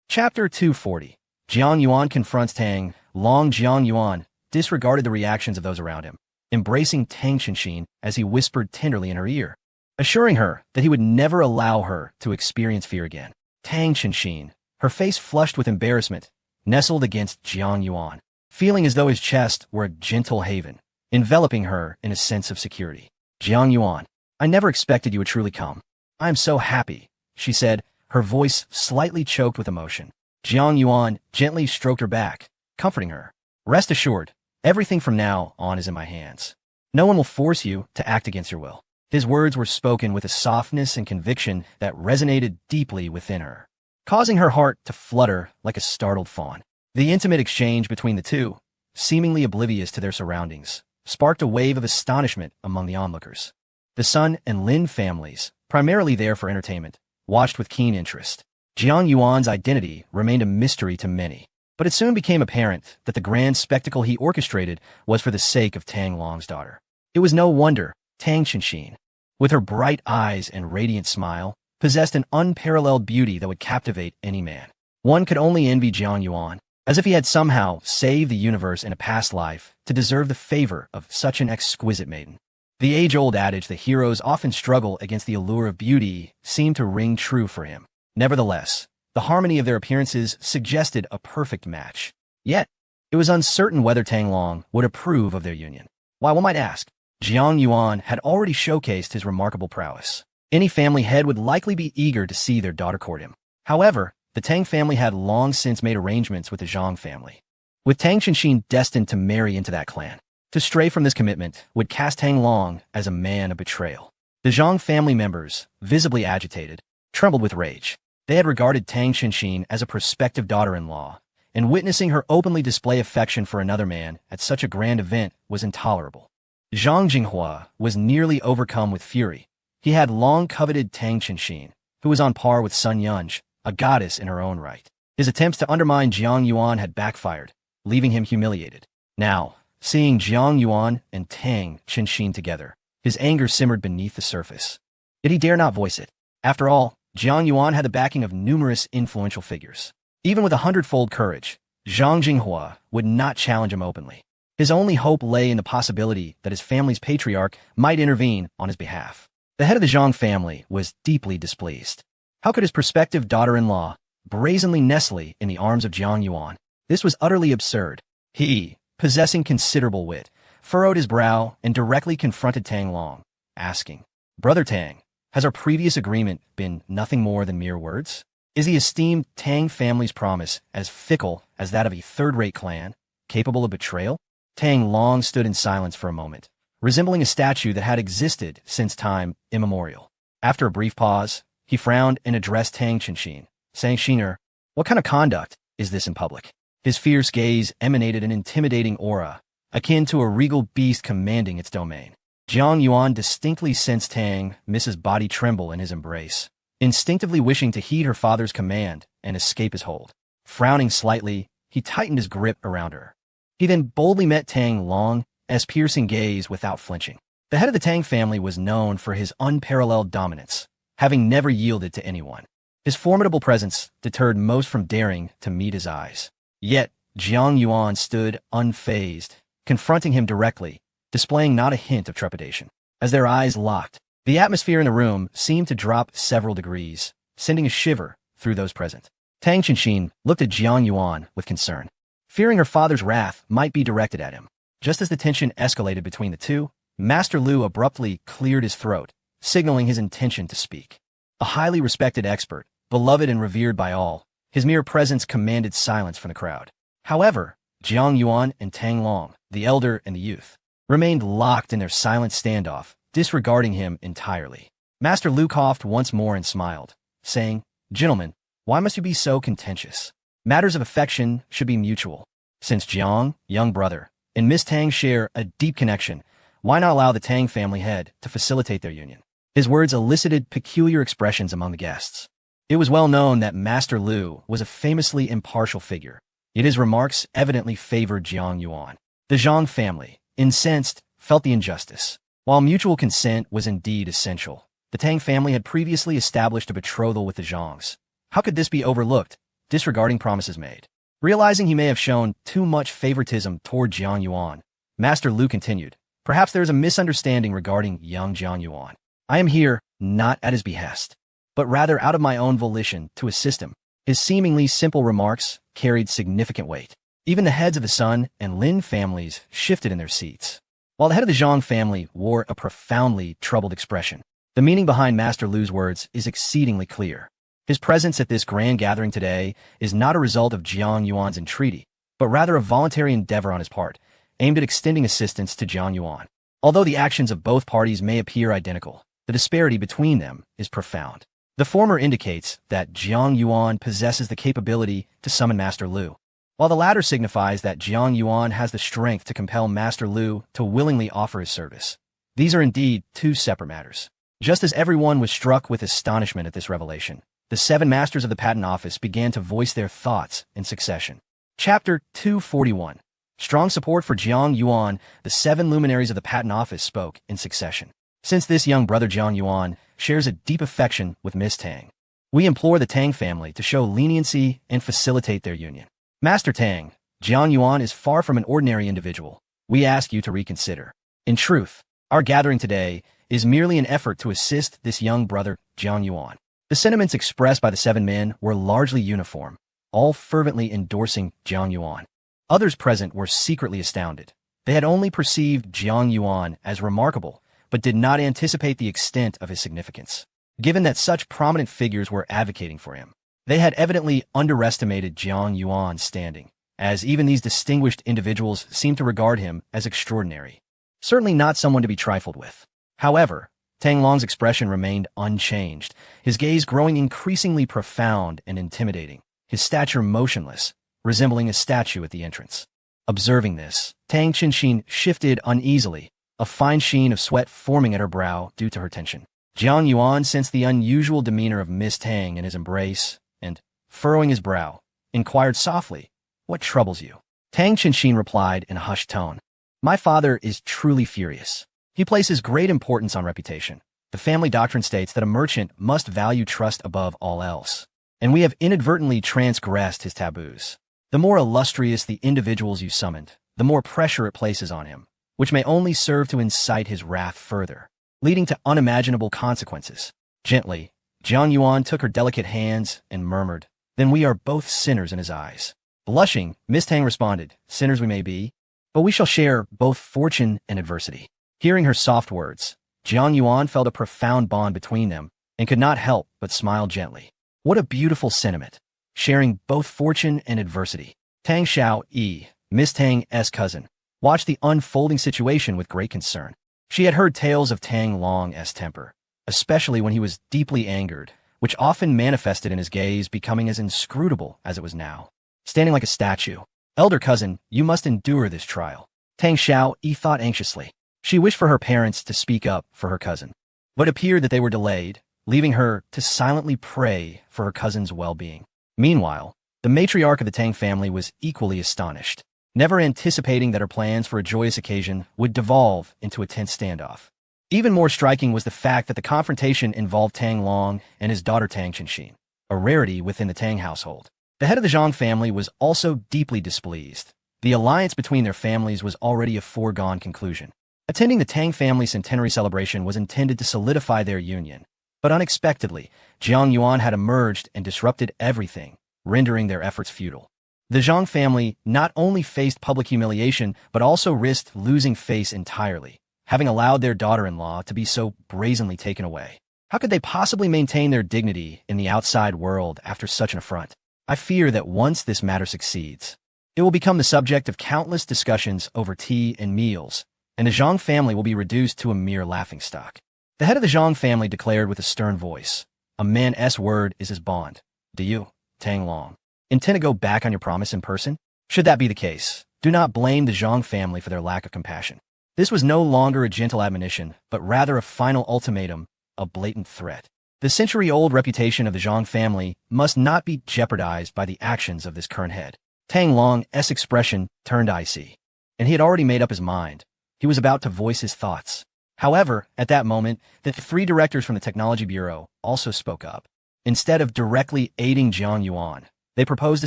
Chapter 240. Jiang Yuan confronts Tang Long. Jiang Yuan disregarded the reactions of those around him, embracing Tang Qinxin as he whispered tenderly in her ear, assuring her that he would never allow her to experience fear again. Tang Qinxin, her face flushed with embarrassment, nestled against Jiang Yuan, feeling as though his chest were a gentle haven, enveloping her in a sense of security. Jiang Yuan, I never expected you would truly come. I am so happy, she said, her voice slightly choked with emotion. Jiang Yuan gently stroked her back, comforting her. Rest assured, everything from now on is in my hands. No one will force you to act against your will. His words were spoken with a softness and conviction that resonated deeply within her. causing her heart to flutter like a startled fawn. The intimate exchange between the two, seemingly oblivious to their surroundings, sparked a wave of astonishment among the onlookers. The Sun and Lin families, primarily there for entertainment, watched with keen interest. Jiang Yuan's identity remained a mystery to many, but it soon became apparent that the grand spectacle he orchestrated was for the sake of Tang Long's daughter. It was no wonder Tang Chenxin, with her bright eyes and radiant smile, possessed an unparalleled beauty that would captivate any man. One could only envy Jiang Yuan, as if he had somehow saved the universe in a past life to deserve the favor of such an exquisite maiden. The age-old adage that heroes often struggle against the allure of beauty seemed to ring true for him. Nevertheless, the harmony of their appearances suggested a perfect match. Yet, it was uncertain whether Tang Long would approve of their union. Why, one might ask, Jiang Yuan had already showcased his remarkable prowess. Any family head would likely be eager to see their daughter court him. However, the Tang family had long since made arrangements with the Zhang family, with Tang Chenxin destined to marry into that clan. To stray from this commitment would cast Tang Long as a man of betrayal. The Zhang family members, visibly agitated, trembled with rage. They had regarded Tang Chenxin as a prospective daughter-in-law, and witnessing her openly display affection for another man at such a grand event was intolerable. Zhang Jinghua was nearly overcome with fury. He had long coveted Tang Chenxin, who was on par with Sun Yunj, a goddess in her own right. His attempts to undermine Jiang Yuan had backfired, leaving him humiliated. Now, seeing Jiang Yuan and Tang Chenxin together, his anger simmered beneath the surface. Yet he dare not voice it. After all, Jiang Yuan had the backing of numerous influential figures. Even with 100-fold courage, Zhang Jinghua would not challenge him openly. His only hope lay in the possibility that his family's patriarch might intervene on his behalf. The head of the Zhang family was deeply displeased. How could his prospective daughter-in-law brazenly nestle in the arms of Jiang Yuan? This was utterly absurd. He, possessing considerable wit, furrowed his brow and directly confronted Tang Long, asking, "Brother Tang, has our previous agreement been nothing more than mere words? Is the esteemed Tang family's promise as fickle as that of a third-rate clan, capable of betrayal?" Tang Long stood in silence for a moment, resembling a statue that had existed since time immemorial. After a brief pause, he frowned and addressed Tang Chenxin, saying, "Shiner, what kind of conduct is this in public?" His fierce gaze emanated an intimidating aura, akin to a regal beast commanding its domain. Jiang Yuan distinctly sensed Tang Mrs. body tremble in his embrace, instinctively wishing to heed her father's command and escape his hold. Frowning slightly, he tightened his grip around her. He then boldly met Tang Long's piercing gaze without flinching. The head of the Tang family was known for his unparalleled dominance, having never yielded to anyone. His formidable presence deterred most from daring to meet his eyes. Yet, Jiang Yuan stood unfazed, confronting him directly, displaying not a hint of trepidation. As their eyes locked, the atmosphere in the room seemed to drop several degrees, sending a shiver through those present. Tang Chenxin looked at Jiang Yuan with concern, fearing her father's wrath might be directed at him. Just as the tension escalated between the two, Master Lu abruptly cleared his throat, signaling his intention to speak. A highly respected expert, beloved and revered by all, his mere presence commanded silence from the crowd. However, Jiang Yuan and Tang Long, the elder and the youth, remained locked in their silent standoff, disregarding him entirely. Master Lu coughed once more and smiled, saying, "Gentlemen, why must you be so contentious? Matters of affection should be mutual. Since Jiang, young brother, and Miss Tang share a deep connection, why not allow the Tang family head to facilitate their union?" His words elicited peculiar expressions among the guests. It was well known that Master Lu was a famously impartial figure, yet his remarks evidently favored Jiang Yuan. The Zhang family, incensed, felt the injustice. While mutual consent was indeed essential, the Tang family had previously established a betrothal with the Zhangs. How could this be overlooked, disregarding promises made? Realizing he may have shown too much favoritism toward Jiang Yuan, Master Lu continued, "Perhaps there is a misunderstanding regarding young Jiang Yuan. I am here not at his behest, but rather out of my own volition to assist him." His seemingly simple remarks carried significant weight. Even the heads of the Sun and Lin families shifted in their seats, while the head of the Zhang family wore a profoundly troubled expression. The meaning behind Master Lu's words is exceedingly clear. His presence at this grand gathering today is not a result of Jiang Yuan's entreaty, but rather a voluntary endeavor on his part, aimed at extending assistance to Jiang Yuan. Although the actions of both parties may appear identical, the disparity between them is profound. The former indicates that Jiang Yuan possesses the capability to summon Master Lu, while the latter signifies that Jiang Yuan has the strength to compel Master Lu to willingly offer his service. These are indeed two separate matters. Just as everyone was struck with astonishment at this revelation, the 7 masters of the Patent Office began to voice their thoughts in succession. Chapter 241. Strong support for Jiang Yuan. The 7 luminaries of the Patent Office spoke in succession. Since this young brother Jiang Yuan shares a deep affection with Miss Tang, we implore the Tang family to show leniency and facilitate their union. Master Tang, Jiang Yuan is far from an ordinary individual. We ask you to reconsider. In truth, our gathering today is merely an effort to assist this young brother, Jiang Yuan. The sentiments expressed by the 7 men were largely uniform, all fervently endorsing Jiang Yuan. Others present were secretly astounded. They had only perceived Jiang Yuan as remarkable, but did not anticipate the extent of his significance. Given that such prominent figures were advocating for him, they had evidently underestimated Jiang Yuan's standing, as even these distinguished individuals seemed to regard him as extraordinary. Certainly not someone to be trifled with. However, Tang Long's expression remained unchanged, his gaze growing increasingly profound and intimidating, his stature motionless, resembling a statue at the entrance. Observing this, Tang Qinxin shifted uneasily, a fine sheen of sweat forming at her brow due to her tension. Jiang Yuan sensed the unusual demeanor of Miss Tang in his embrace, and, furrowing his brow, inquired softly, "What troubles you?" Tang Qinxin replied in a hushed tone, "My father is truly furious. He places great importance on reputation. The family doctrine states that a merchant must value trust above all else, and we have inadvertently transgressed his taboos. The more illustrious the individuals you summoned, the more pressure it places on him, which may only serve to incite his wrath further, leading to unimaginable consequences." Gently, Jiang Yuan took her delicate hands and murmured, "Then we are both sinners in his eyes." Blushing, Miss Tang responded, "Sinners we may be, but we shall share both fortune and adversity." Hearing her soft words, Jiang Yuan felt a profound bond between them and could not help but smile gently. What a beautiful sentiment, sharing both fortune and adversity. Tang Xiao-yi, Miss Tang's cousin, watched the unfolding situation with great concern. She had heard tales of Tang Long's temper, especially when he was deeply angered, which often manifested in his gaze becoming as inscrutable as it was now. Standing like a statue, "Elder cousin, you must endure this trial." Tang Xiao-yi thought anxiously. She wished for her parents to speak up for her cousin, but it appeared that they were delayed, leaving her to silently pray for her cousin's well-being. Meanwhile, the matriarch of the Tang family was equally astonished, never anticipating that her plans for a joyous occasion would devolve into a tense standoff. Even more striking was the fact that the confrontation involved Tang Long and his daughter Tang Qinxin, a rarity within the Tang household. The head of the Zhang family was also deeply displeased. The alliance between their families was already a foregone conclusion. Attending the Tang family centenary celebration was intended to solidify their union, but unexpectedly, Jiang Yuan had emerged and disrupted everything, rendering their efforts futile. The Zhang family not only faced public humiliation, but also risked losing face entirely, having allowed their daughter-in-law to be so brazenly taken away. How could they possibly maintain their dignity in the outside world after such an affront? I fear that once this matter succeeds, it will become the subject of countless discussions over tea and meals, and the Zhang family will be reduced to a mere laughingstock. The head of the Zhang family declared with a stern voice, "A man's word is his bond. Do you, Tang Long, intend to go back on your promise in person? Should that be the case, do not blame the Zhang family for their lack of compassion." This was no longer a gentle admonition, but rather a final ultimatum, a blatant threat. The century-old reputation of the Zhang family must not be jeopardized by the actions of this current head. Tang Long's expression turned icy, and he had already made up his mind. He was about to voice his thoughts. However, at that moment, the 3 directors from the Technology Bureau also spoke up. Instead of directly aiding Jiang Yuan, they proposed a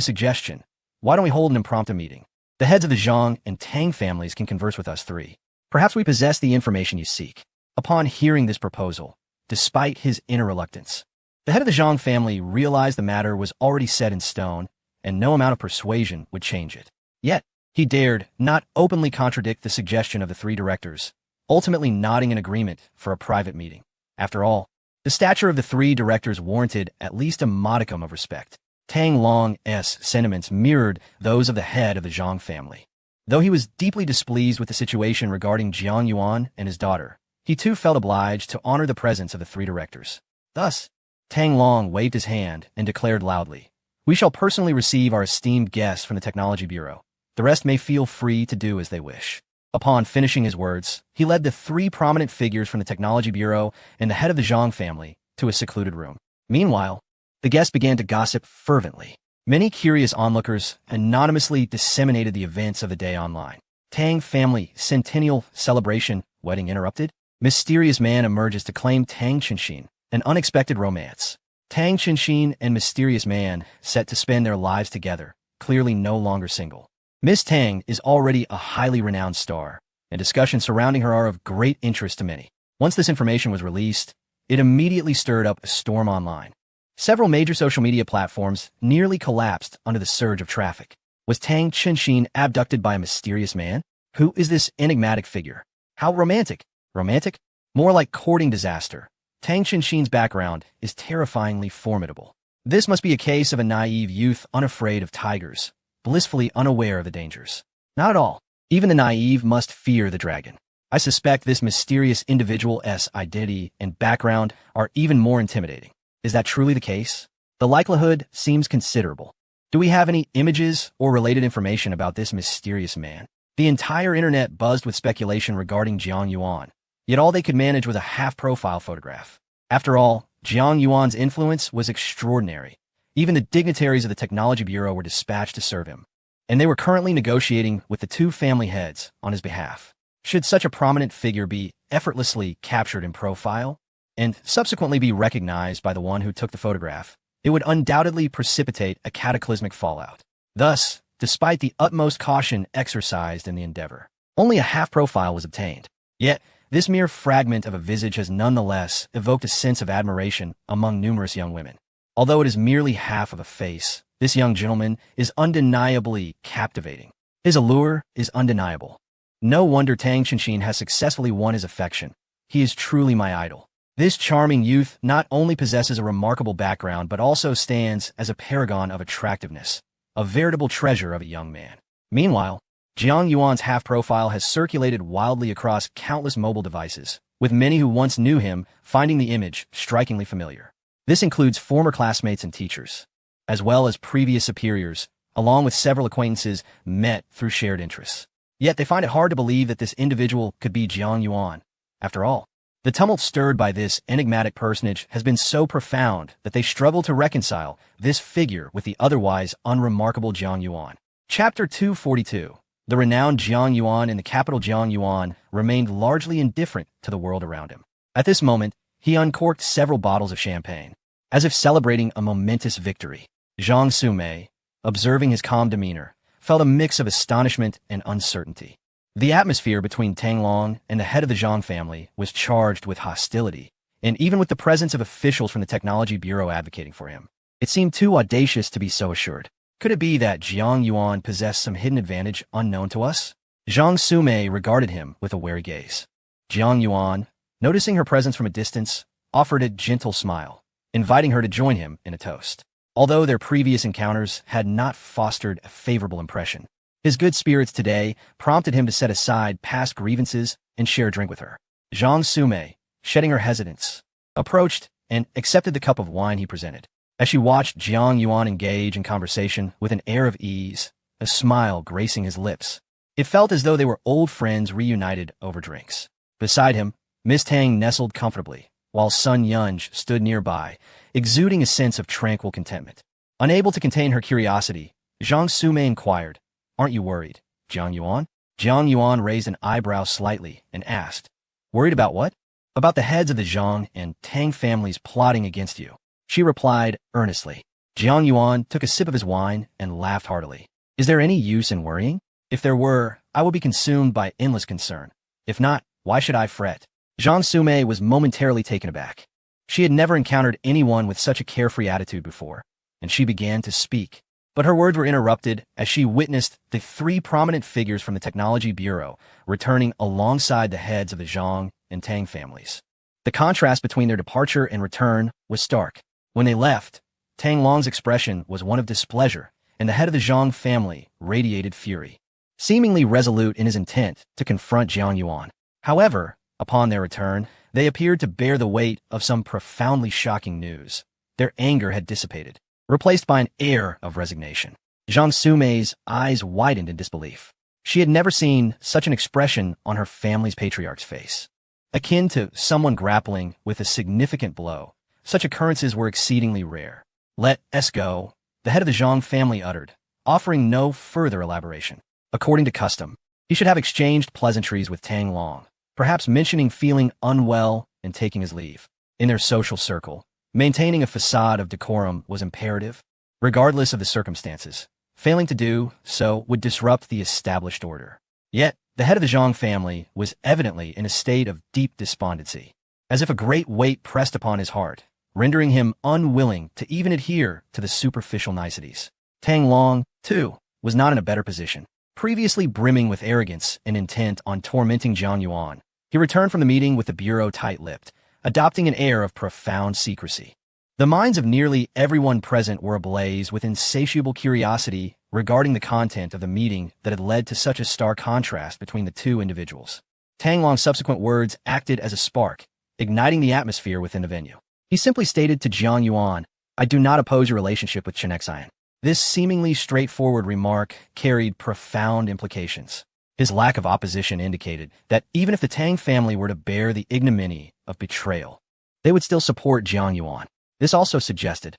suggestion. "Why don't we hold an impromptu meeting? The heads of the Zhang and Tang families can converse with us 3. Perhaps we possess the information you seek." Upon hearing this proposal, despite his inner reluctance, the head of the Zhang family realized the matter was already set in stone, and no amount of persuasion would change it. Yet, he dared not openly contradict the suggestion of the 3 directors, ultimately nodding in agreement for a private meeting. After all, the stature of the 3 directors warranted at least a modicum of respect. Tang Long's sentiments mirrored those of the head of the Zhang family. Though he was deeply displeased with the situation regarding Jiang Yuan and his daughter, he too felt obliged to honor the presence of the 3 directors. Thus, Tang Long waved his hand and declared loudly, "We shall personally receive our esteemed guests from the Technology Bureau. The rest may feel free to do as they wish." Upon finishing his words, he led the three prominent figures from the Technology Bureau and the head of the Zhang family to a secluded room. Meanwhile, the guests began to gossip fervently. Many curious onlookers anonymously disseminated the events of the day online. Tang family centennial celebration, wedding interrupted. Mysterious man emerges to claim Tang Qianxin, an unexpected romance. Tang Qianxin and mysterious man set to spend their lives together, clearly no longer single. Miss Tang is already a highly renowned star, and discussions surrounding her are of great interest to many. Once this information was released, it immediately stirred up a storm online. Several major social media platforms nearly collapsed under the surge of traffic. Was Tang Qianxin abducted by a mysterious man? Who is this enigmatic figure? How romantic? Romantic? More like courting disaster. Tang Qianxin's background is terrifyingly formidable. This must be a case of a naive youth unafraid of tigers, blissfully unaware of the dangers. Not at all. Even the naive must fear the dragon. I suspect this mysterious individual's identity and background are even more intimidating. Is that truly the case? The likelihood seems considerable. Do we have any images or related information about this mysterious man? The entire internet buzzed with speculation regarding Jiang Yuan, yet all they could manage was a half-profile photograph. After all, Jiang Yuan's influence was extraordinary. Even the dignitaries of the Technology Bureau were dispatched to serve him, and they were currently negotiating with the two family heads on his behalf. Should such a prominent figure be effortlessly captured in profile and subsequently be recognized by the one who took the photograph, it would undoubtedly precipitate a cataclysmic fallout. Thus, despite the utmost caution exercised in the endeavor, only a half-profile was obtained. Yet, this mere fragment of a visage has nonetheless evoked a sense of admiration among numerous young women. Although it is merely half of a face, this young gentleman is undeniably captivating. His allure is undeniable. No wonder Tang Qianxin has successfully won his affection. He is truly my idol. This charming youth not only possesses a remarkable background but also stands as a paragon of attractiveness, a veritable treasure of a young man. Meanwhile, Jiang Yuan's half-profile has circulated wildly across countless mobile devices, with many who once knew him finding the image strikingly familiar. This includes former classmates and teachers, as well as previous superiors, along with several acquaintances met through shared interests. Yet they find it hard to believe that this individual could be Jiang Yuan. After all, the tumult stirred by this enigmatic personage has been so profound that they struggle to reconcile this figure with the otherwise unremarkable Jiang Yuan. Chapter 242. The renowned Jiang Yuan in the capital Jiang Yuan remained largely indifferent to the world around him. At this moment, he uncorked several bottles of champagne, as if celebrating a momentous victory. Zhang Sumei, observing his calm demeanor, felt a mix of astonishment and uncertainty. The atmosphere between Tang Long and the head of the Zhang family was charged with hostility, and even with the presence of officials from the Technology Bureau advocating for him, it seemed too audacious to be so assured. Could it be that Jiang Yuan possessed some hidden advantage unknown to us? Zhang Sumei regarded him with a wary gaze. Jiang Yuan, noticing her presence from a distance, offered a gentle smile, inviting her to join him in a toast. Although their previous encounters had not fostered a favorable impression, his good spirits today prompted him to set aside past grievances and share a drink with her. Zhang Sumei, shedding her hesitance, approached and accepted the cup of wine he presented. As she watched Jiang Yuan engage in conversation with an air of ease, a smile gracing his lips, it felt as though they were old friends reunited over drinks. Beside him, Miss Tang nestled comfortably, while Sun Yunj stood nearby, exuding a sense of tranquil contentment. Unable to contain her curiosity, Zhang Sumei inquired, "Aren't you worried, Jiang Yuan?" Jiang Yuan raised an eyebrow slightly and asked, "Worried about what?" "About the heads of the Zhang and Tang families plotting against you," she replied earnestly. Jiang Yuan took a sip of his wine and laughed heartily. "Is there any use in worrying? If there were, I would be consumed by endless concern. If not, why should I fret?" Zhang Sumei was momentarily taken aback. She had never encountered anyone with such a carefree attitude before, and she began to speak. But her words were interrupted as she witnessed the three prominent figures from the Technology Bureau returning alongside the heads of the Zhang and Tang families. The contrast between their departure and return was stark. When they left, Tang Long's expression was one of displeasure, and the head of the Zhang family radiated fury, seemingly resolute in his intent to confront Jiang Yuan. However, upon their return, they appeared to bear the weight of some profoundly shocking news. their anger had dissipated, replaced by an air of resignation. Jiang Sumei's eyes widened in disbelief. She had never seen such an expression on her family's patriarch's face. Akin to someone grappling with a significant blow, such occurrences were exceedingly rare. "Let us go," the head of the Zhang family uttered, offering no further elaboration. According to custom, he should have exchanged pleasantries with Tang Long, perhaps mentioning feeling unwell and taking his leave. In their social circle, maintaining a facade of decorum was imperative, regardless of the circumstances. Failing to do so would disrupt the established order. Yet, the head of the Zhang family was evidently in a state of deep despondency, as if a great weight pressed upon his heart, rendering him unwilling to even adhere to the superficial niceties. Tang Long, too, was not in a better position. Previously brimming with arrogance and intent on tormenting Jiang Yuan, he returned from the meeting with the bureau tight-lipped, adopting an air of profound secrecy. The minds of nearly everyone present were ablaze with insatiable curiosity regarding the content of the meeting that had led to such a stark contrast between the two individuals. Tang Long's subsequent words acted as a spark, igniting the atmosphere within the venue. He simply stated to Jiang Yuan, "I do not oppose your relationship with Chen Xian." This seemingly straightforward remark carried profound implications. His lack of opposition indicated that even if the Tang family were to bear the ignominy of betrayal, they would still support Jiang Yuan. This also suggested,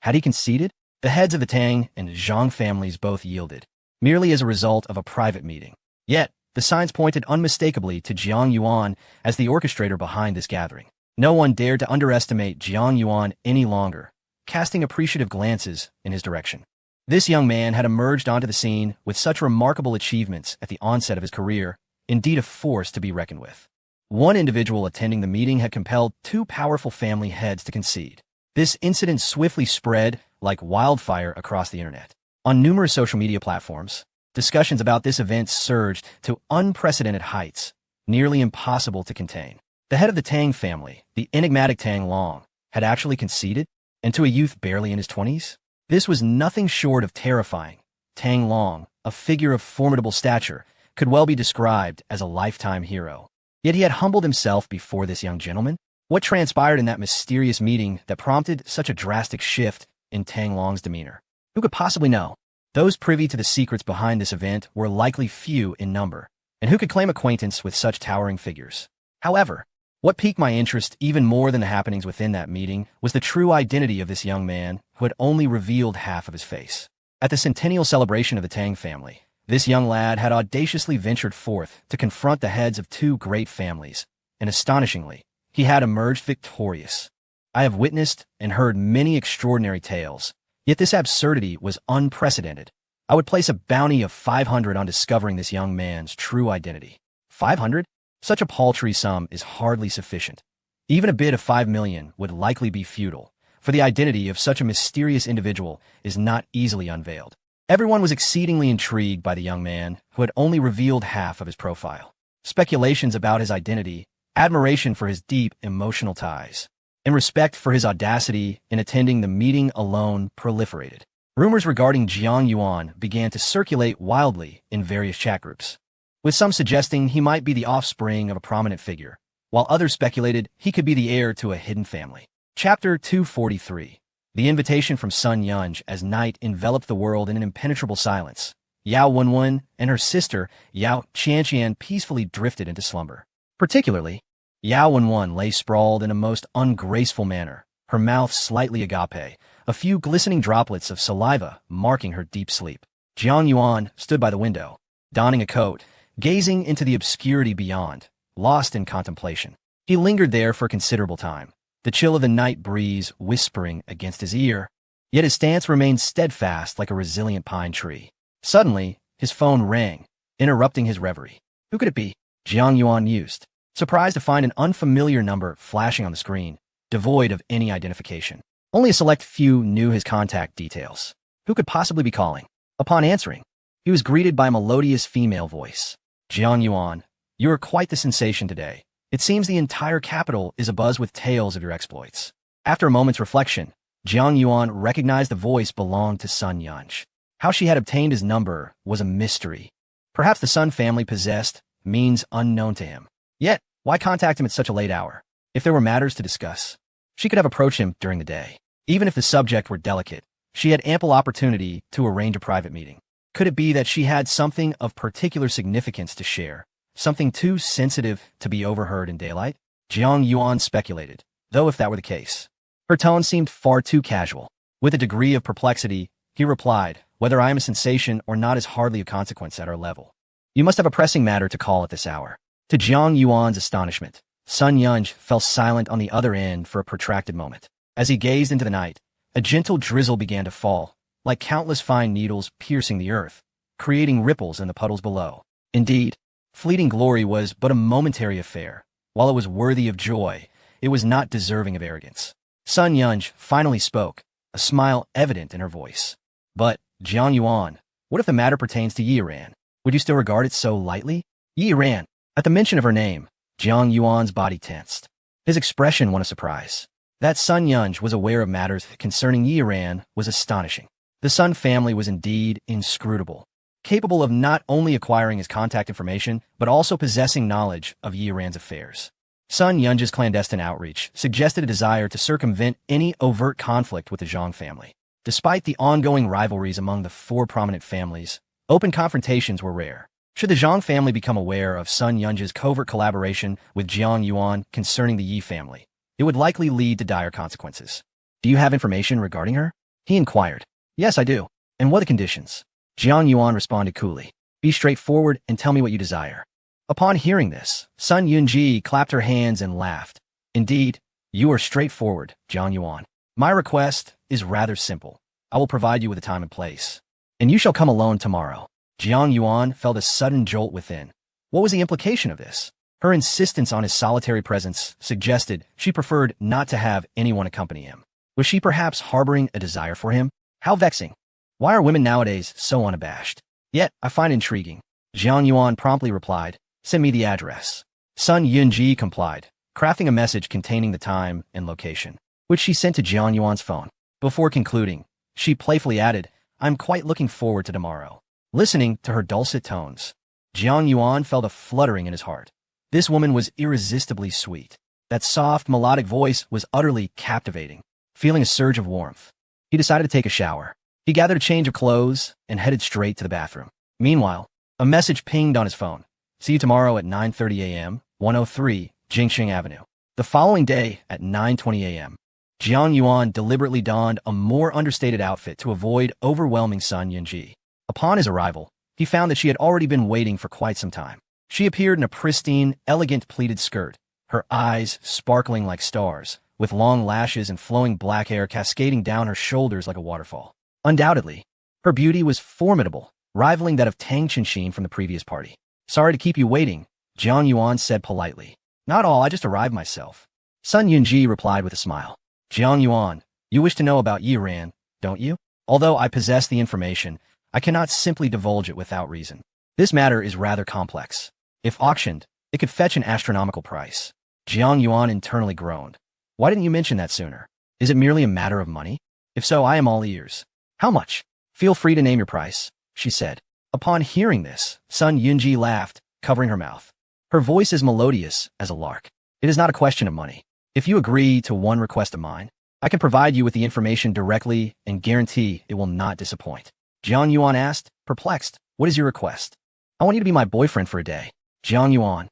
had he conceded, the heads of the Tang and Zhang families both yielded, merely as a result of a private meeting. Yet, the signs pointed unmistakably to Jiang Yuan as the orchestrator behind this gathering. No one dared to underestimate Jiang Yuan any longer, casting appreciative glances in his direction. This young man had emerged onto the scene with such remarkable achievements at the onset of his career, indeed a force to be reckoned with. One individual attending the meeting had compelled two powerful family heads to concede. This incident swiftly spread like wildfire across the internet. On numerous social media platforms, discussions about this event surged to unprecedented heights, nearly impossible to contain. The head of the Tang family, the enigmatic Tang Long, had actually conceded, and to a youth barely in his 20s? This was nothing short of terrifying. Tang Long, a figure of formidable stature, could well be described as a lifetime hero. Yet he had humbled himself before this young gentleman. What transpired in that mysterious meeting that prompted such a drastic shift in Tang Long's demeanor? Who could possibly know? Those privy to the secrets behind this event were likely few in number, and who could claim acquaintance with such towering figures? However, what piqued my interest even more than the happenings within that meeting was the true identity of this young man who had only revealed half of his face. At the centennial celebration of the Tang family, this young lad had audaciously ventured forth to confront the heads of two great families, and astonishingly, he had emerged victorious. I have witnessed and heard many extraordinary tales, yet this absurdity was unprecedented. I would place a bounty of 500 on discovering this young man's true identity. 500? Such a paltry sum is hardly sufficient. Even a bid of 5 million would likely be futile, for the identity of such a mysterious individual is not easily unveiled. Everyone was exceedingly intrigued by the young man who had only revealed half of his profile. Speculations about his identity, admiration for his deep emotional ties, and respect for his audacity in attending the meeting alone proliferated. Rumors regarding Jiang Yuan began to circulate wildly in various chat groups, with some suggesting he might be the offspring of a prominent figure, while others speculated he could be the heir to a hidden family. Chapter 243. The invitation from Sun Yunj as night enveloped the world in an impenetrable silence. Yao Wenwen and her sister, Yao Qianqian, peacefully drifted into slumber. Particularly, Yao Wenwen lay sprawled in a most ungraceful manner, her mouth slightly agape, a few glistening droplets of saliva marking her deep sleep. Jiang Yuan stood by the window, donning a coat, gazing into the obscurity beyond, lost in contemplation. He lingered there for considerable time, the chill of the night breeze whispering against his ear, yet his stance remained steadfast like a resilient pine tree. Suddenly, his phone rang, interrupting his reverie. Who could it be? Jiang Yuan mused, surprised to find an unfamiliar number flashing on the screen, devoid of any identification. Only a select few knew his contact details. Who could possibly be calling? Upon answering, he was greeted by a melodious female voice. Jiang Yuan, you are quite the sensation today. It seems the entire capital is abuzz with tales of your exploits. After a moment's reflection, Jiang Yuan recognized the voice belonged to Sun Yunj. How she had obtained his number was a mystery. Perhaps the Sun family possessed means unknown to him. Yet, why contact him at such a late hour? If there were matters to discuss, she could have approached him during the day. Even if the subject were delicate, she had ample opportunity to arrange a private meeting. Could it be that she had something of particular significance to share, something too sensitive to be overheard in daylight? Jiang Yuan speculated, though if that were the case. Her tone seemed far too casual. With a degree of perplexity, he replied, "Whether I am a sensation or not is hardly a consequence at our level. You must have a pressing matter to call at this hour." To Jiang Yuan's astonishment, Sun Yunji fell silent on the other end for a protracted moment. As he gazed into the night, a gentle drizzle began to fall, like countless fine needles piercing the earth, creating ripples in the puddles below. Indeed, fleeting glory was but a momentary affair. While it was worthy of joy, it was not deserving of arrogance. Sun Yunji finally spoke, a smile evident in her voice. "But, Jiang Yuan, what if the matter pertains to Yi Ran? Would you still regard it so lightly?" Yi Ran. At the mention of her name, Jiang Yuan's body tensed. His expression won a surprise. That Sun Yunji was aware of matters concerning Yi Ran was astonishing. The Sun family was indeed inscrutable, capable of not only acquiring his contact information, but also possessing knowledge of Yi Ran's affairs. Sun Yunji's clandestine outreach suggested a desire to circumvent any overt conflict with the Zhang family. Despite the ongoing rivalries among the four prominent families, open confrontations were rare. Should the Zhang family become aware of Sun Yunji's covert collaboration with Jiang Yuan concerning the Yi family, it would likely lead to dire consequences. "Do you have information regarding her?" he inquired. "Yes, I do. And what are the conditions?" Jiang Yuan responded coolly. "Be straightforward and tell me what you desire." Upon hearing this, Sun Yunji clapped her hands and laughed. "Indeed, you are straightforward, Jiang Yuan. My request is rather simple. I will provide you with a time and place, and you shall come alone tomorrow." Jiang Yuan felt a sudden jolt within. What was the implication of this? Her insistence on his solitary presence suggested she preferred not to have anyone accompany him. Was she perhaps harboring a desire for him? How vexing. Why are women nowadays so unabashed? Yet, I find intriguing. Jiang Yuan promptly replied, "Send me the address." Sun Yunji complied, crafting a message containing the time and location, which she sent to Jiang Yuan's phone. Before concluding, she playfully added, "I'm quite looking forward to tomorrow." Listening to her dulcet tones, Jiang Yuan felt a fluttering in his heart. This woman was irresistibly sweet. That soft, melodic voice was utterly captivating. Feeling a surge of warmth, he decided to take a shower. He gathered a change of clothes and headed straight to the bathroom. Meanwhile, a message pinged on his phone. "See you tomorrow at 9:30 a.m., 103 Jingxing Avenue." The following day at 9:20 a.m., Jiang Yuan deliberately donned a more understated outfit to avoid overwhelming Sun Yunji. Upon his arrival, he found that she had already been waiting for quite some time. She appeared in a pristine, elegant pleated skirt, her eyes sparkling like stars, with long lashes and flowing black hair cascading down her shoulders like a waterfall. Undoubtedly, her beauty was formidable, rivaling that of Tang Qinshin from the previous party. "Sorry to keep you waiting," Jiang Yuan said politely. "Not all, I just arrived myself." Sun Yunji replied with a smile. "Jiang Yuan, you wish to know about Yi Ran, don't you? Although I possess the information, I cannot simply divulge it without reason. This matter is rather complex. If auctioned, it could fetch an astronomical price." Jiang Yuan internally groaned. "Why didn't you mention that sooner? Is it merely a matter of money? If so, I am all ears." "How much?" "Feel free to name your price," she said. Upon hearing this, Sun Yunji laughed, covering her mouth. Her voice is melodious as a lark. "It is not a question of money. If you agree to one request of mine, I can provide you with the information directly and guarantee it will not disappoint." Jiang Yuan asked, perplexed. "What is your request?" "I want you to be my boyfriend for a day." "Jiang Yuan,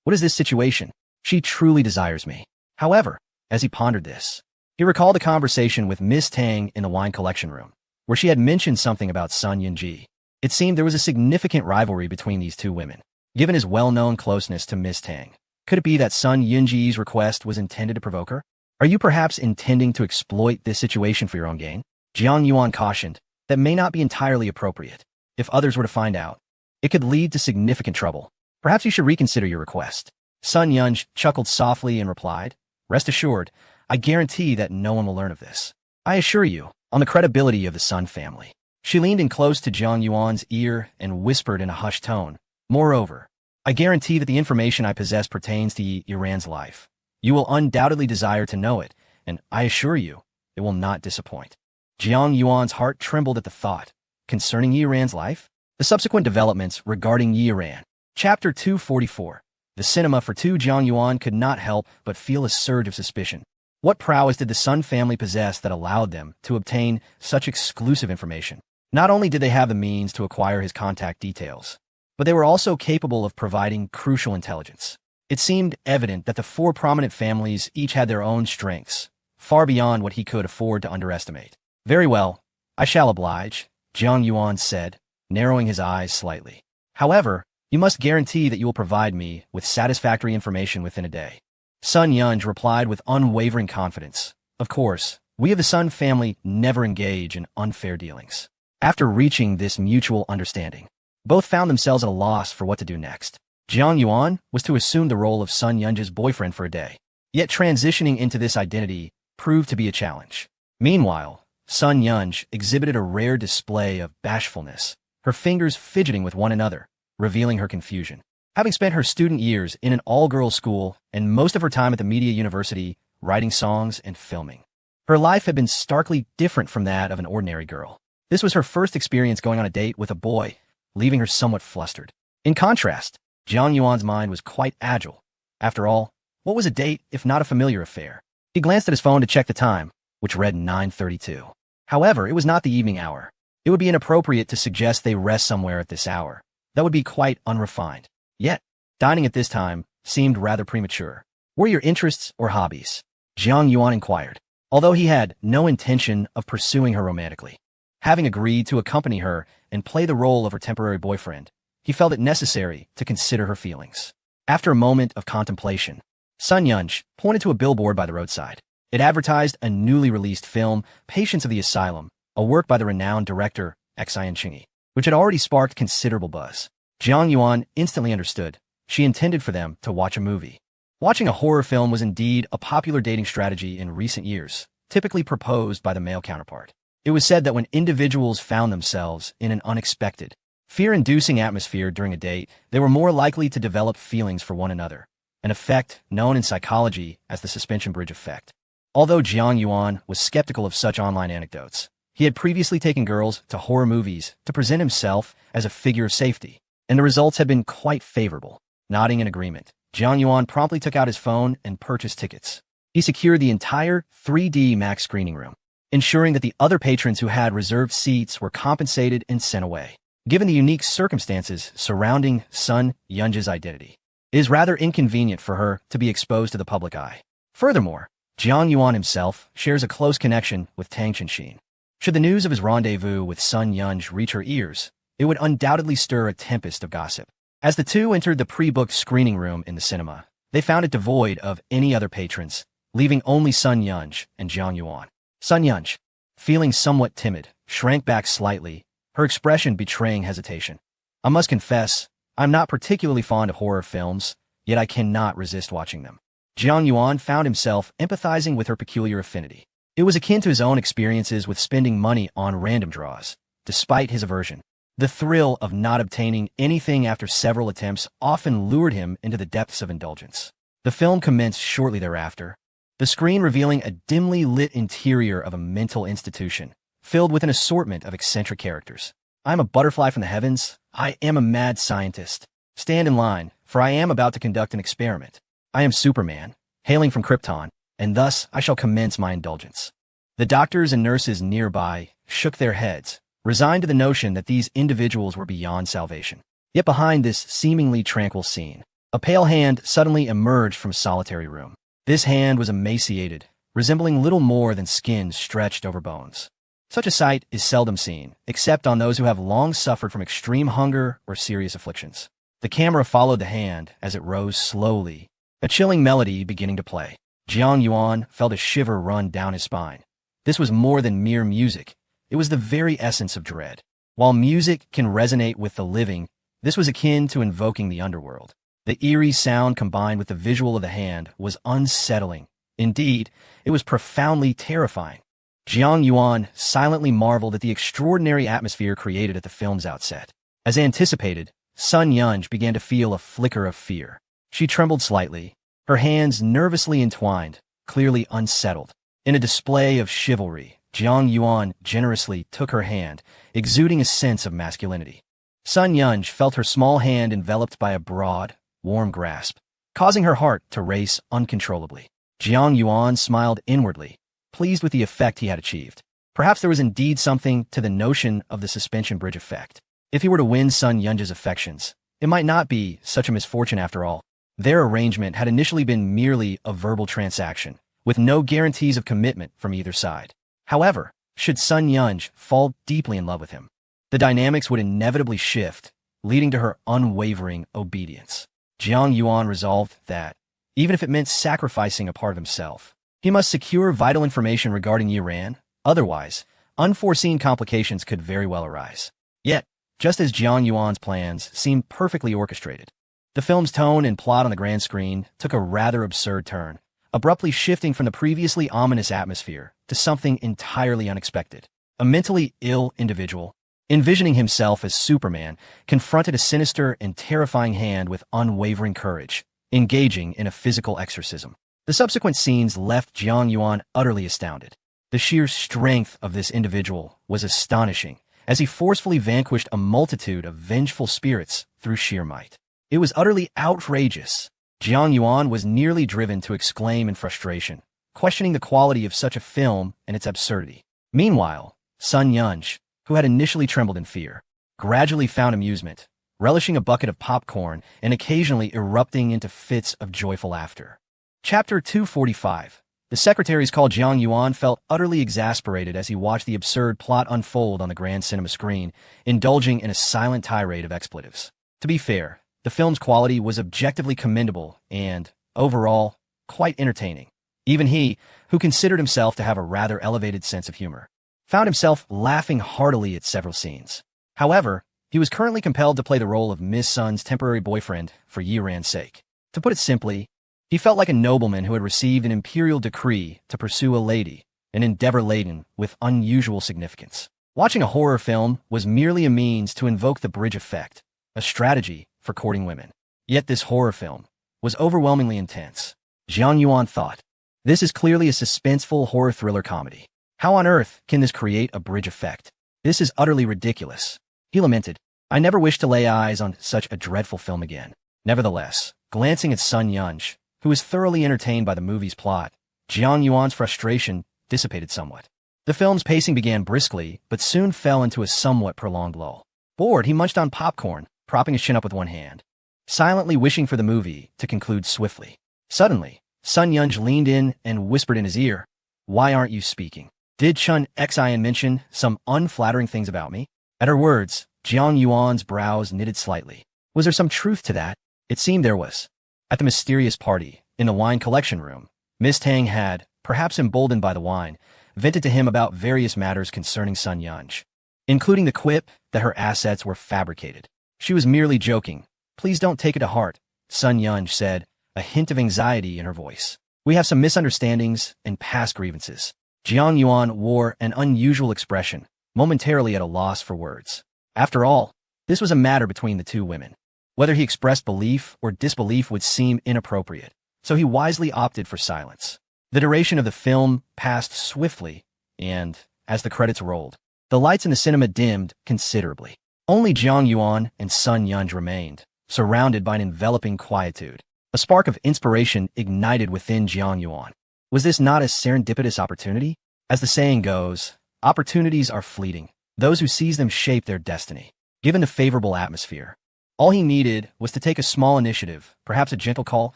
what is this situation? She truly desires me." However, as he pondered this, he recalled a conversation with Miss Tang in the wine collection room, where she had mentioned something about Sun Yunji. It seemed there was a significant rivalry between these two women. Given his well-known closeness to Miss Tang, could it be that Sun Yunji's request was intended to provoke her? "Are you perhaps intending to exploit this situation for your own gain?" Jiang Yuan cautioned. "That may not be entirely appropriate. If others were to find out, it could lead to significant trouble. Perhaps you should reconsider your request." Sun Yunji chuckled softly and replied, "Rest assured, I guarantee that no one will learn of this. I assure you, on the credibility of the Sun family." She leaned in close to Jiang Yuan's ear and whispered in a hushed tone, "Moreover, I guarantee that the information I possess pertains to Yi Ran's life. You will undoubtedly desire to know it, and I assure you, it will not disappoint." Jiang Yuan's heart trembled at the thought. Concerning Yi Ran's life? The subsequent developments regarding Yi Ran. Chapter 244. The cinema for Jiang Yuan could not help but feel a surge of suspicion. What prowess did the Sun family possess that allowed them to obtain such exclusive information? Not only did they have the means to acquire his contact details, but they were also capable of providing crucial intelligence. It seemed evident that the four prominent families each had their own strengths, far beyond what he could afford to underestimate. Very well, I shall oblige, Jiang Yuan said, narrowing his eyes slightly. However, you must guarantee that you will provide me with satisfactory information within a day. Sun Yunj replied with unwavering confidence. Of course, we of the Sun family never engage in unfair dealings. After reaching this mutual understanding, both found themselves at a loss for what to do next. Jiang Yuan was to assume the role of Sun Yunj's boyfriend for a day. Yet transitioning into this identity proved to be a challenge. Meanwhile, Sun Yunj exhibited a rare display of bashfulness, her fingers fidgeting with one another, revealing her confusion. Having spent her student years in an all-girls school and most of her time at the Media University writing songs and filming, her life had been starkly different from that of an ordinary girl. This was her first experience going on a date with a boy, leaving her somewhat flustered. In contrast, Jiang Yuan's mind was quite agile. After all, what was a date if not a familiar affair? He glanced at his phone to check the time, which read 9:32. However, it was not the evening hour. It would be inappropriate to suggest they rest somewhere at this hour. That would be quite unrefined. Yet, dining at this time seemed rather premature. What are your interests or hobbies? Jiang Yuan inquired, although he had no intention of pursuing her romantically. Having agreed to accompany her and play the role of her temporary boyfriend, he felt it necessary to consider her feelings. After a moment of contemplation, Sun Yunj pointed to a billboard by the roadside. It advertised a newly released film, Patience of the Asylum, a work by the renowned director Xian Qingyi, which had already sparked considerable buzz. Jiang Yuan instantly understood. She intended for them to watch a movie. Watching a horror film was indeed a popular dating strategy in recent years, typically proposed by the male counterpart. It was said that when individuals found themselves in an unexpected, fear-inducing atmosphere during a date, they were more likely to develop feelings for one another, an effect known in psychology as the suspension bridge effect. Although Jiang Yuan was skeptical of such online anecdotes, he had previously taken girls to horror movies to present himself as a figure of safety, and the results had been quite favorable. Nodding in agreement, Jiang Yuan promptly took out his phone and purchased tickets. He secured the entire 3D Max screening room, ensuring that the other patrons who had reserved seats were compensated and sent away. Given the unique circumstances surrounding Sun Yunj's identity, it is rather inconvenient for her to be exposed to the public eye. Furthermore, Jiang Yuan himself shares a close connection with Tang Chenxin. Should the news of his rendezvous with Sun Yunj reach her ears, it would undoubtedly stir a tempest of gossip. As the two entered the pre-booked screening room in the cinema, they found it devoid of any other patrons, leaving only Sun Yunj and Jiang Yuan. Sun Yunj, feeling somewhat timid, shrank back slightly, her expression betraying hesitation. I must confess, I'm not particularly fond of horror films, yet I cannot resist watching them. Jiang Yuan found himself empathizing with her peculiar affinity. It was akin to his own experiences with spending money on random draws. Despite his aversion, the thrill of not obtaining anything after several attempts often lured him into the depths of indulgence. The film commenced shortly thereafter, the screen revealing a dimly lit interior of a mental institution, filled with an assortment of eccentric characters. I am a butterfly from the heavens. I am a mad scientist. Stand in line, for I am about to conduct an experiment. I am Superman, hailing from Krypton, and thus I shall commence my indulgence. The doctors and nurses nearby shook their heads, resigned to the notion that these individuals were beyond salvation. Yet behind this seemingly tranquil scene, a pale hand suddenly emerged from a solitary room. This hand was emaciated, resembling little more than skin stretched over bones. Such a sight is seldom seen, except on those who have long suffered from extreme hunger or serious afflictions. The camera followed the hand as it rose slowly, a chilling melody beginning to play. Jiang Yuan felt a shiver run down his spine. This was more than mere music. It was the very essence of dread. While music can resonate with the living, this was akin to invoking the underworld. The eerie sound combined with the visual of the hand was unsettling. Indeed, it was profoundly terrifying. Jiang Yuan silently marveled at the extraordinary atmosphere created at the film's outset. As anticipated, Sun Yunj began to feel a flicker of fear. She trembled slightly, her hands nervously entwined, clearly unsettled. In a display of chivalry, Jiang Yuan generously took her hand, exuding a sense of masculinity. Sun Yunj felt her small hand enveloped by a broad, warm grasp, causing her heart to race uncontrollably. Jiang Yuan smiled inwardly, pleased with the effect he had achieved. Perhaps there was indeed something to the notion of the suspension bridge effect. If he were to win Sun Yunji's affections, it might not be such a misfortune after all. Their arrangement had initially been merely a verbal transaction, with no guarantees of commitment from either side. However, should Sun Yunji fall deeply in love with him, the dynamics would inevitably shift, leading to her unwavering obedience. Jiang Yuan resolved that, even if it meant sacrificing a part of himself, he must secure vital information regarding Yiran. Otherwise, unforeseen complications could very well arise. Yet, just as Jiang Yuan's plans seemed perfectly orchestrated, the film's tone and plot on the grand screen took a rather absurd turn, abruptly shifting from the previously ominous atmosphere to something entirely unexpected. A mentally ill individual, envisioning himself as Superman, confronted a sinister and terrifying hand with unwavering courage, engaging in a physical exorcism. The subsequent scenes left Jiang Yuan utterly astounded. The sheer strength of this individual was astonishing, as he forcefully vanquished a multitude of vengeful spirits through sheer might. It was utterly outrageous. Jiang Yuan was nearly driven to exclaim in frustration, questioning the quality of such a film and its absurdity. Meanwhile, Sun Yunji, who had initially trembled in fear, gradually found amusement, relishing a bucket of popcorn and occasionally erupting into fits of joyful laughter. Chapter 245. The secretary's call. Jiang Yuan felt utterly exasperated as he watched the absurd plot unfold on the grand cinema screen, indulging in a silent tirade of expletives. To be fair, the film's quality was objectively commendable and, overall, quite entertaining. Even he, who considered himself to have a rather elevated sense of humor, found himself laughing heartily at several scenes. However, he was currently compelled to play the role of Miss Sun's temporary boyfriend for Yiran's sake. To put it simply, he felt like a nobleman who had received an imperial decree to pursue a lady, an endeavor laden with unusual significance. Watching a horror film was merely a means to invoke the bridge effect, a strategy for courting women. Yet this horror film was overwhelmingly intense. Jiang Yuan thought, this is clearly a suspenseful horror thriller comedy. How on earth can this create a bridge effect? This is utterly ridiculous. He lamented, I never wish to lay eyes on such a dreadful film again. Nevertheless, glancing at Sun Yunji, who was thoroughly entertained by the movie's plot, Jiang Yuan's frustration dissipated somewhat. The film's pacing began briskly, but soon fell into a somewhat prolonged lull. Bored, he munched on popcorn, propping his chin up with one hand, silently wishing for the movie to conclude swiftly. Suddenly, Sun Yunji leaned in and whispered in his ear, Why aren't you speaking? Did Chun Xian mention some unflattering things about me? At her words, Jiang Yuan's brows knitted slightly. Was there some truth to that? It seemed there was. At the mysterious party, in the wine collection room, Miss Tang had, perhaps emboldened by the wine, vented to him about various matters concerning Sun Yunji, including the quip that her assets were fabricated. She was merely joking. Please don't take it to heart, Sun Yunji said, a hint of anxiety in her voice. We have some misunderstandings and past grievances. Jiang Yuan wore an unusual expression, momentarily at a loss for words. After all, this was a matter between the two women. Whether he expressed belief or disbelief would seem inappropriate, so he wisely opted for silence. The duration of the film passed swiftly, and, as the credits rolled, the lights in the cinema dimmed considerably. Only Jiang Yuan and Sun Yunji remained, surrounded by an enveloping quietude. A spark of inspiration ignited within Jiang Yuan. Was this not a serendipitous opportunity? As the saying goes, opportunities are fleeting. Those who seize them shape their destiny. Given the favorable atmosphere, all he needed was to take a small initiative, perhaps a gentle call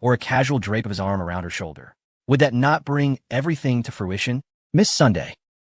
or a casual drape of his arm around her shoulder. Would that not bring everything to fruition? Miss Sunday,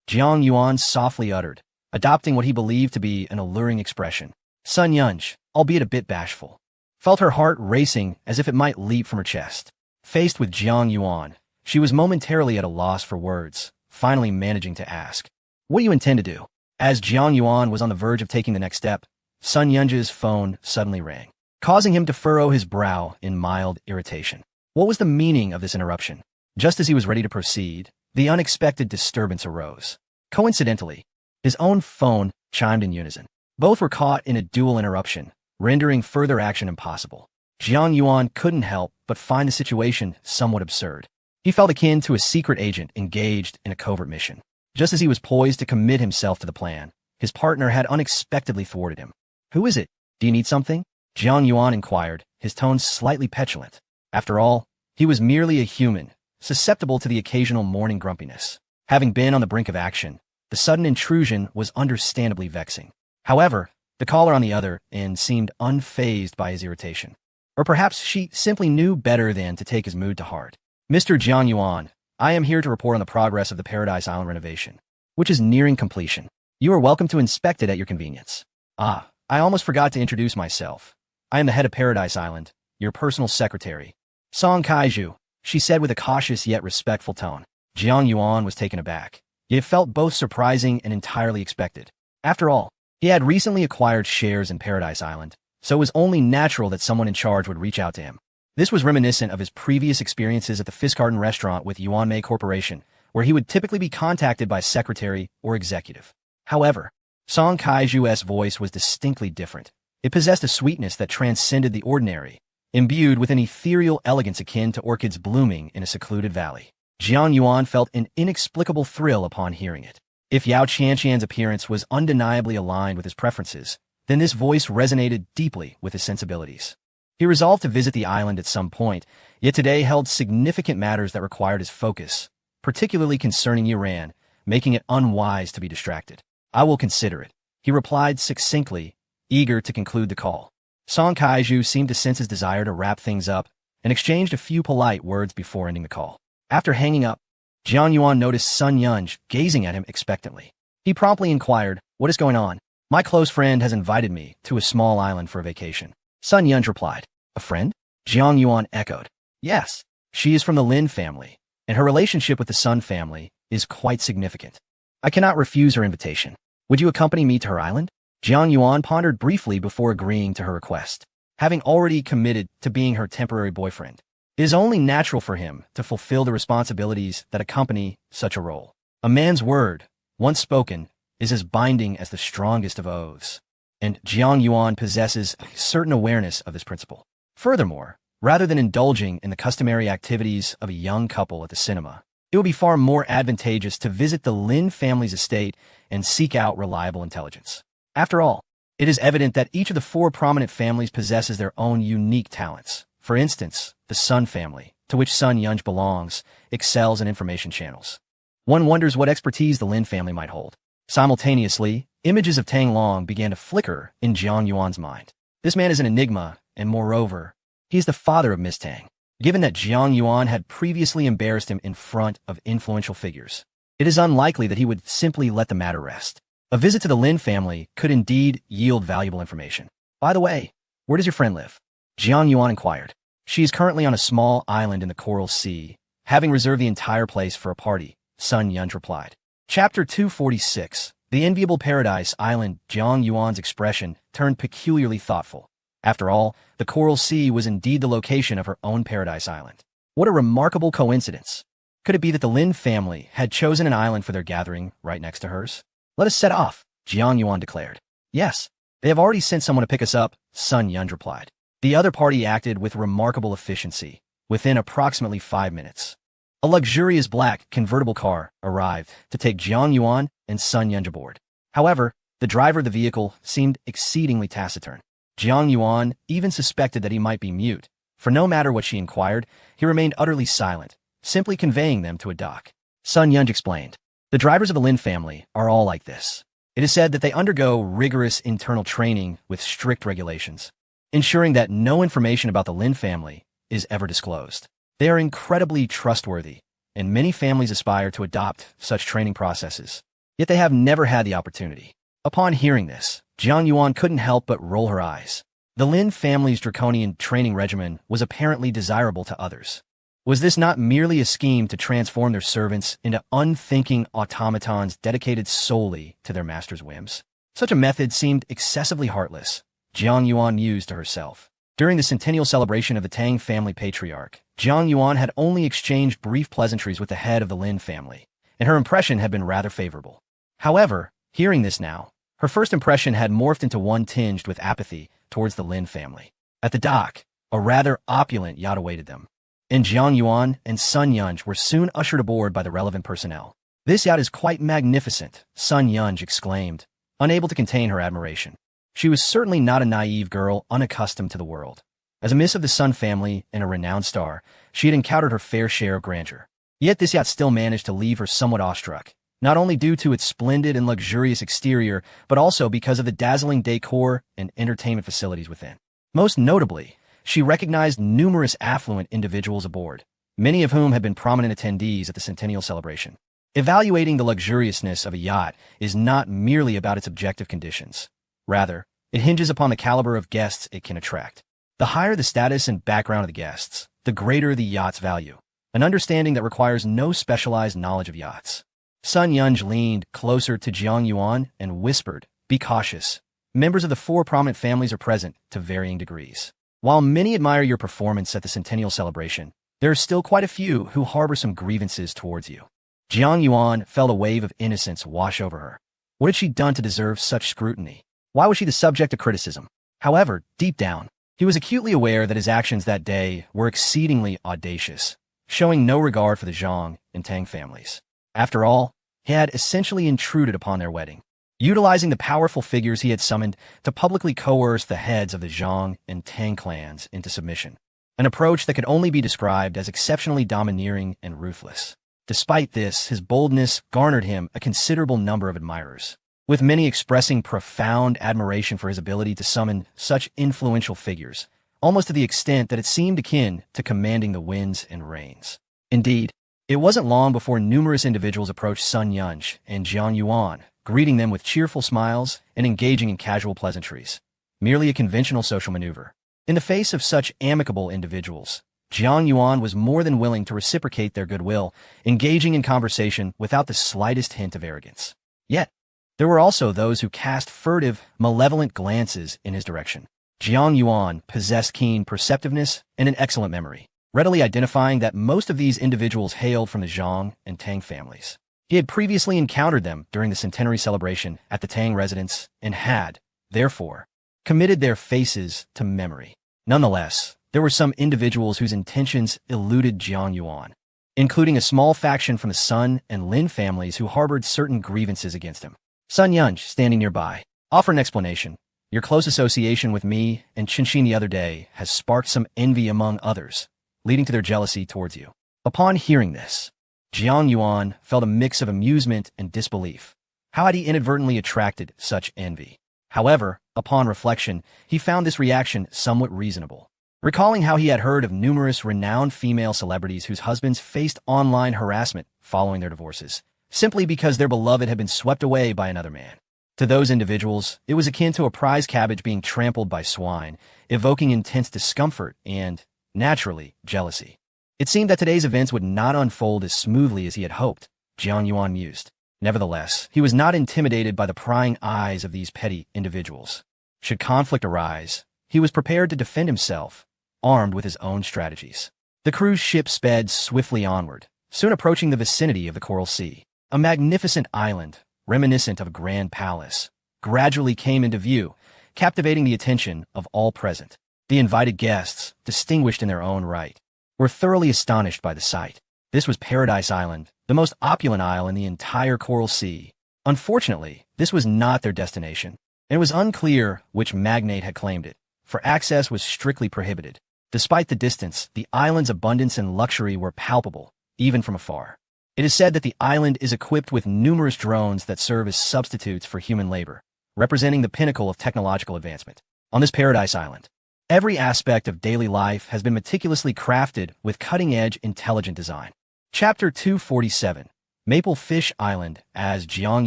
Jiang Yuan softly uttered, adopting what he believed to be an alluring expression. Sun Yunji, albeit a bit bashful, felt her heart racing as if it might leap from her chest. Faced with Jiang Yuan, she was momentarily at a loss for words, finally managing to ask, What do you intend to do? As Jiang Yuan was on the verge of taking the next step, Sun Yunji's phone suddenly rang, causing him to furrow his brow in mild irritation. What was the meaning of this interruption? Just as he was ready to proceed, the unexpected disturbance arose. Coincidentally, his own phone chimed in unison. Both were caught in a dual interruption, rendering further action impossible. Jiang Yuan couldn't help but find the situation somewhat absurd. He felt akin to a secret agent engaged in a covert mission. Just as he was poised to commit himself to the plan, his partner had unexpectedly thwarted him. Who is it? Do you need something? Jiang Yuan inquired, his tone slightly petulant. After all, he was merely a human, susceptible to the occasional morning grumpiness. Having been on the brink of action, the sudden intrusion was understandably vexing. However, the caller on the other end seemed unfazed by his irritation. Or perhaps she simply knew better than to take his mood to heart. Mr. Jiang Yuan, I am here to report on the progress of the Paradise Island renovation, which is nearing completion. You are welcome to inspect it at your convenience. Ah, I almost forgot to introduce myself. I am the head of Paradise Island, your personal secretary. Song Kaiju, she said with a cautious yet respectful tone. Jiang Yuan was taken aback. It felt both surprising and entirely expected. After all, he had recently acquired shares in Paradise Island, so it was only natural that someone in charge would reach out to him. This was reminiscent of his previous experiences at the Fiskgarten restaurant with Yuanmei Corporation, where he would typically be contacted by a secretary or executive. However, Song Kaiju's voice was distinctly different. It possessed a sweetness that transcended the ordinary, imbued with an ethereal elegance akin to orchids blooming in a secluded valley. Jiang Yuan felt an inexplicable thrill upon hearing it. If Yao Qianqian's appearance was undeniably aligned with his preferences, then this voice resonated deeply with his sensibilities. He resolved to visit the island at some point, yet today held significant matters that required his focus, particularly concerning Iran, making it unwise to be distracted. I will consider it, he replied succinctly, eager to conclude the call. Song Kaiju seemed to sense his desire to wrap things up and exchanged a few polite words before ending the call. After hanging up, Jiang Yuan noticed Sun Yunj gazing at him expectantly. He promptly inquired, "What is going on?" "My close friend has invited me to a small island for a vacation." Sun Yunj replied. "A friend?" Jiang Yuan echoed. "Yes, she is from the Lin family, and her relationship with the Sun family is quite significant. I cannot refuse her invitation. Would you accompany me to her island?" Jiang Yuan pondered briefly before agreeing to her request. Having already committed to being her temporary boyfriend, it is only natural for him to fulfill the responsibilities that accompany such a role. A man's word, once spoken, is as binding as the strongest of oaths, and Jiang Yuan possesses a certain awareness of this principle. Furthermore, rather than indulging in the customary activities of a young couple at the cinema, it would be far more advantageous to visit the Lin family's estate and seek out reliable intelligence. After all, it is evident that each of the four prominent families possesses their own unique talents. For instance, the Sun family, to which Sun Yunj belongs, excels in information channels. One wonders what expertise the Lin family might hold. Simultaneously, images of Tang Long began to flicker in Jiang Yuan's mind. This man is an enigma, and moreover, he is the father of Miss Tang. Given that Jiang Yuan had previously embarrassed him in front of influential figures, it is unlikely that he would simply let the matter rest. A visit to the Lin family could indeed yield valuable information. "By the way, where does your friend live?" Jiang Yuan inquired. "She is currently on a small island in the Coral Sea, having reserved the entire place for a party," Sun Yunj replied. Chapter 246, The Enviable Paradise Island. Jiang Yuan's expression turned peculiarly thoughtful. After all, the Coral Sea was indeed the location of her own Paradise Island. What a remarkable coincidence. Could it be that the Lin family had chosen an island for their gathering right next to hers? "Let us set off," Jiang Yuan declared. "Yes, they have already sent someone to pick us up," Sun Yunj replied. The other party acted with remarkable efficiency. Within approximately 5 minutes, a luxurious black convertible car arrived to take Jiang Yuan and Sun Yunj aboard. However, the driver of the vehicle seemed exceedingly taciturn. Jiang Yuan even suspected that he might be mute, for no matter what she inquired, he remained utterly silent, simply conveying them to a dock. Sun Yunj explained. "The drivers of the Lin family are all like this. It is said that they undergo rigorous internal training with strict regulations, ensuring that no information about the Lin family is ever disclosed. They are incredibly trustworthy, and many families aspire to adopt such training processes, yet they have never had the opportunity." Upon hearing this, Jiang Yuan couldn't help but roll her eyes. The Lin family's draconian training regimen was apparently desirable to others. Was this not merely a scheme to transform their servants into unthinking automatons dedicated solely to their master's whims? Such a method seemed excessively heartless, Jiang Yuan mused to herself. During the centennial celebration of the Tang family patriarch, Jiang Yuan had only exchanged brief pleasantries with the head of the Lin family, and her impression had been rather favorable. However, hearing this now, her first impression had morphed into one tinged with apathy towards the Lin family. At the dock, a rather opulent yacht awaited them, and Jiang Yuan and Sun Yunj were soon ushered aboard by the relevant personnel. "This yacht is quite magnificent," Sun Yunj exclaimed, unable to contain her admiration. She was certainly not a naive girl unaccustomed to the world. As a miss of the Sun family and a renowned star, she had encountered her fair share of grandeur. Yet this yacht still managed to leave her somewhat awestruck, not only due to its splendid and luxurious exterior, but also because of the dazzling decor and entertainment facilities within. Most notably, she recognized numerous affluent individuals aboard, many of whom had been prominent attendees at the centennial celebration. Evaluating the luxuriousness of a yacht is not merely about its objective conditions. Rather, it hinges upon the caliber of guests it can attract. The higher the status and background of the guests, the greater the yacht's value, an understanding that requires no specialized knowledge of yachts. Sun Yunj leaned closer to Jiang Yuan and whispered, "Be cautious. Members of the four prominent families are present to varying degrees. While many admire your performance at the centennial celebration, there are still quite a few who harbor some grievances towards you." Jiang Yuan felt a wave of innocence wash over her. What had she done to deserve such scrutiny? Why was she the subject of criticism? However, deep down, he was acutely aware that his actions that day were exceedingly audacious, showing no regard for the Zhang and Tang families. After all, he had essentially intruded upon their wedding, utilizing the powerful figures he had summoned to publicly coerce the heads of the Zhang and Tang clans into submission, an approach that could only be described as exceptionally domineering and ruthless. Despite this, his boldness garnered him a considerable number of admirers, with many expressing profound admiration for his ability to summon such influential figures, almost to the extent that it seemed akin to commanding the winds and rains. Indeed, it wasn't long before numerous individuals approached Sun Yunj and Jiang Yuan, greeting them with cheerful smiles and engaging in casual pleasantries, merely a conventional social maneuver. In the face of such amicable individuals, Jiang Yuan was more than willing to reciprocate their goodwill, engaging in conversation without the slightest hint of arrogance. Yet, there were also those who cast furtive, malevolent glances in his direction. Jiang Yuan possessed keen perceptiveness and an excellent memory, readily identifying that most of these individuals hailed from the Zhang and Tang families. He had previously encountered them during the centenary celebration at the Tang residence and had, therefore, committed their faces to memory. Nonetheless, there were some individuals whose intentions eluded Jiang Yuan, including a small faction from the Sun and Lin families who harbored certain grievances against him. Sun Yunj, standing nearby, offered an explanation. "Your close association with me and Qinshin the other day has sparked some envy among others, leading to their jealousy towards you." Upon hearing this, Jiang Yuan felt a mix of amusement and disbelief. How had he inadvertently attracted such envy? However, upon reflection, he found this reaction somewhat reasonable. Recalling how he had heard of numerous renowned female celebrities whose husbands faced online harassment following their divorces, simply because their beloved had been swept away by another man. To those individuals, it was akin to a prize cabbage being trampled by swine, evoking intense discomfort and, naturally, jealousy. It seemed that today's events would not unfold as smoothly as he had hoped, Jiang Yuan mused. Nevertheless, he was not intimidated by the prying eyes of these petty individuals. Should conflict arise, he was prepared to defend himself, armed with his own strategies. The cruise ship sped swiftly onward, soon approaching the vicinity of the Coral Sea. A magnificent island, reminiscent of a grand palace, gradually came into view, captivating the attention of all present. The invited guests, distinguished in their own right, were thoroughly astonished by the sight. This was Paradise Island, the most opulent isle in the entire Coral Sea. Unfortunately, this was not their destination, and it was unclear which magnate had claimed it, for access was strictly prohibited. Despite the distance, the island's abundance and luxury were palpable, even from afar. It is said that the island is equipped with numerous drones that serve as substitutes for human labor, representing the pinnacle of technological advancement. On this Paradise Island, every aspect of daily life has been meticulously crafted with cutting-edge intelligent design. Chapter 247, Maple Fish Island. As Jiang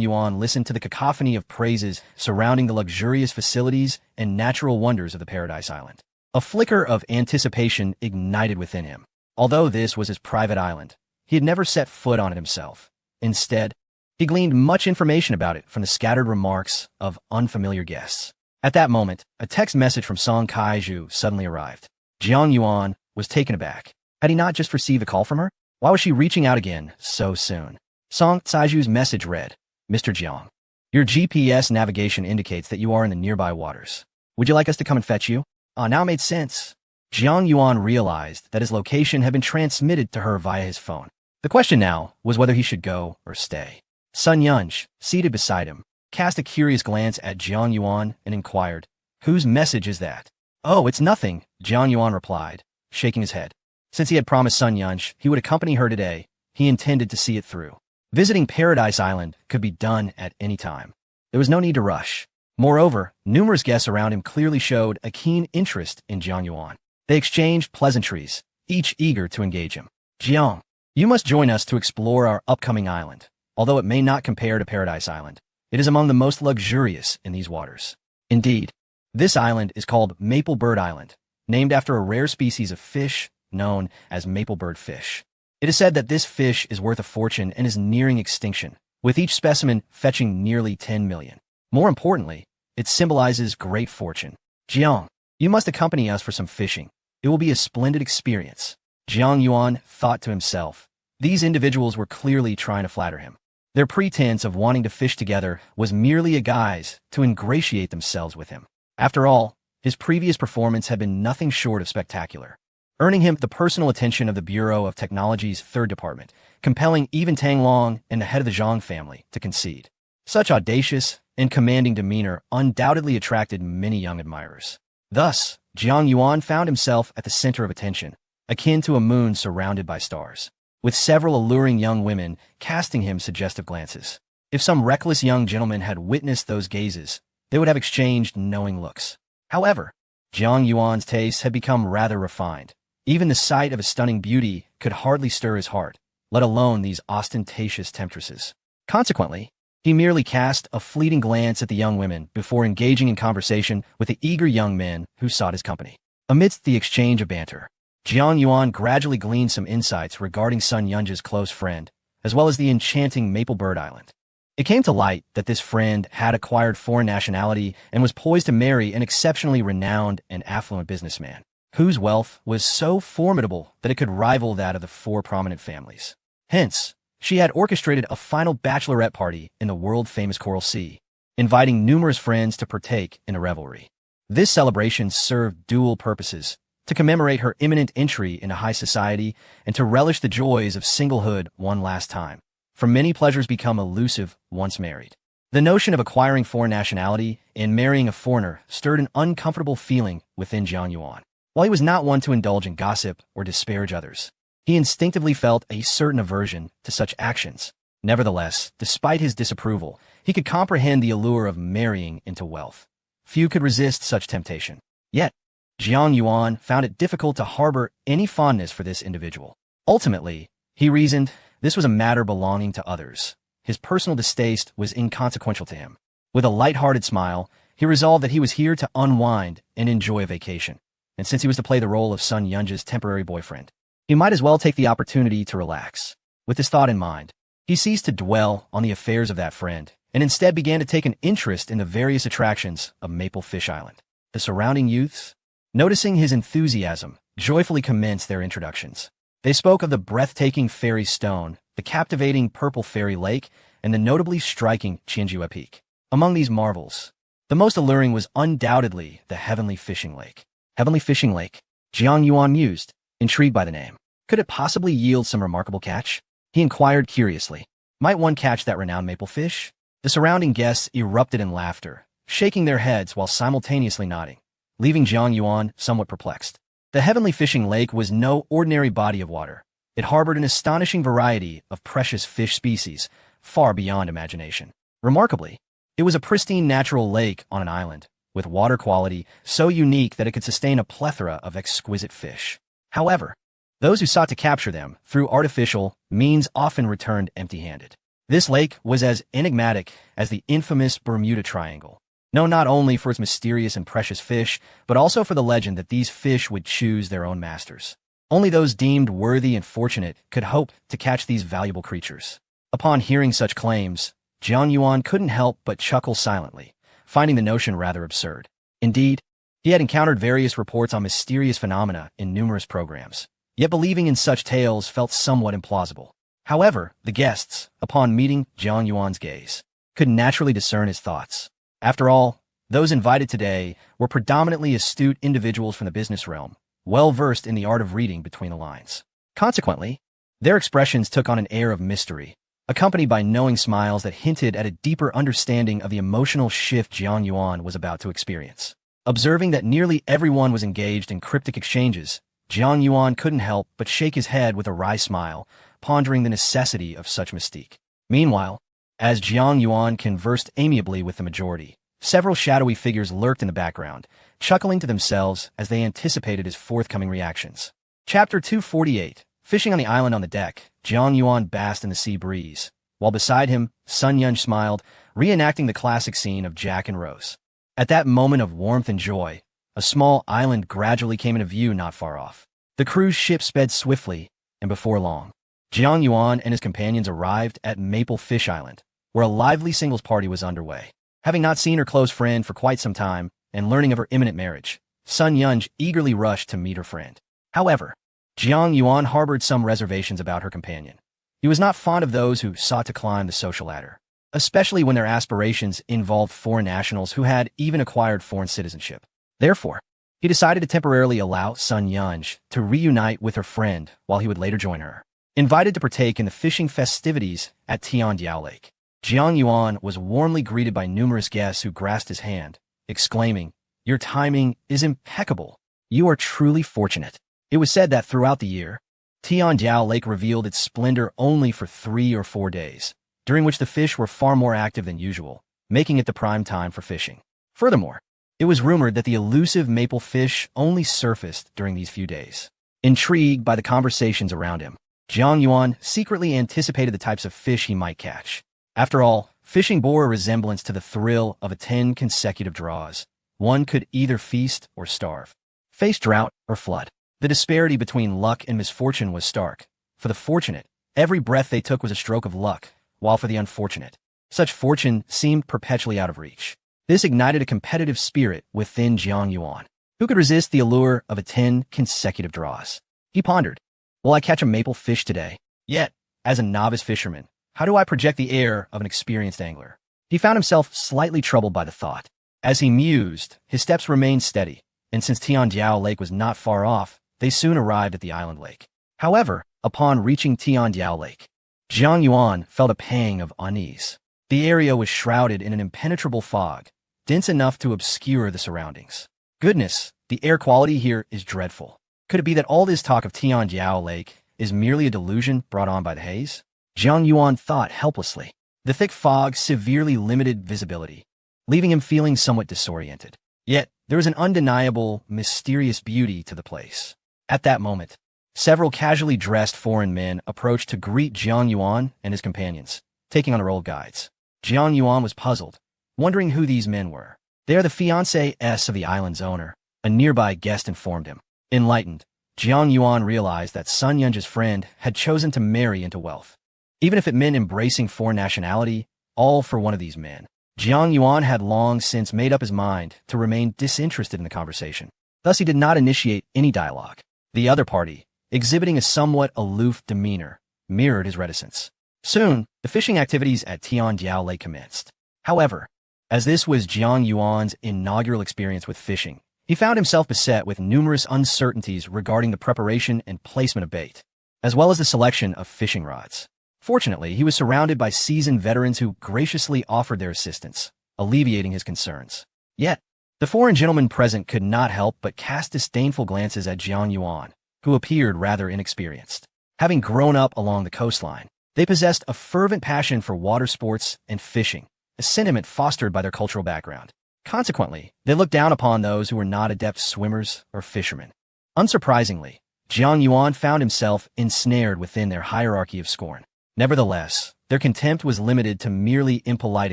Yuan listened to the cacophony of praises surrounding the luxurious facilities and natural wonders of the Paradise Island, a flicker of anticipation ignited within him. Although this was his private island, he had never set foot on it himself. Instead, he gleaned much information about it from the scattered remarks of unfamiliar guests. At that moment, a text message from Song Kaiju suddenly arrived. Jiang Yuan was taken aback. Had he not just received a call from her? Why was she reaching out again so soon? Song Kaiju's message read, "Mr. Jiang, your GPS navigation indicates that you are in the nearby waters. Would you like us to come and fetch you?" Now it made sense. Jiang Yuan realized that his location had been transmitted to her via his phone. The question now was whether he should go or stay. Sun Yunj, seated beside him, cast a curious glance at Jiang Yuan and inquired, "Whose message is that?" "Oh, it's nothing," Jiang Yuan replied, shaking his head. Since he had promised Sun Yunj he would accompany her today, he intended to see it through. Visiting Paradise Island could be done at any time. There was no need to rush. Moreover, numerous guests around him clearly showed a keen interest in Jiang Yuan. They exchanged pleasantries, each eager to engage him. Jiang, you must join us to explore our upcoming island. Although it may not compare to Paradise Island, it is among the most luxurious in these waters. Indeed, this island is called Maple Bird Island, named after a rare species of fish known as maple bird fish. It is said that this fish is worth a fortune and is nearing extinction, with each specimen fetching nearly 10 million. More importantly, it symbolizes great fortune. Jiang, you must accompany us for some fishing. It will be a splendid experience. Jiang Yuan thought to himself. These individuals were clearly trying to flatter him. Their pretense of wanting to fish together was merely a guise to ingratiate themselves with him. After all, his previous performance had been nothing short of spectacular, earning him the personal attention of the Bureau of Technology's third department, compelling even Tang Long and the head of the Zhang family to concede. Such audacious and commanding demeanor undoubtedly attracted many young admirers. Thus, Jiang Yuan found himself at the center of attention, akin to a moon surrounded by stars, with several alluring young women casting him suggestive glances. If some reckless young gentleman had witnessed those gazes, they would have exchanged knowing looks. However, Jiang Yuan's taste had become rather refined. Even the sight of a stunning beauty could hardly stir his heart, let alone these ostentatious temptresses. Consequently, he merely cast a fleeting glance at the young women before engaging in conversation with the eager young men who sought his company. Amidst the exchange of banter, Jiang Yuan gradually gleaned some insights regarding Sun Yunji's close friend, as well as the enchanting Maple Bird Island. It came to light that this friend had acquired foreign nationality and was poised to marry an exceptionally renowned and affluent businessman, whose wealth was so formidable that it could rival that of the four prominent families. Hence, she had orchestrated a final bachelorette party in the world-famous Coral Sea, inviting numerous friends to partake in a revelry. This celebration served dual purposes: to commemorate her imminent entry into high society and to relish the joys of singlehood one last time, for many pleasures become elusive once married. The notion of acquiring foreign nationality and marrying a foreigner stirred an uncomfortable feeling within Jiang Yuan. While he was not one to indulge in gossip or disparage others, he instinctively felt a certain aversion to such actions. Nevertheless, despite his disapproval, he could comprehend the allure of marrying into wealth. Few could resist such temptation. Yet, Jiang Yuan found it difficult to harbor any fondness for this individual. Ultimately, he reasoned, this was a matter belonging to others. His personal distaste was inconsequential to him. With a light-hearted smile, he resolved that he was here to unwind and enjoy a vacation. And since he was to play the role of Sun Yunji's temporary boyfriend, he might as well take the opportunity to relax. With this thought in mind, he ceased to dwell on the affairs of that friend, and instead began to take an interest in the various attractions of Maple Fish Island. The surrounding youths, noticing his enthusiasm, joyfully commenced their introductions. They spoke of the breathtaking Fairy Stone, the captivating Purple Fairy Lake, and the notably striking Qianjue Peak. Among these marvels, the most alluring was undoubtedly the Heavenly Fishing Lake. Heavenly Fishing Lake, Jiang Yuan mused, intrigued by the name. Could it possibly yield some remarkable catch? He inquired curiously. Might one catch that renowned maple fish? The surrounding guests erupted in laughter, shaking their heads while simultaneously nodding, leaving Jiang Yuan somewhat perplexed. The Heavenly Fishing Lake was no ordinary body of water. It harbored an astonishing variety of precious fish species, far beyond imagination. Remarkably, it was a pristine natural lake on an island, with water quality so unique that it could sustain a plethora of exquisite fish. However, those who sought to capture them through artificial means often returned empty-handed. This lake was as enigmatic as the infamous Bermuda Triangle, known not only for its mysterious and precious fish, but also for the legend that these fish would choose their own masters. Only those deemed worthy and fortunate could hope to catch these valuable creatures. Upon hearing such claims, Jiang Yuan couldn't help but chuckle silently, finding the notion rather absurd. Indeed, he had encountered various reports on mysterious phenomena in numerous programs, yet believing in such tales felt somewhat implausible. However, the guests, upon meeting Jiang Yuan's gaze, could naturally discern his thoughts. After all, those invited today were predominantly astute individuals from the business realm, well-versed in the art of reading between the lines. Consequently, their expressions took on an air of mystery, accompanied by knowing smiles that hinted at a deeper understanding of the emotional shift Jiang Yuan was about to experience. Observing that nearly everyone was engaged in cryptic exchanges, Jiang Yuan couldn't help but shake his head with a wry smile, pondering the necessity of such mystique. Meanwhile, as Jiang Yuan conversed amiably with the majority, several shadowy figures lurked in the background, chuckling to themselves as they anticipated his forthcoming reactions. Chapter 248. Fishing on the island on the deck, Jiang Yuan basked in the sea breeze, while beside him, Sun Yunj smiled, reenacting the classic scene of Jack and Rose. At that moment of warmth and joy, a small island gradually came into view not far off. The cruise ship sped swiftly, and before long, Jiang Yuan and his companions arrived at Maple Fish Island, where a lively singles party was underway. Having not seen her close friend for quite some time, and learning of her imminent marriage, Sun Yunj eagerly rushed to meet her friend. However, Jiang Yuan harbored some reservations about her companion. He was not fond of those who sought to climb the social ladder, especially when their aspirations involved foreign nationals who had even acquired foreign citizenship. Therefore, he decided to temporarily allow Sun Yunj to reunite with her friend while he would later join her. Invited to partake in the fishing festivities at Tiandiao Lake, Jiang Yuan was warmly greeted by numerous guests who grasped his hand, exclaiming, "Your timing is impeccable. You are truly fortunate." It was said that throughout the year, Tiandiao Lake revealed its splendor only for 3 or 4 days, during which the fish were far more active than usual, making it the prime time for fishing. Furthermore, it was rumored that the elusive maple fish only surfaced during these few days. Intrigued by the conversations around him, Jiang Yuan secretly anticipated the types of fish he might catch. After all, fishing bore a resemblance to the thrill of 10 consecutive draws. One could either feast or starve, face drought or flood. The disparity between luck and misfortune was stark. For the fortunate, every breath they took was a stroke of luck, while for the unfortunate, such fortune seemed perpetually out of reach. This ignited a competitive spirit within Jiang Yuan. Who could resist the allure of 10 consecutive draws? He pondered, will I catch a maple fish today? Yet, as a novice fisherman, how do I project the air of an experienced angler? He found himself slightly troubled by the thought. As he mused, his steps remained steady, and since Tiandiao Lake was not far off, they soon arrived at the island lake. However, upon reaching Tiandiao Lake, Jiang Yuan felt a pang of unease. The area was shrouded in an impenetrable fog, dense enough to obscure the surroundings. Goodness, the air quality here is dreadful. Could it be that all this talk of Tiandiao Lake is merely a delusion brought on by the haze? Jiang Yuan thought helplessly. The thick fog severely limited visibility, leaving him feeling somewhat disoriented. Yet, there was an undeniable, mysterious beauty to the place. At that moment, several casually dressed foreign men approached to greet Jiang Yuan and his companions, taking on the role of guides. Jiang Yuan was puzzled, wondering who these men were. They are the fiancés of the island's owner, a nearby guest informed him. Enlightened, Jiang Yuan realized that Sun Yunj's friend had chosen to marry into wealth. Even if it meant embracing foreign nationality, all for one of these men. Jiang Yuan had long since made up his mind to remain disinterested in the conversation. Thus he did not initiate any dialogue. The other party, exhibiting a somewhat aloof demeanor, mirrored his reticence. Soon, the fishing activities at Tiandiao Lake commenced. However, as this was Jiang Yuan's inaugural experience with fishing, he found himself beset with numerous uncertainties regarding the preparation and placement of bait, as well as the selection of fishing rods. Fortunately, he was surrounded by seasoned veterans who graciously offered their assistance, alleviating his concerns. Yet, the foreign gentlemen present could not help but cast disdainful glances at Jiang Yuan, who appeared rather inexperienced. Having grown up along the coastline, they possessed a fervent passion for water sports and fishing, a sentiment fostered by their cultural background. Consequently, they looked down upon those who were not adept swimmers or fishermen. Unsurprisingly, Jiang Yuan found himself ensnared within their hierarchy of scorn. Nevertheless, their contempt was limited to merely impolite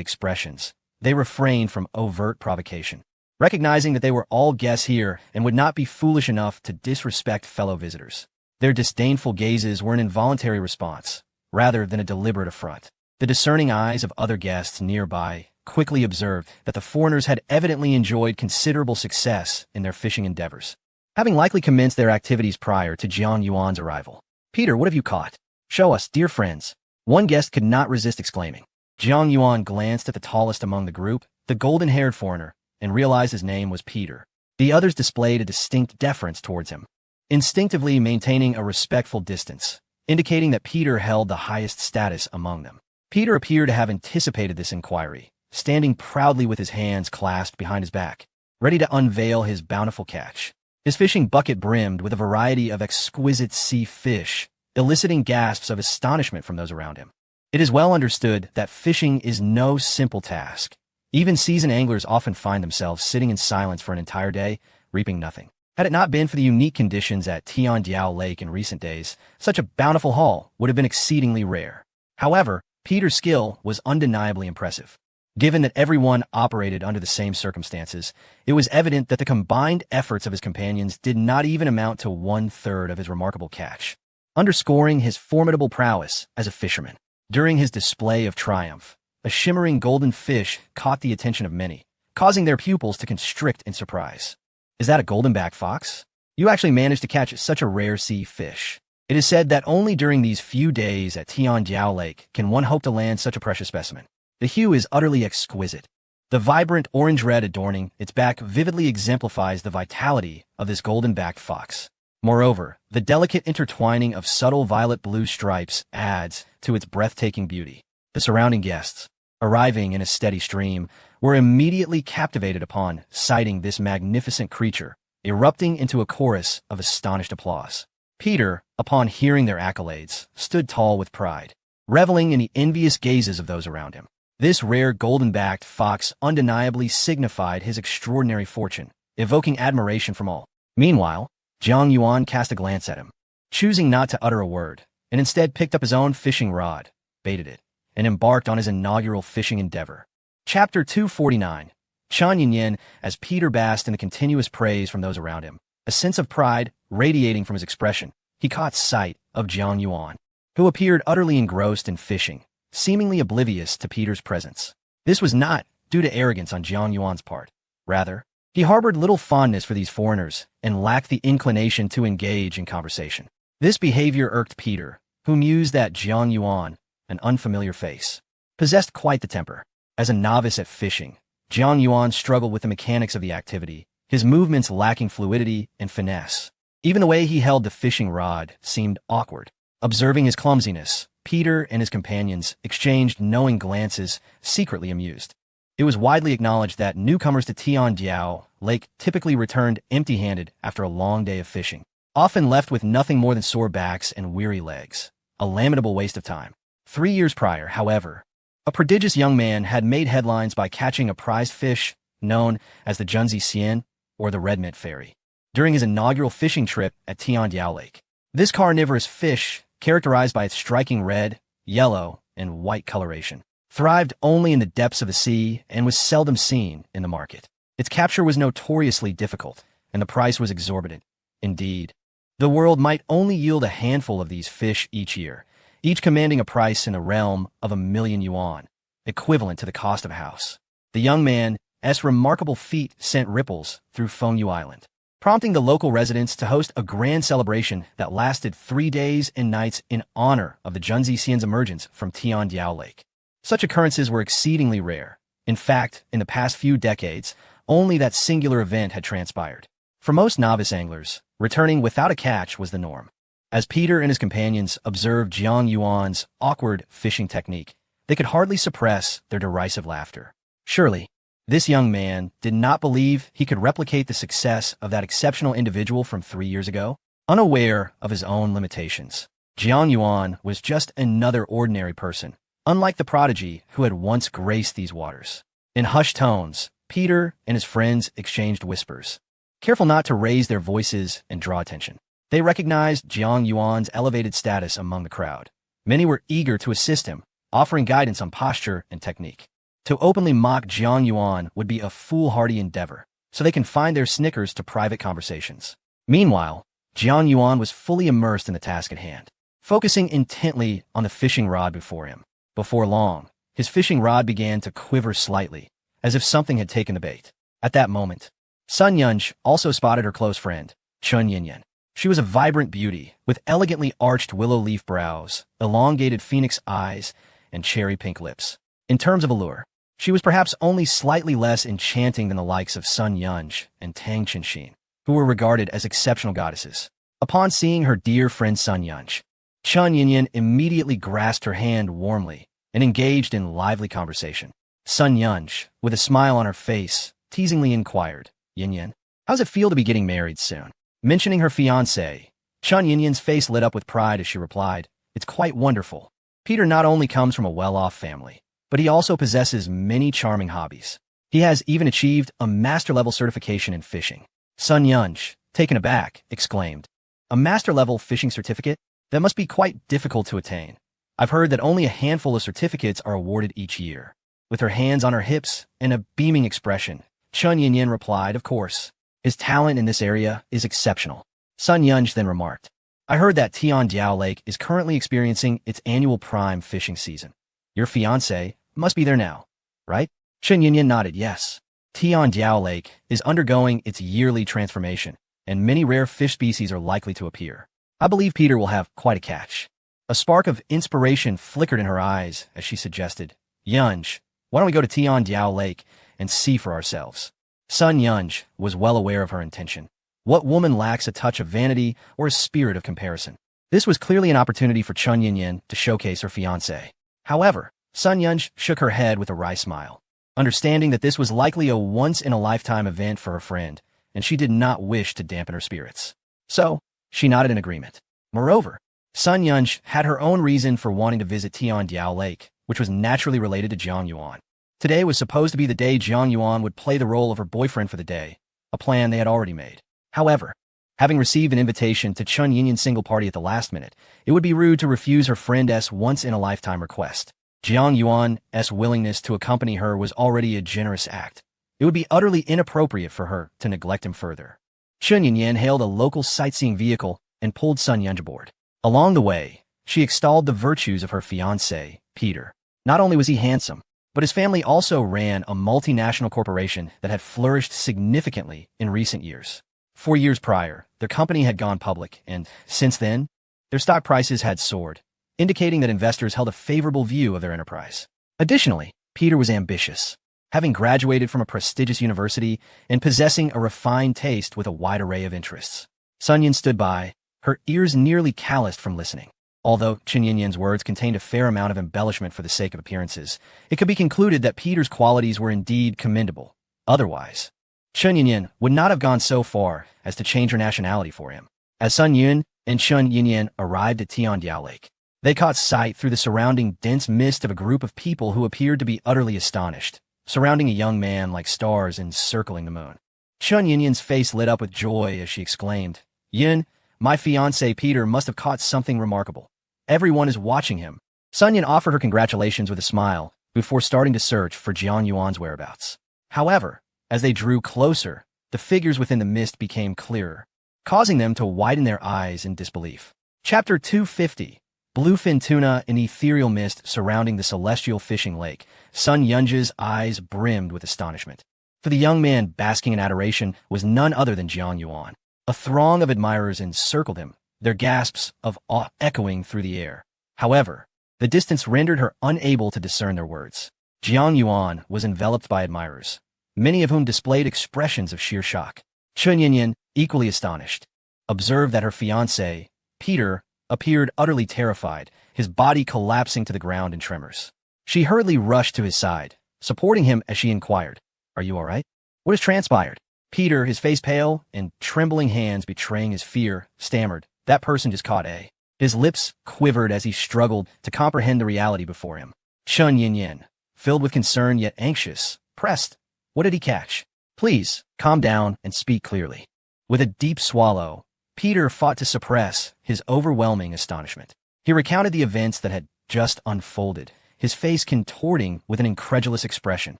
expressions. They refrained from overt provocation, recognizing that they were all guests here and would not be foolish enough to disrespect fellow visitors. Their disdainful gazes were an involuntary response, rather than a deliberate affront. The discerning eyes of other guests nearby quickly observed that the foreigners had evidently enjoyed considerable success in their fishing endeavors, having likely commenced their activities prior to Jiang Yuan's arrival. "Peter, what have you caught? Show us, dear friends," one guest could not resist exclaiming. Jiang Yuan glanced at the tallest among the group, the golden-haired foreigner, and realized his name was Peter. The others displayed a distinct deference towards him, instinctively maintaining a respectful distance, indicating that Peter held the highest status among them. Peter appeared to have anticipated this inquiry, standing proudly with his hands clasped behind his back, ready to unveil his bountiful catch. His fishing bucket brimmed with a variety of exquisite sea fish, eliciting gasps of astonishment from those around him. It is well understood that fishing is no simple task. Even seasoned anglers often find themselves sitting in silence for an entire day, reaping nothing. Had it not been for the unique conditions at Tiandiao Lake in recent days, such a bountiful haul would have been exceedingly rare. However, Peter's skill was undeniably impressive. Given that everyone operated under the same circumstances, it was evident that the combined efforts of his companions did not even amount to one-third of his remarkable catch, underscoring his formidable prowess as a fisherman. During his display of triumph, a shimmering golden fish caught the attention of many, causing their pupils to constrict in surprise. Is that a golden-backed fox? You actually managed to catch such a rare sea fish. It is said that only during these few days at Tiandiao Lake can one hope to land such a precious specimen. The hue is utterly exquisite. The vibrant orange-red adorning its back vividly exemplifies the vitality of this golden-backed fox. Moreover, the delicate intertwining of subtle violet-blue stripes adds to its breathtaking beauty. The surrounding guests, arriving in a steady stream, were immediately captivated upon sighting this magnificent creature, erupting into a chorus of astonished applause. Peter, upon hearing their accolades, stood tall with pride, reveling in the envious gazes of those around him. This rare golden-backed fox undeniably signified his extraordinary fortune, evoking admiration from all. Meanwhile, Jiang Yuan cast a glance at him, choosing not to utter a word, and instead picked up his own fishing rod, baited it, and embarked on his inaugural fishing endeavor. Chapter 249. Chen Yinyan, as Peter basked in the continuous praise from those around him, a sense of pride radiating from his expression, he caught sight of Jiang Yuan, who appeared utterly engrossed in fishing, seemingly oblivious to Peter's presence. This was not due to arrogance on Jiang Yuan's part. Rather, he harbored little fondness for these foreigners and lacked the inclination to engage in conversation. This behavior irked Peter, who mused that Jiang Yuan, an unfamiliar face, possessed quite the temper. As a novice at fishing, Jiang Yuan struggled with the mechanics of the activity, his movements lacking fluidity and finesse. Even the way he held the fishing rod seemed awkward. Observing his clumsiness, Peter and his companions exchanged knowing glances, secretly amused. It was widely acknowledged that newcomers to Tiandiao Lake typically returned empty-handed after a long day of fishing, often left with nothing more than sore backs and weary legs, a lamentable waste of time. 3 years prior, however, a prodigious young man had made headlines by catching a prized fish known as the Junzi Xian, or the red mint fairy, during his inaugural fishing trip at Tiandiao Lake. This carnivorous fish, characterized by its striking red, yellow, and white coloration, thrived only in the depths of the sea and was seldom seen in the market. Its capture was notoriously difficult, and the price was exorbitant. Indeed, the world might only yield a handful of these fish each year, each commanding a price in the realm of 1,000,000 yuan, equivalent to the cost of a house. The young man's remarkable feat sent ripples through Fengyu Island, prompting the local residents to host a grand celebration that lasted 3 days and nights in honor of the Junzi Xian's emergence from Tiandiao Lake. Such occurrences were exceedingly rare. In fact, in the past few decades, only that singular event had transpired. For most novice anglers, returning without a catch was the norm. As Peter and his companions observed Jiang Yuan's awkward fishing technique, they could hardly suppress their derisive laughter. Surely, this young man did not believe he could replicate the success of that exceptional individual from 3 years ago. Unaware of his own limitations, Jiang Yuan was just another ordinary person, unlike the prodigy who had once graced these waters. In hushed tones, Peter and his friends exchanged whispers, careful not to raise their voices and draw attention. They recognized Jiang Yuan's elevated status among the crowd. Many were eager to assist him, offering guidance on posture and technique. To openly mock Jiang Yuan would be a foolhardy endeavor, so they confined their snickers to private conversations. Meanwhile, Jiang Yuan was fully immersed in the task at hand, focusing intently on the fishing rod before him. Before long, his fishing rod began to quiver slightly, as if something had taken the bait. At that moment, Sun Yunj also spotted her close friend, Chen Yinyan. She was a vibrant beauty, with elegantly arched willow leaf brows, elongated phoenix eyes, and cherry pink lips. In terms of allure, she was perhaps only slightly less enchanting than the likes of Sun Yunj and Tang Chenxin, who were regarded as exceptional goddesses. Upon seeing her dear friend Sun Yunj, Chen Yinyan immediately grasped her hand warmly and engaged in lively conversation. Sun Yunj, with a smile on her face, teasingly inquired, "Yinyan, how's it feel to be getting married soon?" Mentioning her fiancé, Chun Yinyan's face lit up with pride as she replied, "It's quite wonderful. Peter not only comes from a well-off family, but he also possesses many charming hobbies. He has even achieved a master-level certification in fishing." Sun Yunj, taken aback, exclaimed, "A master-level fishing certificate? That must be quite difficult to attain. I've heard that only a handful of certificates are awarded each year." With her hands on her hips and a beaming expression, Chun Yinyan replied, "Of course. His talent in this area is exceptional." Sun Yunj then remarked, "I heard that Tiandiao Lake is currently experiencing its annual prime fishing season. Your fiancé must be there now, right?" Chun Yinyan nodded yes. Tiandiao Lake is undergoing its yearly transformation, and many rare fish species are likely to appear. I believe Peter will have quite a catch. A spark of inspiration flickered in her eyes as she suggested, "Yunj, why don't we go to Tiandiao Lake and see for ourselves?" Sun Yunj was well aware of her intention. What woman lacks a touch of vanity or a spirit of comparison? This was clearly an opportunity for Chun Yinyan to showcase her fiancé. However, Sun Yunj shook her head with a wry smile, understanding that this was likely a once-in-a-lifetime event for her friend, and she did not wish to dampen her spirits. So, she nodded in agreement. Moreover, Sun Yunj had her own reason for wanting to visit Tiandiao Lake, which was naturally related to Jiang Yuan. Today was supposed to be the day Jiang Yuan would play the role of her boyfriend for the day, a plan they had already made. However, having received an invitation to Chun Yinyan's single party at the last minute, it would be rude to refuse her friend's once-in-a-lifetime request. Jiang Yuan's willingness to accompany her was already a generous act. It would be utterly inappropriate for her to neglect him further. Chun Yinyan hailed a local sightseeing vehicle and pulled Sun Yunj aboard. Along the way, she extolled the virtues of her fiancé, Peter. Not only was he handsome, but his family also ran a multinational corporation that had flourished significantly in recent years. 4 years prior, their company had gone public, and since then, their stock prices had soared, indicating that investors held a favorable view of their enterprise. Additionally, Peter was ambitious. Having graduated from a prestigious university and possessing a refined taste with a wide array of interests. Sun Yun stood by, her ears nearly calloused from listening. Although Chun Yinyan's words contained a fair amount of embellishment for the sake of appearances, it could be concluded that Peter's qualities were indeed commendable. Otherwise, Chun Yinyan would not have gone so far as to change her nationality for him. As Sun Yun and Chun Yinyan arrived at Tiandiao Lake, they caught sight through the surrounding dense mist of a group of people who appeared to be utterly astonished, surrounding a young man like stars encircling the moon. Chun Yinyan's face lit up with joy as she exclaimed, "Yin, my fiancé Peter must have caught something remarkable. Everyone is watching him." Sun Yun offered her congratulations with a smile before starting to search for Jiang Yuan's whereabouts. However, as they drew closer, the figures within the mist became clearer, causing them to widen their eyes in disbelief. Chapter 250. Bluefin tuna in ethereal mist surrounding the celestial fishing lake. Sun Yunj's eyes brimmed with astonishment. For the young man basking in adoration was none other than Jiang Yuan. A throng of admirers encircled him, their gasps of awe echoing through the air. However, the distance rendered her unable to discern their words. Jiang Yuan was enveloped by admirers, many of whom displayed expressions of sheer shock. Chun Yinyan, equally astonished, observed that her fiancé, Peter, appeared utterly terrified, his body collapsing to the ground in tremors. She hurriedly rushed to his side, supporting him as she inquired, "Are you all right? What has transpired?" Peter, his face pale and trembling hands betraying his fear, stammered, "That person just caught a." His lips quivered as he struggled to comprehend the reality before him. Chun Yinyan, filled with concern yet anxious, pressed, "What did he catch? Please, calm down and speak clearly." With a deep swallow, Peter fought to suppress his overwhelming astonishment. He recounted the events that had just unfolded, his face contorting with an incredulous expression,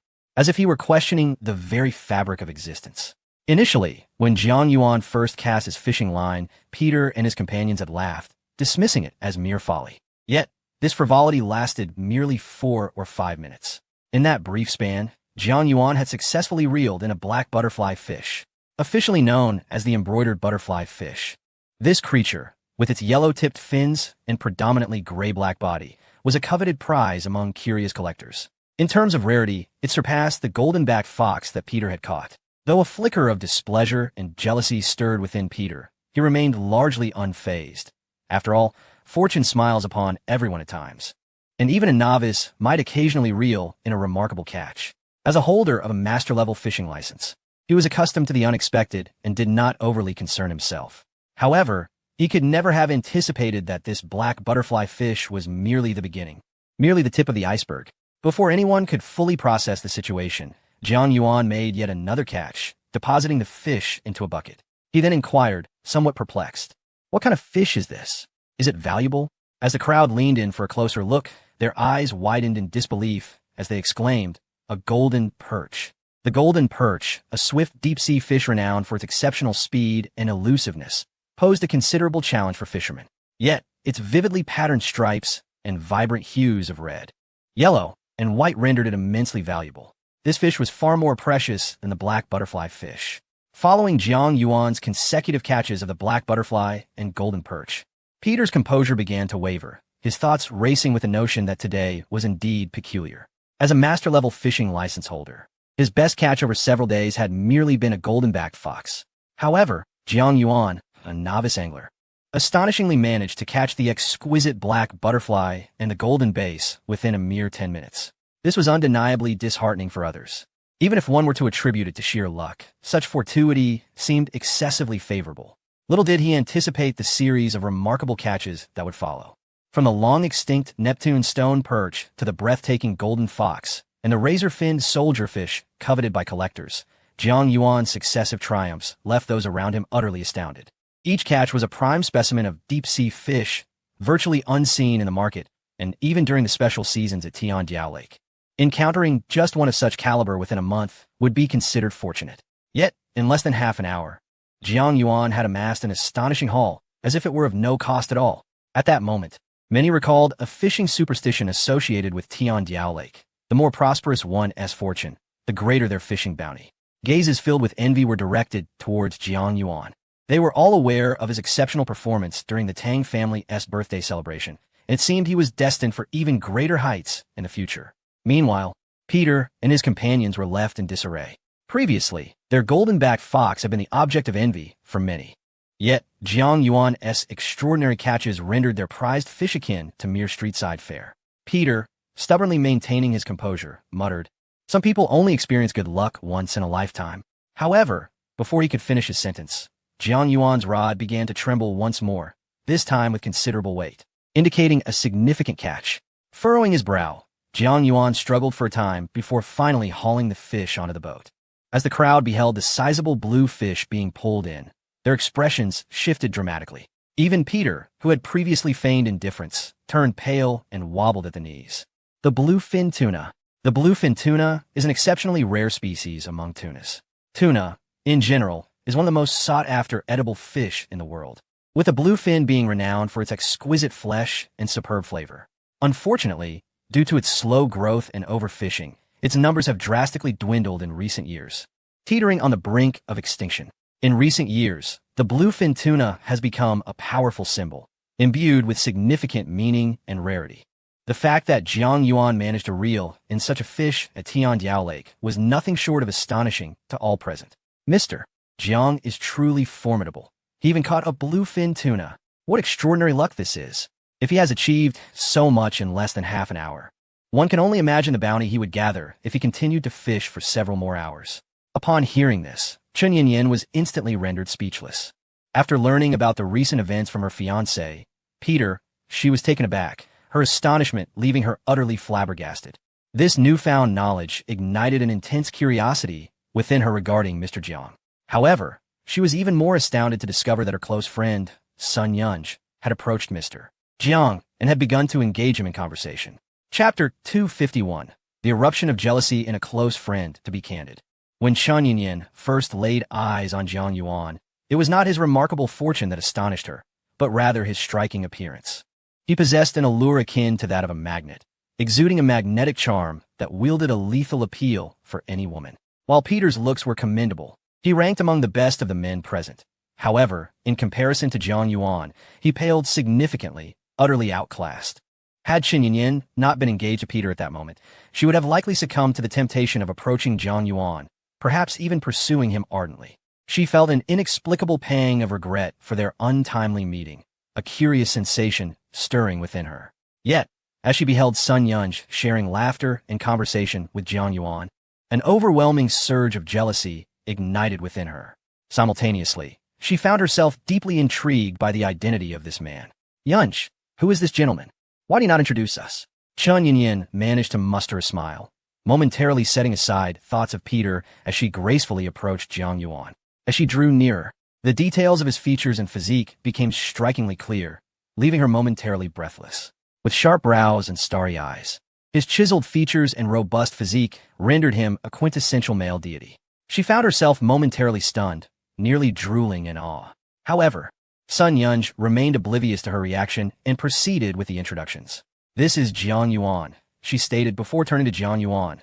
as if he were questioning the very fabric of existence. Initially, when Jiang Yuan first cast his fishing line, Peter and his companions had laughed, dismissing it as mere folly. Yet, this frivolity lasted merely 4 or 5 minutes. In that brief span, Jiang Yuan had successfully reeled in a black butterfly fish, officially known as the embroidered butterfly fish. This creature, with its yellow-tipped fins and predominantly gray-black body, was a coveted prize among curious collectors. In terms of rarity, it surpassed the golden-backed fox that Peter had caught. Though a flicker of displeasure and jealousy stirred within Peter, he remained largely unfazed. After all, fortune smiles upon everyone at times, and even a novice might occasionally reel in a remarkable catch. As a holder of a master-level fishing license, he was accustomed to the unexpected and did not overly concern himself. However, He could never have anticipated that this black butterfly fish was merely the beginning, merely the tip of the iceberg. Before anyone could fully process the situation, Jiang Yuan made yet another catch, depositing the fish into a bucket. He then inquired, somewhat perplexed, "What kind of fish is this? Is it valuable?" As the crowd leaned in for a closer look, their eyes widened in disbelief as they exclaimed, "A golden perch." The golden perch, a swift deep-sea fish renowned for its exceptional speed and elusiveness, posed a considerable challenge for fishermen. Yet, its vividly patterned stripes and vibrant hues of red, yellow, and white rendered it immensely valuable. This fish was far more precious than the black butterfly fish. Following Jiang Yuan's consecutive catches of the black butterfly and golden perch, Peter's composure began to waver, his thoughts racing with the notion that today was indeed peculiar. As a master-level fishing license holder, his best catch over several days had merely been a golden-backed fox. However, Jiang Yuan, a novice angler, astonishingly managed to catch the exquisite black butterfly and the golden bass within a mere 10 minutes. This was undeniably disheartening for others. Even if one were to attribute it to sheer luck, such fortuity seemed excessively favorable. Little did he anticipate the series of remarkable catches that would follow. From the long-extinct Neptune stone perch to the breathtaking golden fox and the razor-finned soldierfish coveted by collectors, Jiang Yuan's successive triumphs left those around him utterly astounded. Each catch was a prime specimen of deep-sea fish, virtually unseen in the market, and even during the special seasons at Tiandiao Lake. Encountering just one of such caliber within a month would be considered fortunate. Yet, in less than half an hour, Jiang Yuan had amassed an astonishing haul, as if it were of no cost at all. At that moment, many recalled a fishing superstition associated with Tiandiao Lake. The more prosperous one's fortune, the greater their fishing bounty. Gazes filled with envy were directed towards Jiang Yuan. They were all aware of his exceptional performance during the Tang family's birthday celebration, and it seemed he was destined for even greater heights in the future. Meanwhile, Peter and his companions were left in disarray. Previously, their golden-backed fox had been the object of envy for many. Yet, Jiang Yuan's extraordinary catches rendered their prized fish akin to mere street-side fare. Peter, stubbornly maintaining his composure, muttered, "Some people only experience good luck once in a lifetime." However, before he could finish his sentence, Jiang Yuan's rod began to tremble once more, this time with considerable weight, indicating a significant catch. Furrowing his brow, Jiang Yuan struggled for a time before finally hauling the fish onto the boat. As the crowd beheld the sizable blue fish being pulled in, their expressions shifted dramatically. Even Peter, who had previously feigned indifference, turned pale and wobbled at the knees. The bluefin tuna. The bluefin tuna is an exceptionally rare species among tunas. Tuna, in general, is one of the most sought-after edible fish in the world, with the bluefin being renowned for its exquisite flesh and superb flavor. Unfortunately, due to its slow growth and overfishing, its numbers have drastically dwindled in recent years, teetering on the brink of extinction. In recent years, the bluefin tuna has become a powerful symbol, imbued with significant meaning and rarity. The fact that Jiang Yuan managed to reel in such a fish at Tiandiao Lake was nothing short of astonishing to all present. Mr. Jiang is truly formidable. He even caught a bluefin tuna. What extraordinary luck this is. If he has achieved so much in less than half an hour, one can only imagine the bounty he would gather if he continued to fish for several more hours. Upon hearing this, Chen Yinyan was instantly rendered speechless. After learning about the recent events from her fiancé, Peter, she was taken aback, her astonishment leaving her utterly flabbergasted. This newfound knowledge ignited an intense curiosity within her regarding Mr. Jiang. However, she was even more astounded to discover that her close friend, Sun Yunj, had approached Mr. Jiang and had begun to engage him in conversation. Chapter 251. The Eruption of Jealousy in a Close Friend, to be candid. When Chen Yinyan first laid eyes on Jiang Yuan, it was not his remarkable fortune that astonished her, but rather his striking appearance. He possessed an allure akin to that of a magnet, exuding a magnetic charm that wielded a lethal appeal for any woman. While Peter's looks were commendable, he ranked among the best of the men present. However, in comparison to Jiang Yuan, he paled significantly, utterly outclassed. Had Chen Yinyan not been engaged to Peter at that moment, she would have likely succumbed to the temptation of approaching Jiang Yuan, perhaps even pursuing him ardently. She felt an inexplicable pang of regret for their untimely meeting, a curious sensation stirring within her. Yet, as she beheld Sun Yunj sharing laughter and conversation with Jiang Yuan, an overwhelming surge of jealousy ignited within her. Simultaneously, She found herself deeply intrigued by the identity of this man. Yunch, who is this gentleman? Why do you not introduce us? Chun Yinyin managed to muster a smile, momentarily setting aside thoughts of Peter as she gracefully approached Jiang Yuan. As she drew nearer, the details of his features and physique became strikingly clear, leaving her momentarily breathless. With sharp brows and starry eyes, his chiseled features and robust physique rendered him a quintessential male deity. She found herself momentarily stunned, nearly drooling in awe. However, Sun Yunj remained oblivious to her reaction and proceeded with the introductions. This is Jiang Yuan, she stated before turning to Jiang Yuan,